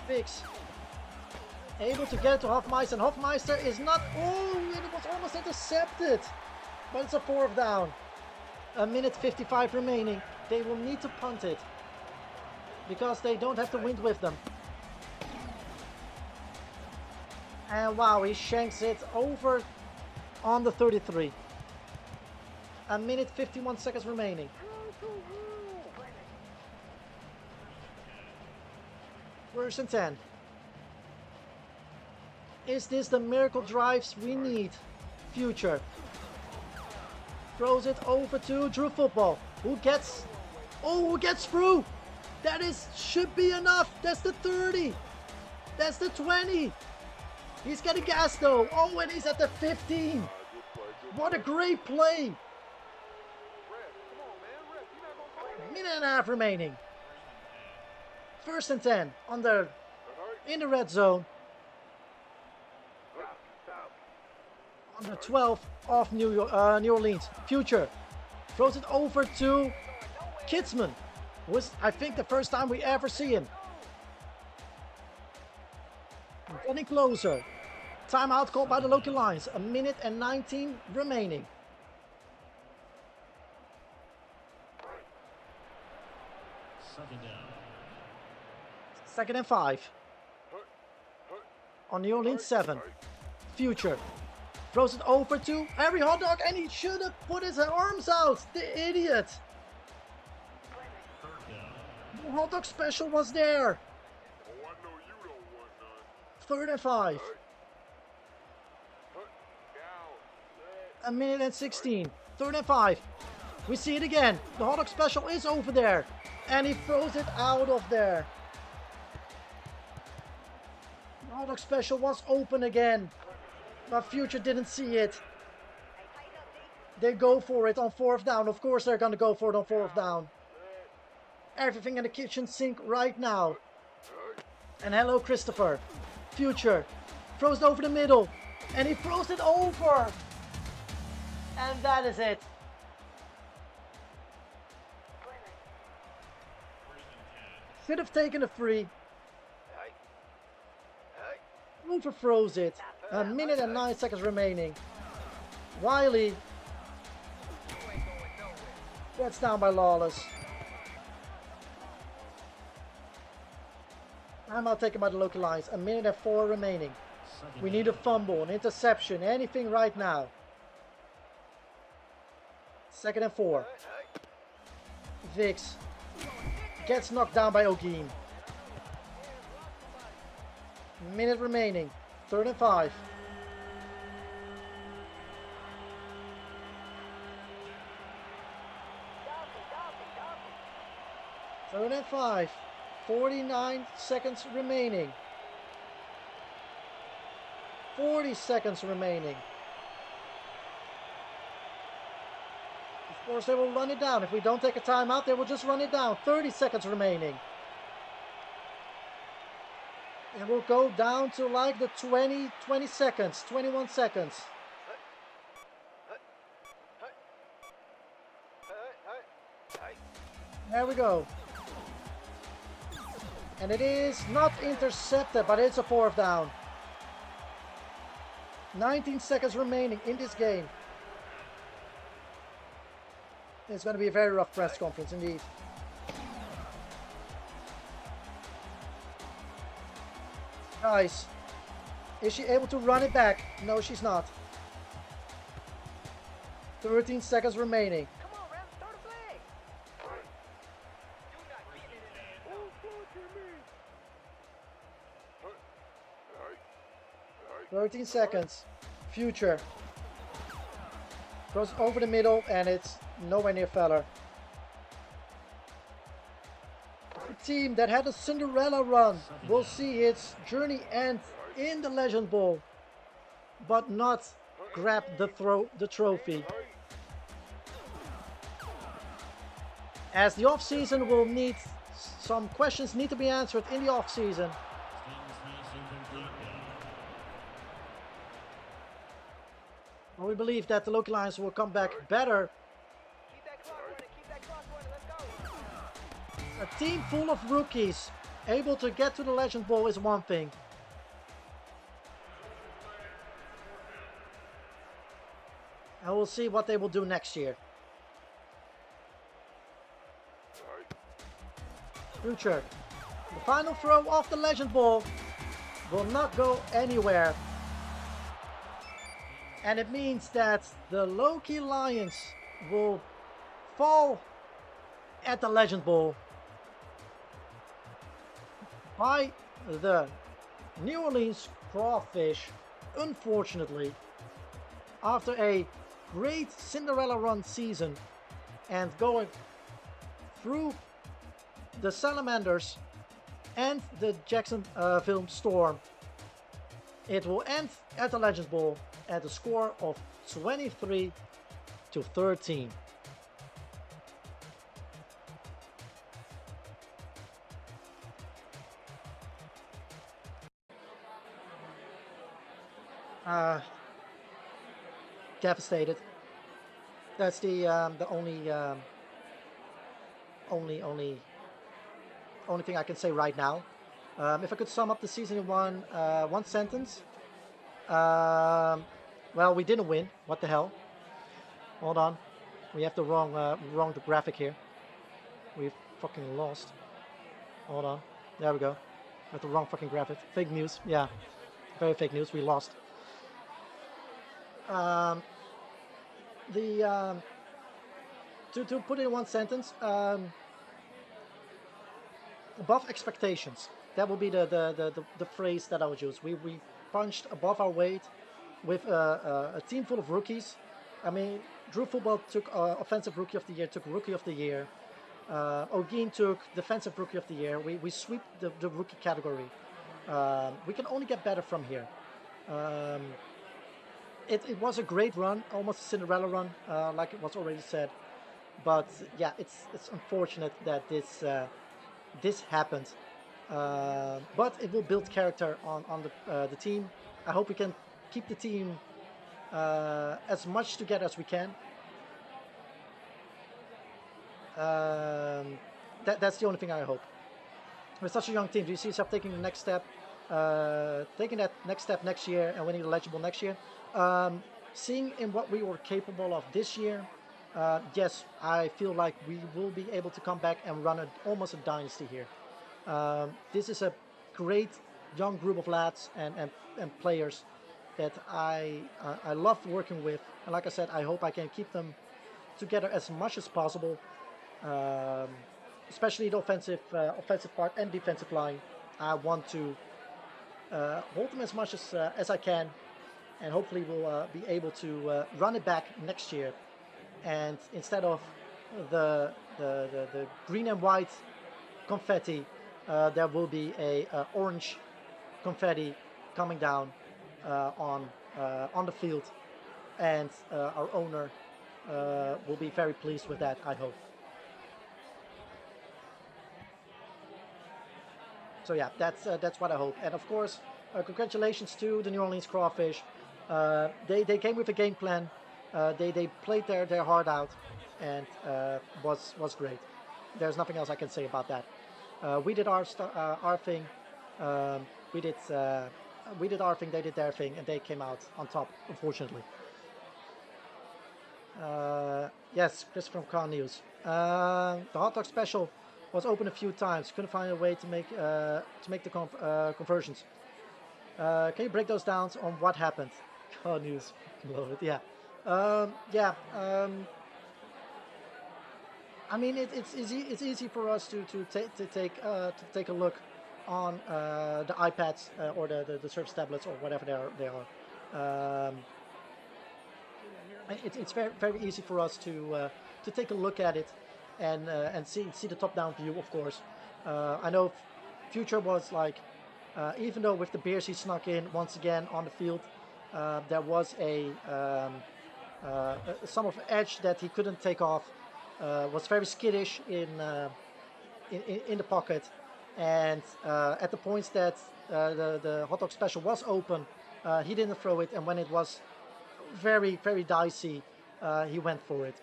Vix able to get it to Hofmeister, and Hofmeister is not. Oh, it was almost intercepted, but it's a 4th down. 1:55 minutes remaining. They will need to punt it because they don't have the wind with them. And wow, he shanks it over on the 33. 1:51 seconds remaining. First and 10. Is this the miracle drives we need? Future. Throws it over to Drew Football. Who gets through? That should be enough. That's the 30. That's the 20. He's getting gas though. Oh, and he's at the 15. What a great play. Minute and a half remaining. First and 10 in the red zone. On the 12th of New Orleans. Future throws it over to Kidsman. Was I think the first time we ever see him. Getting closer. Timeout called by the Loki Lions. 1 minute and 19 remaining. Second down. 2nd and 5. On New Orleans 7. Future throws it over to Harry Hot Dog, and he should have put his arms out. The idiot. Third down. The hot dog special was there. 3rd and 5. 1 minute and 16. 3rd and 5. We see it again. The hot dog special is over there. And he throws it out of there. The hot dog special was open again. But Future didn't see it. They go for it on 4th down. Of course they're going to go for it on 4th down. Everything in the kitchen sink right now. And hello, Christopher. Future throws it over the middle. And he throws it over. And that is it. Should have taken a free. Hoover throws it. A minute and 9 seconds remaining. Wiley gets down by Lawless. Timeout taken by the local lines. A minute and 4 remaining. We need a fumble, an interception, anything right now. 2nd and 4. Vix gets knocked down by O'Geen. Minute remaining. 3rd and 5. Third and 5. 49 seconds remaining. 40 seconds remaining. Of course, they will run it down. If we don't take a timeout, they will just run it down. 30 seconds remaining. It will go down to like the 20 seconds, 21 seconds. There we go. And it is not intercepted, but it's a 4th down. 19 seconds remaining in this game. It's going to be a very rough press conference indeed. Guys, is she able to run it back? No, she's not. 13 seconds remaining. Come on, Rams, throw the flag. Who's blocking me? 13 seconds. Future. Cross over the middle and it's nowhere near Feller. The team that had a Cinderella run will see its journey end in the Legend Bowl, but not grab the trophy. As the off-season will need, some questions need to be answered in the off-season. Well, we believe that the local Lions will come back better. Keep that clock running, keep that clock running, let's go. A team full of rookies able to get to the Legend Bowl is one thing. And we'll see what they will do next year. Future. The final throw off the Legend Bowl will not go anywhere. And it means that the Loki Lions will fall at the Legend Bowl by the New Orleans Crawfish, unfortunately, after a great Cinderella run season and going through the Salamanders and the Jacksonville Storm. It will end at the Legends Bowl at a score of 23-13. Devastated. That's the only thing I can say right now. If I could sum up the season in one sentence, well, we didn't win. What the hell? Hold on, we have the wrong graphic here. We fucking lost. Hold on, there we go. With the wrong fucking graphic. Fake news. Yeah, very fake news. We lost. To put it in one sentence, above expectations. That will be the phrase that I would use. We punched above our weight with a team full of rookies. I mean, Drew Football took Offensive Rookie of the Year, took Rookie of the Year. O'Geen took Defensive Rookie of the Year. We sweep the rookie category. We can only get better from here. It was a great run, almost a Cinderella run, like it was already said. But yeah, it's unfortunate that this happened. But it will build character on the team. I hope we can keep the team as much together as we can. That's the only thing I hope. with such a young team, do you see yourself taking the next step, taking that next step next year and winning the Legend Ball next year? Seeing in what we were capable of this year, yes, I feel like we will be able to come back and run almost a dynasty here. This is a great young group of lads and players that I love working with, and like I said, I hope I can keep them together as much as possible, um, especially the offensive part and defensive line. I want to hold them as much as I can, and hopefully we'll be able to run it back next year. And instead of the green and white confetti, there will be a orange confetti coming down on the field, and our owner will be very pleased with that, I hope. So yeah, that's what I hope. And of course, congratulations to the New Orleans Crawfish. They came with a game plan. They played their heart out, and was great. There's nothing else I can say about that. We did our thing. We did our thing. They did their thing, and they came out on top. Unfortunately. Yes, Chris from Car News. The hot dog special was open a few times. Couldn't find a way to make the conversions. Can you break those down on what happened? Car News, love it. Yeah, yeah. I mean, it's easy. It's easy for us to take a look on the iPads or the Surface tablets or whatever they are. It's very easy for us to take a look at it and see the top-down view, of course. I know Future was like, even though with the beers he snuck in once again on the field, there was some of edge that he couldn't take off. Was very skittish in the pocket, and at the points that the hot dog special was open, he didn't throw it, and when it was very dicey, he went for it.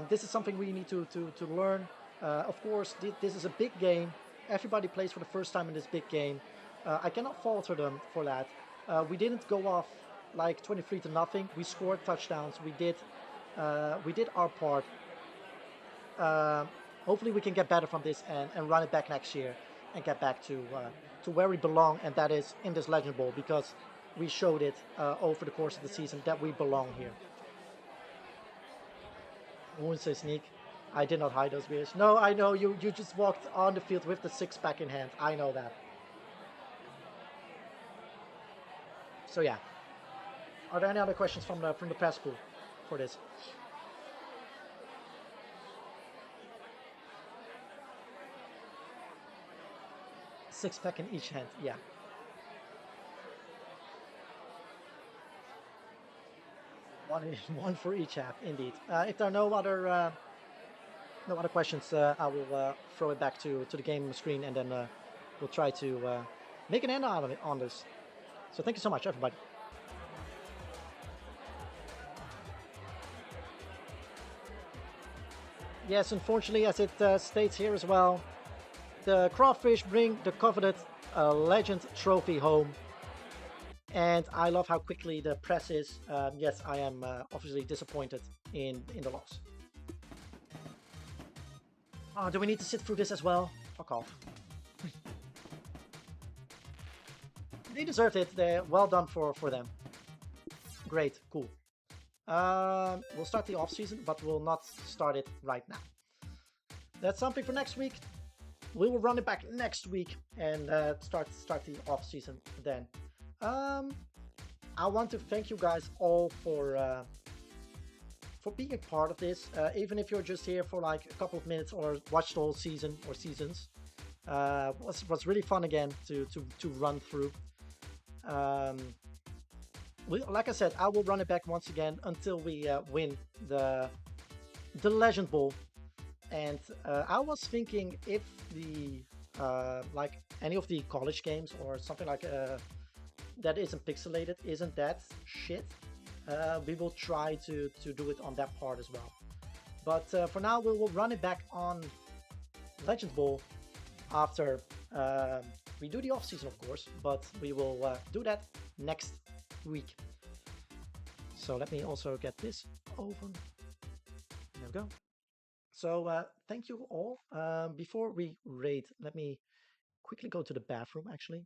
This is something we need to learn. Of course, this is a big game. Everybody plays for the first time in this big game. I cannot falter them for that. We didn't go off like 23-0. We scored touchdowns. We did our part. Hopefully we can get better from this and run it back next year and get back to where we belong, and that is in this Legend Bowl, because we showed it over the course of the season that we belong here. I wouldn't say sneak. I did not hide those beers. No, I know you just walked on the field with the six-pack in hand. I know that. So yeah. Are there any other questions from the press pool for this? Six-pack in each hand, yeah. One for each half, indeed. If there are no other questions, I will throw it back to the game screen, and then we'll try to make an end out of it on this. So thank you so much, everybody. Yes, unfortunately, as it states here as well, the Crawfish bring the coveted Legend Trophy home. And I love how quickly the press is. Yes, I am obviously disappointed in the loss. Oh, do we need to sit through this as well? Fuck off. They deserved it. They're well done for them. Great, cool. We'll start the off season, but we'll not start it right now. That's something for next week. We will run it back next week and start the off season then. I want to thank you guys all for being a part of this, even if you're just here for like a couple of minutes or watched the whole season or seasons. Was really fun again to run through. Like I said, I will run it back once again until we win the Legend Bowl. And I was thinking if the like any of the college games or something like that isn't pixelated, isn't that shit, we will try to do it on that part as well. But for now, we will run it back on Legend Bowl after We do the off season, of course, but we will do that next week. So let me also get this open. There we go. So thank you all. Before we raid, let me quickly go to the bathroom actually.